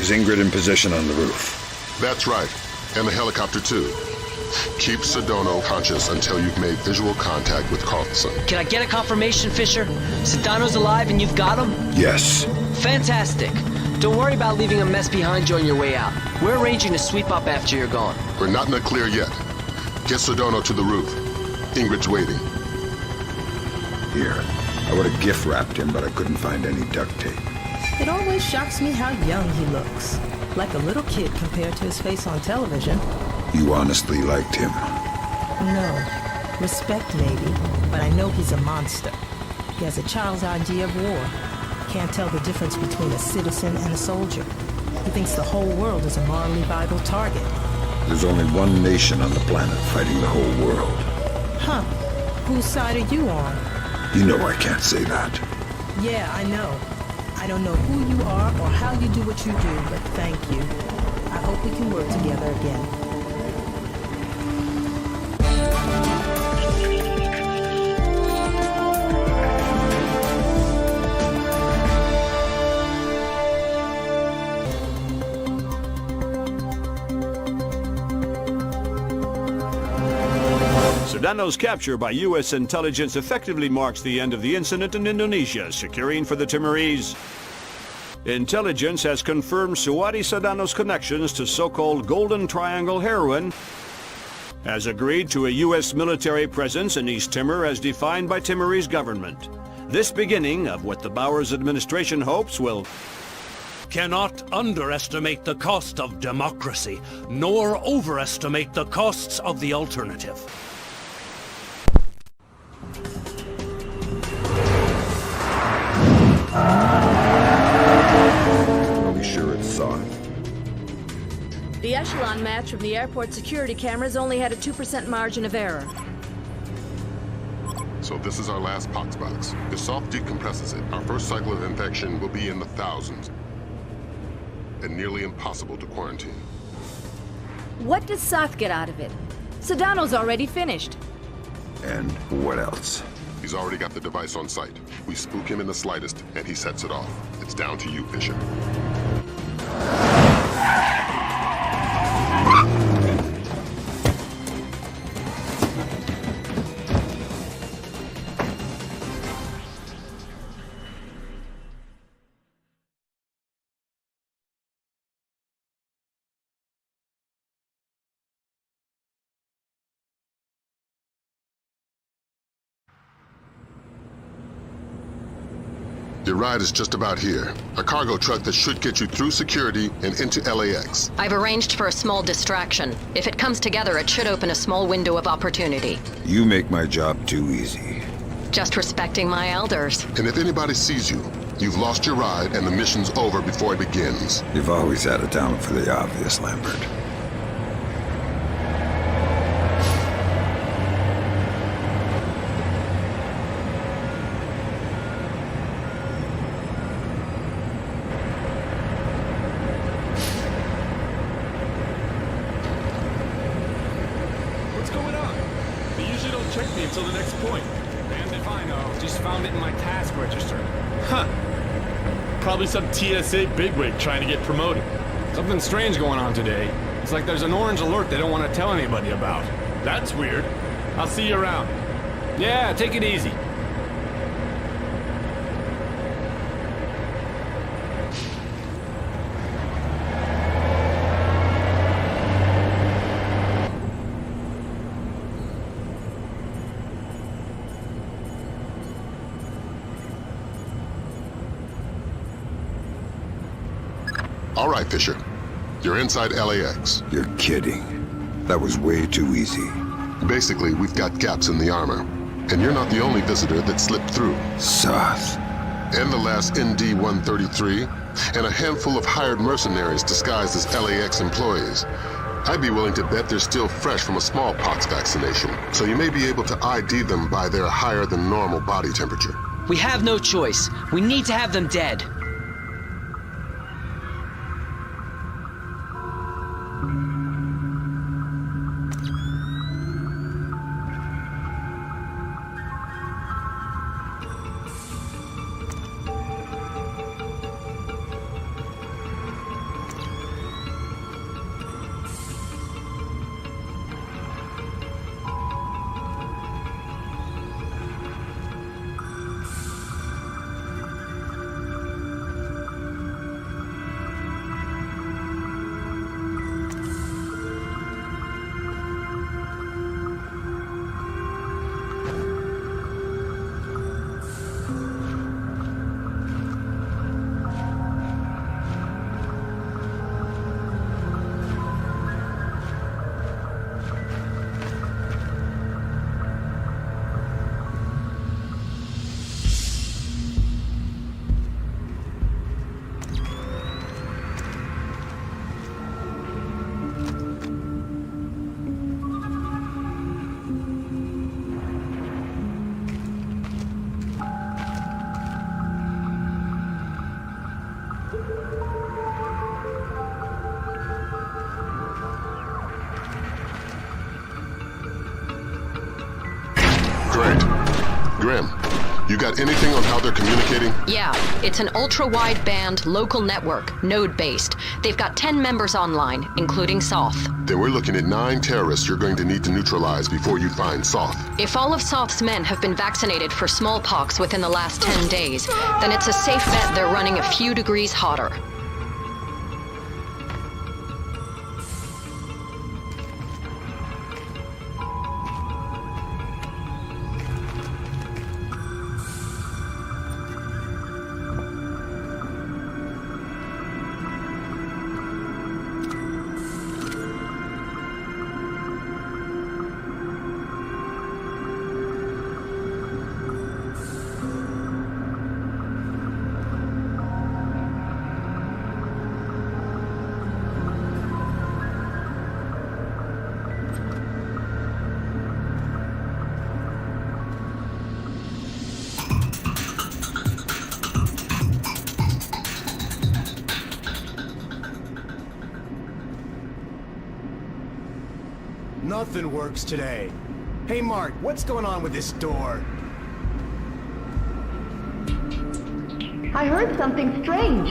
Is Ingrid in position on the roof? That's right. And the helicopter, too. Keep Sedano conscious until you've made visual contact with Carlson. Can I get a confirmation, Fisher? Sedano's alive and you've got him? Yes. Fantastic. Don't worry about leaving a mess behind you on your way out. We're arranging to sweep up after you're gone. We're not in the clear yet. Get Sedano to the roof. Ingrid's waiting. Here. I would have gift wrapped him, but I couldn't find any duct tape. It always shocks me how young he looks. Like a little kid compared to his face on television. You honestly liked him? No. Respect, maybe. But I know he's a monster. He has a child's idea of war. Can't tell the difference between a citizen and a soldier. He thinks the whole world is a morally vital target. There's only one nation on the planet fighting the whole world. Huh. Whose side are you on? You know I can't say that. Yeah, I know. I don't know who you are or how you do what you do, but thank you. I hope we can work together again. Sedano's capture by U.S. intelligence effectively marks the end of the incident in Indonesia, securing for the Timorese. Intelligence has confirmed Suwadi Sedano's connections to so-called Golden Triangle heroin, has agreed to a U.S. military presence in East Timor as defined by Timorese government. This beginning of what the Bowers administration hopes will cannot underestimate the cost of democracy, nor overestimate the costs of the alternative. Are we sure it's Saw? The echelon match from the airport security cameras only had a 2% margin of error. So this is our last pox box. If Soft decompresses it, our first cycle of infection will be in the thousands. And nearly impossible to quarantine. What does Soth get out of it? Sedano's already finished. And what else? He's already got the device on site. We spook him in the slightest, and he sets it off. It's down to you, Fisher. Your ride is just about here. A cargo truck that should get you through security and into LAX. I've arranged for a small distraction. If it comes together, it should open a small window of opportunity. You make my job too easy. Just respecting my elders. And if anybody sees you, you've lost your ride and the mission's over before it begins. You've always had a talent for the obvious, Lambert. Until the next point. And if I know, just found it in my task register. Huh. Probably some TSA bigwig trying to get promoted. Something strange going on today. It's like there's an orange alert they don't want to tell anybody about. That's weird. I'll see you around. Yeah, take it easy. All right, Fisher. You're inside LAX. You're kidding. That was way too easy. Basically, we've got gaps in the armor. And you're not the only visitor that slipped through. Soth. And the last ND-133, and a handful of hired mercenaries disguised as LAX employees. I'd be willing to bet they're still fresh from a smallpox vaccination, so you may be able to ID them by their higher than normal body temperature. We have no choice. We need to have them dead. You got anything on how they're communicating? Yeah, it's an ultra-wideband local network, node-based. They've got 10 members online, including Soth. Then we're looking at 9 terrorists you're going to need to neutralize before you find Soth. If all of Soth's men have been vaccinated for smallpox within the last 10 days, then it's a safe bet they're running a few degrees hotter. Nothing works today. Hey Mark, what's going on with this door? I heard something strange.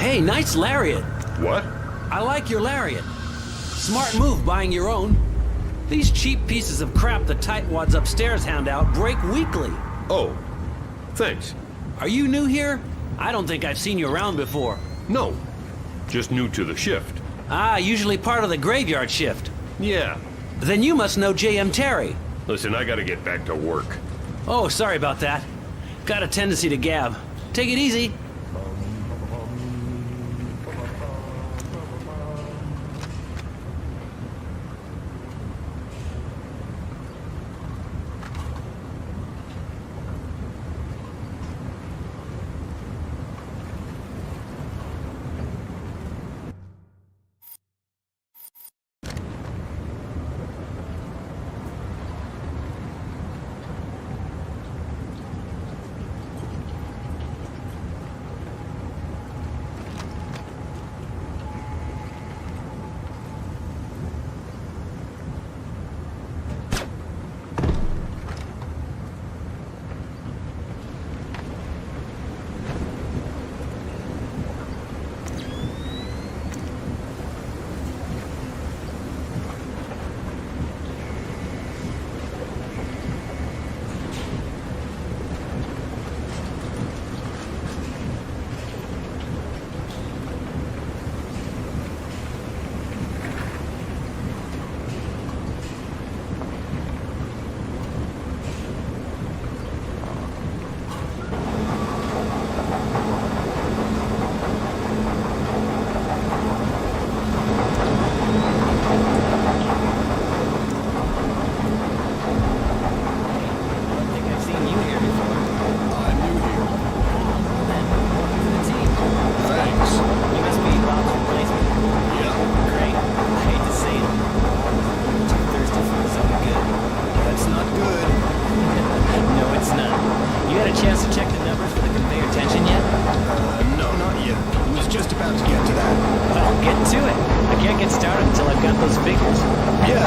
Hey, nice lariat. What? I like your lariat. Smart move buying your own. These cheap pieces of crap the tightwads upstairs hand out break weekly. Oh, thanks. Are you new here? I don't think I've seen you around before. No, just new to the shift. Ah, usually part of the graveyard shift. Yeah. Then you must know J.M. Terry. Listen, I gotta get back to work. Oh, sorry about that. Got a tendency to gab. Take it easy.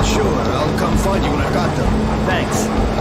Yeah, sure. I'll come find you when I've got them. Thanks.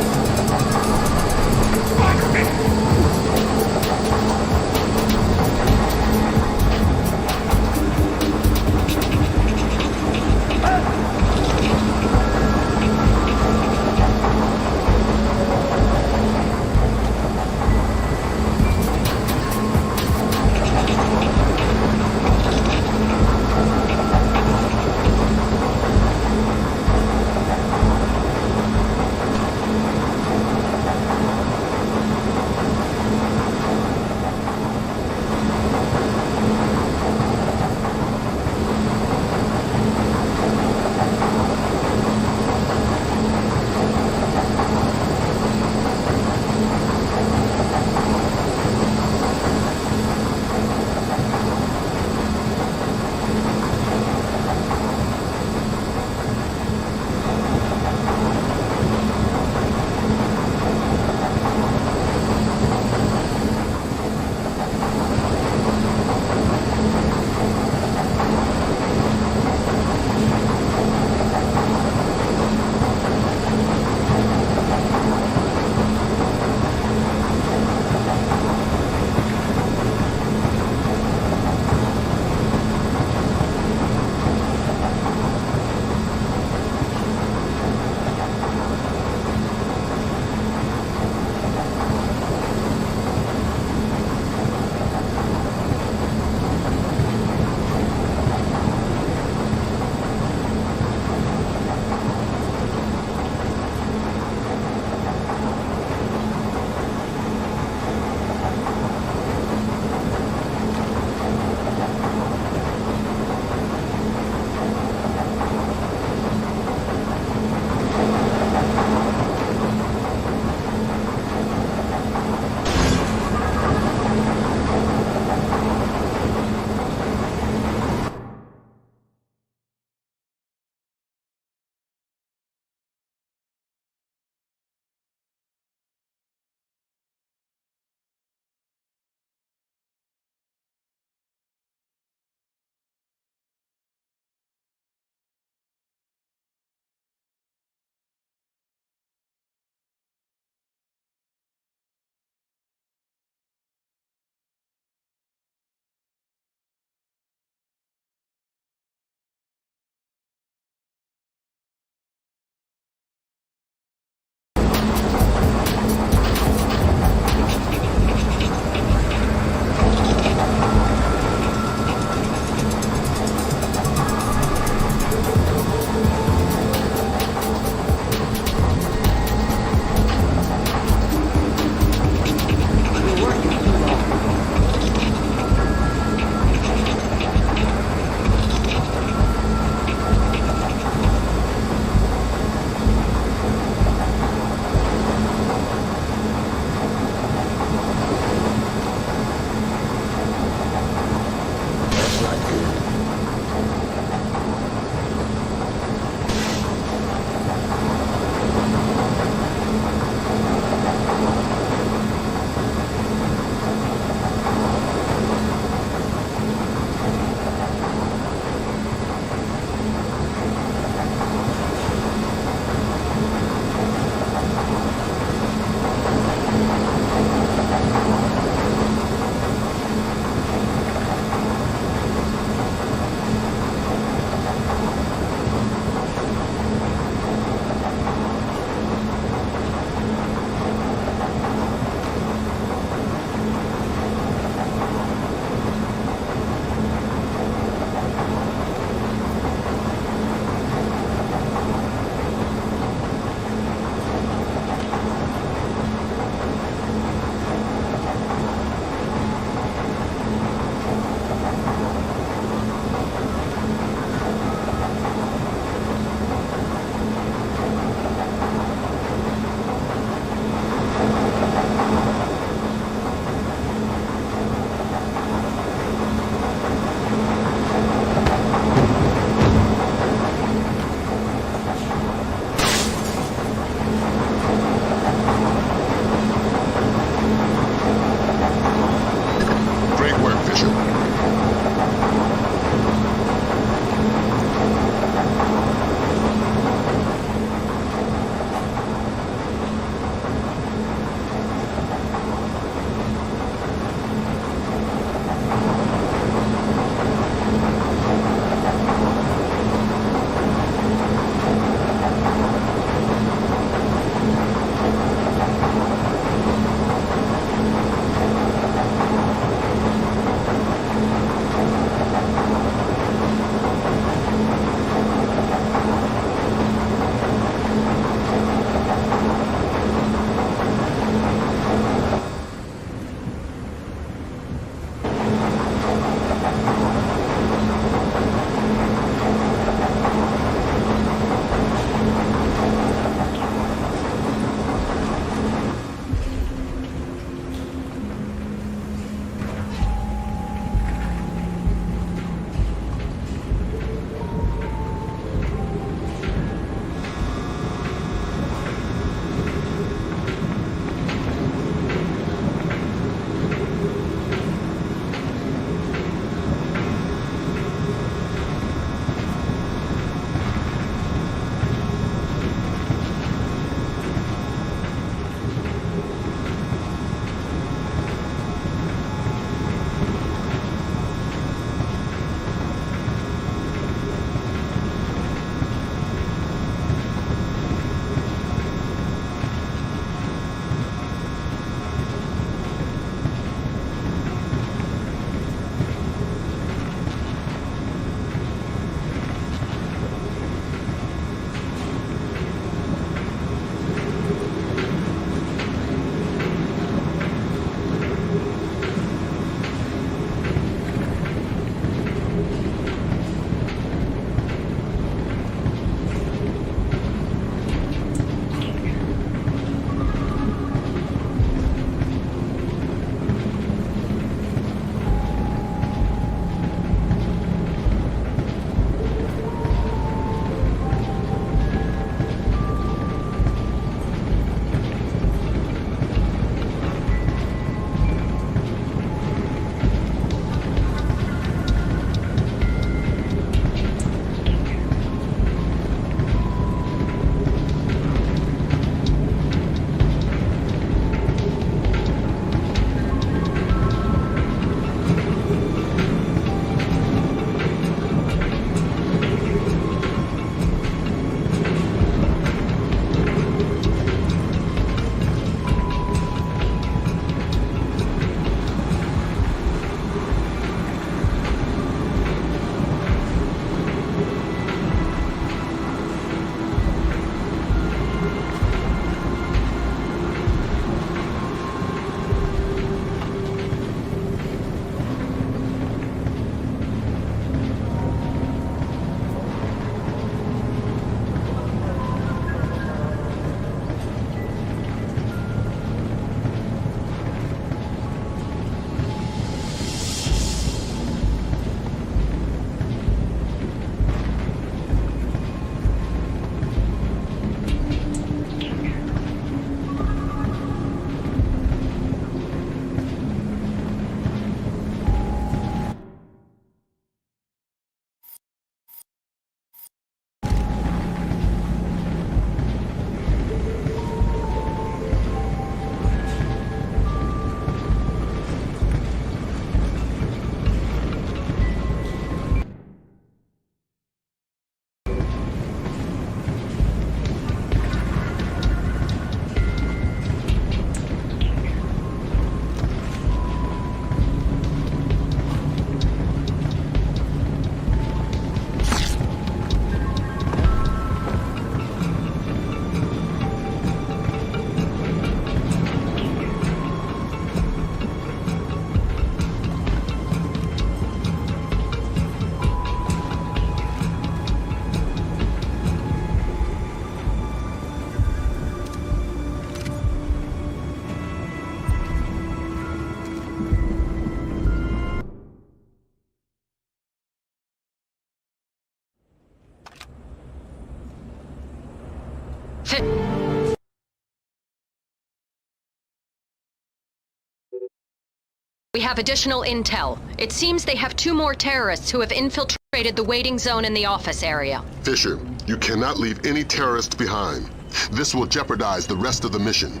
We have additional intel. It seems they have 2 more terrorists who have infiltrated the waiting zone in the office area. Fisher, you cannot leave any terrorists behind. This will jeopardize the rest of the mission.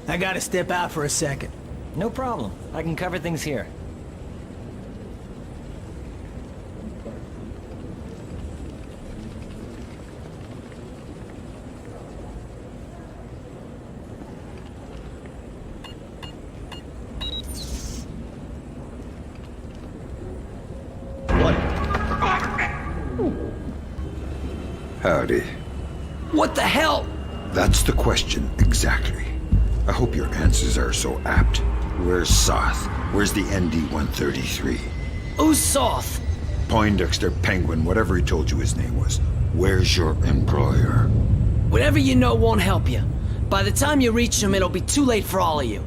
I gotta step out for a second. No problem. I can cover things here. Howdy. What the hell? That's the question, exactly. I hope your answers are so apt. Where's Soth? Where's the ND-133? Who's Soth? Poindexter, Penguin, whatever he told you his name was. Where's your employer? Whatever you know won't help you. By the time you reach him, it'll be too late for all of you.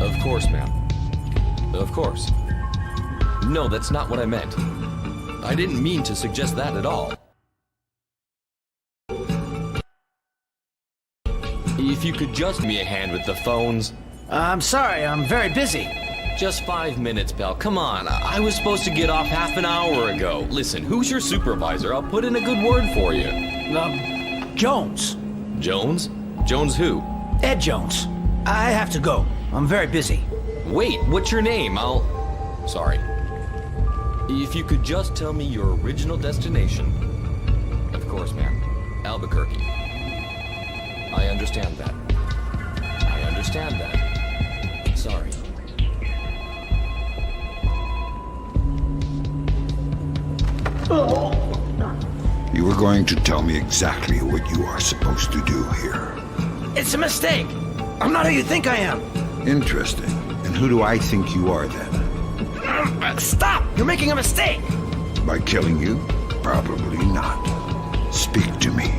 Of course, ma'am. Of course. No, that's not what I meant. I didn't mean to suggest that at all. If you could just give me a hand with the phones. I'm sorry, I'm very busy. Just 5 minutes, pal. Come on. I was supposed to get off half an hour ago. Listen, who's your supervisor? I'll put in a good word for you. Jones. Jones? Jones who? Ed Jones. I have to go. I'm very busy. Wait, what's your name? Sorry. If you could just tell me your original destination. Of course, ma'am. Albuquerque. I understand that. I understand that. Sorry. You were going to tell me exactly what you are supposed to do here. It's a mistake. I'm not who you think I am. Interesting. And who do I think you are then? Stop! You're making a mistake! By killing you? Probably not. Speak to me.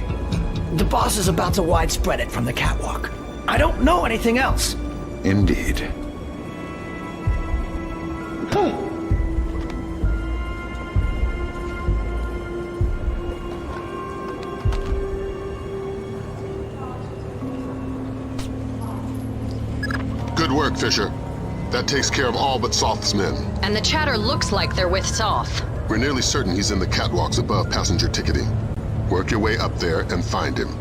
The boss is about to widespread it from the catwalk. I don't know anything else. Indeed. work, Fisher. That takes care of all but Soth's men. And the chatter looks like they're with Soth. We're nearly certain he's in the catwalks above passenger ticketing. Work your way up there and find him.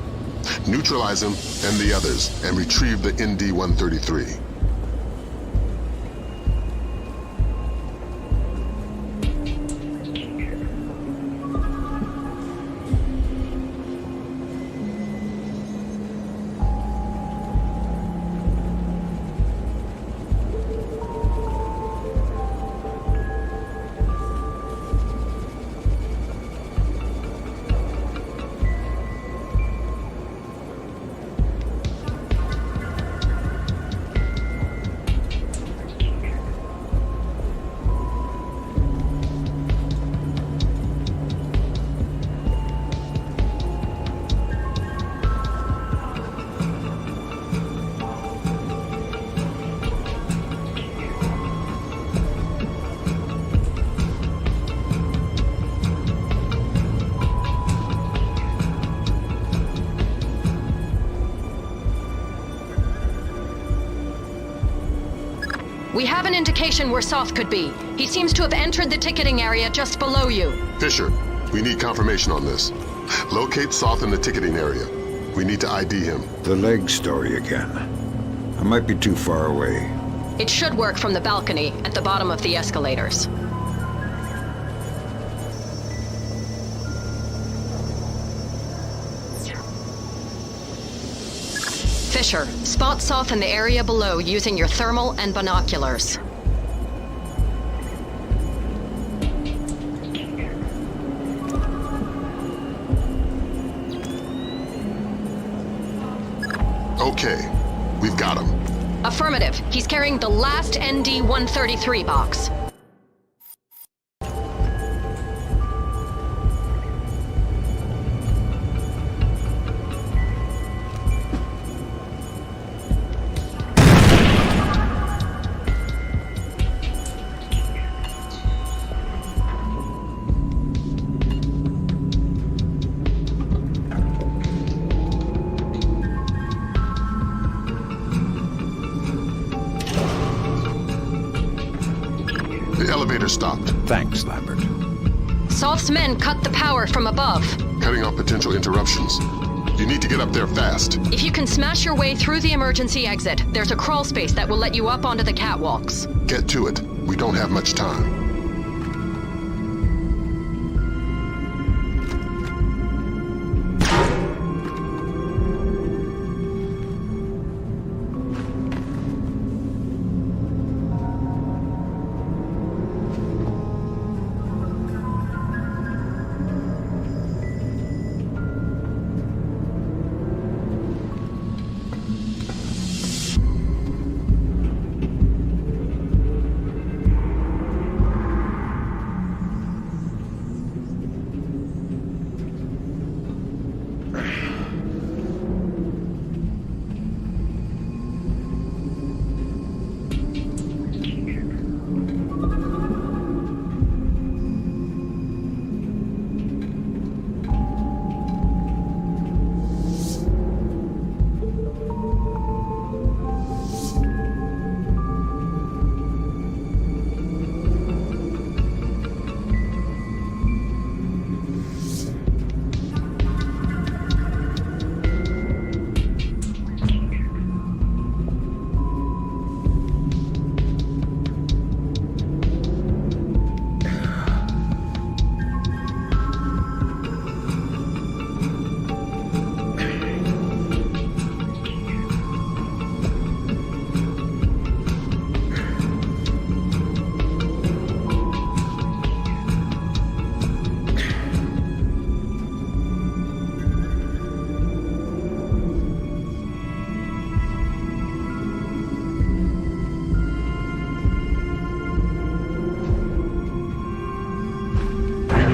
Neutralize him and the others, and retrieve the ND-133. We have an indication where Soth could be. He seems to have entered the ticketing area just below you. Fisher, we need confirmation on this. Locate Soth in the ticketing area. We need to ID him. The leg story again. I might be too far away. It should work from the balcony at the bottom of the escalators. Fisher, spot Soth in the area below using your thermal and binoculars. Okay, we've got him. Affirmative. He's carrying the last ND-133 box. The elevator stopped. Thanks, Lambert. Soth's men cut the power from above. Cutting off potential interruptions. You need to get up there fast. If you can smash your way through the emergency exit, there's a crawl space that will let you up onto the catwalks. Get to it. We don't have much time.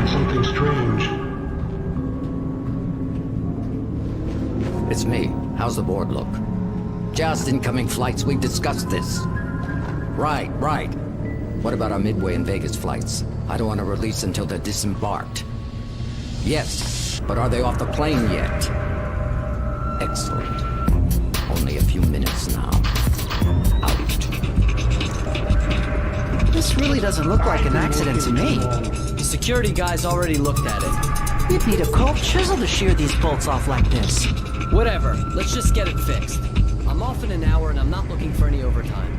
Something strange. It's me. How's the board look? Just incoming flights. We've discussed this. Right. What about our Midway and Vegas flights? I don't want to release until they're disembarked. Yes, but are they off the plane yet? Excellent. Only a few minutes now. This really doesn't look like an accident to me. The security guys already looked at it. You'd need a cold chisel to shear these bolts off like this. Whatever, let's just get it fixed. I'm off in an hour and I'm not looking for any overtime.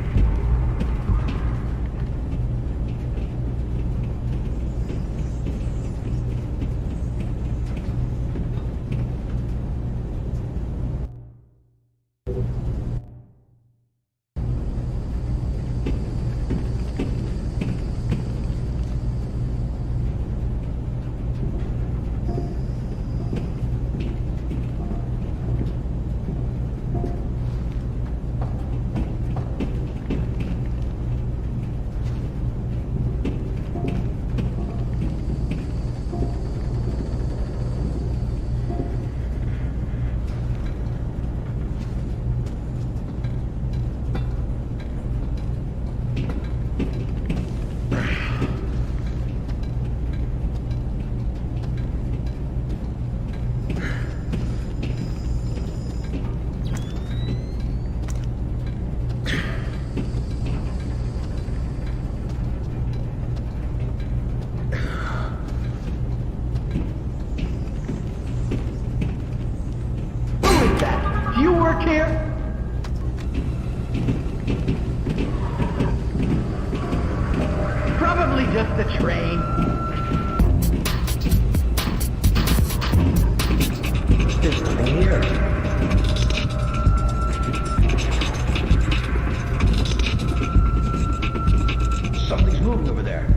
Something's moving over there.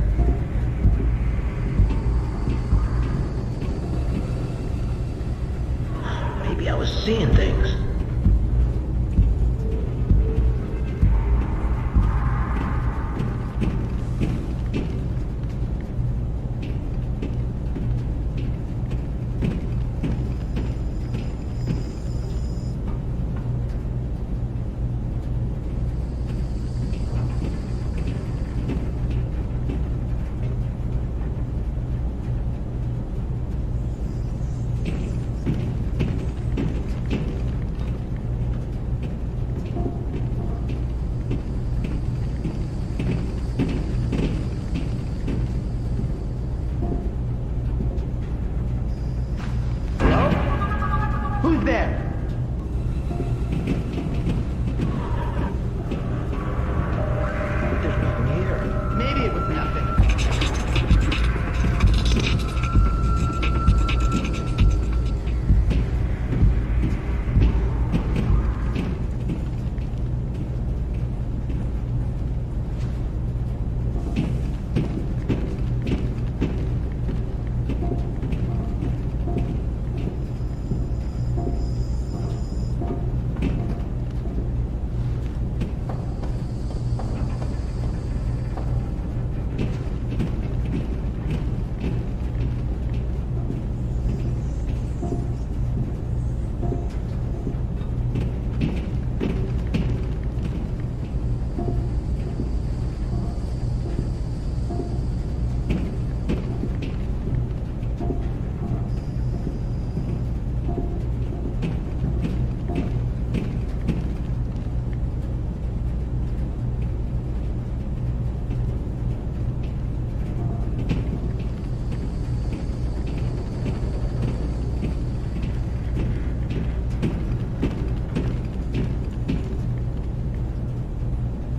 Probably just the machinery. Who is that? Yeah, I was seeing things. There's nothing here.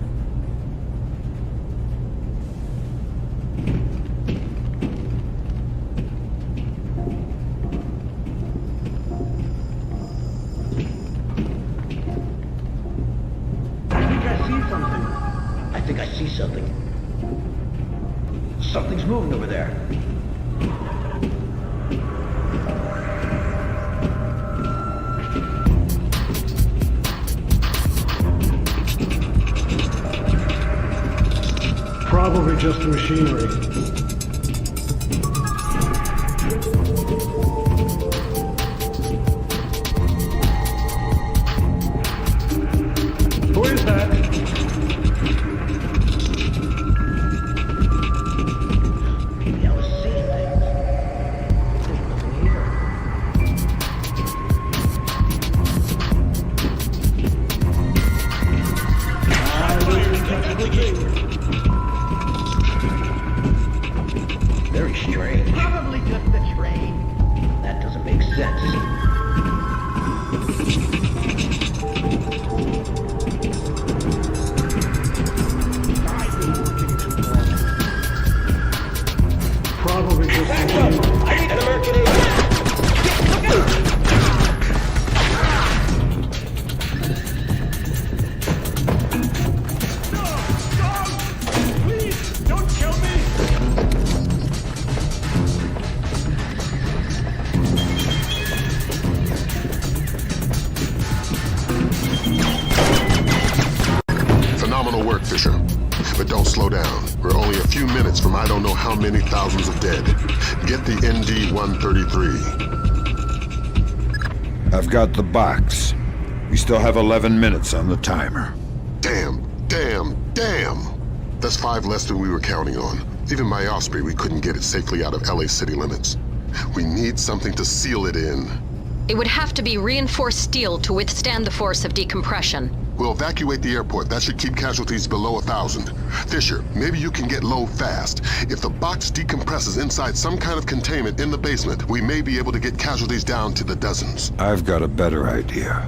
Probably just machinery. I need an American aid. Please, don't kill me! Phenomenal work, Fisher. But don't slow down. We're only a few minutes from I don't know how many thousands of dead. Get the ND-133. I've got the box. We still have 11 minutes on the timer. Damn. That's 5 less than we were counting on. Even by Osprey, we couldn't get it safely out of LA city limits. We need something to seal it in. It would have to be reinforced steel to withstand the force of decompression. We'll evacuate the airport. That should keep casualties below 1,000. Fisher, maybe you can get low fast. If the box decompresses inside some kind of containment in the basement, we may be able to get casualties down to the dozens. I've got a better idea.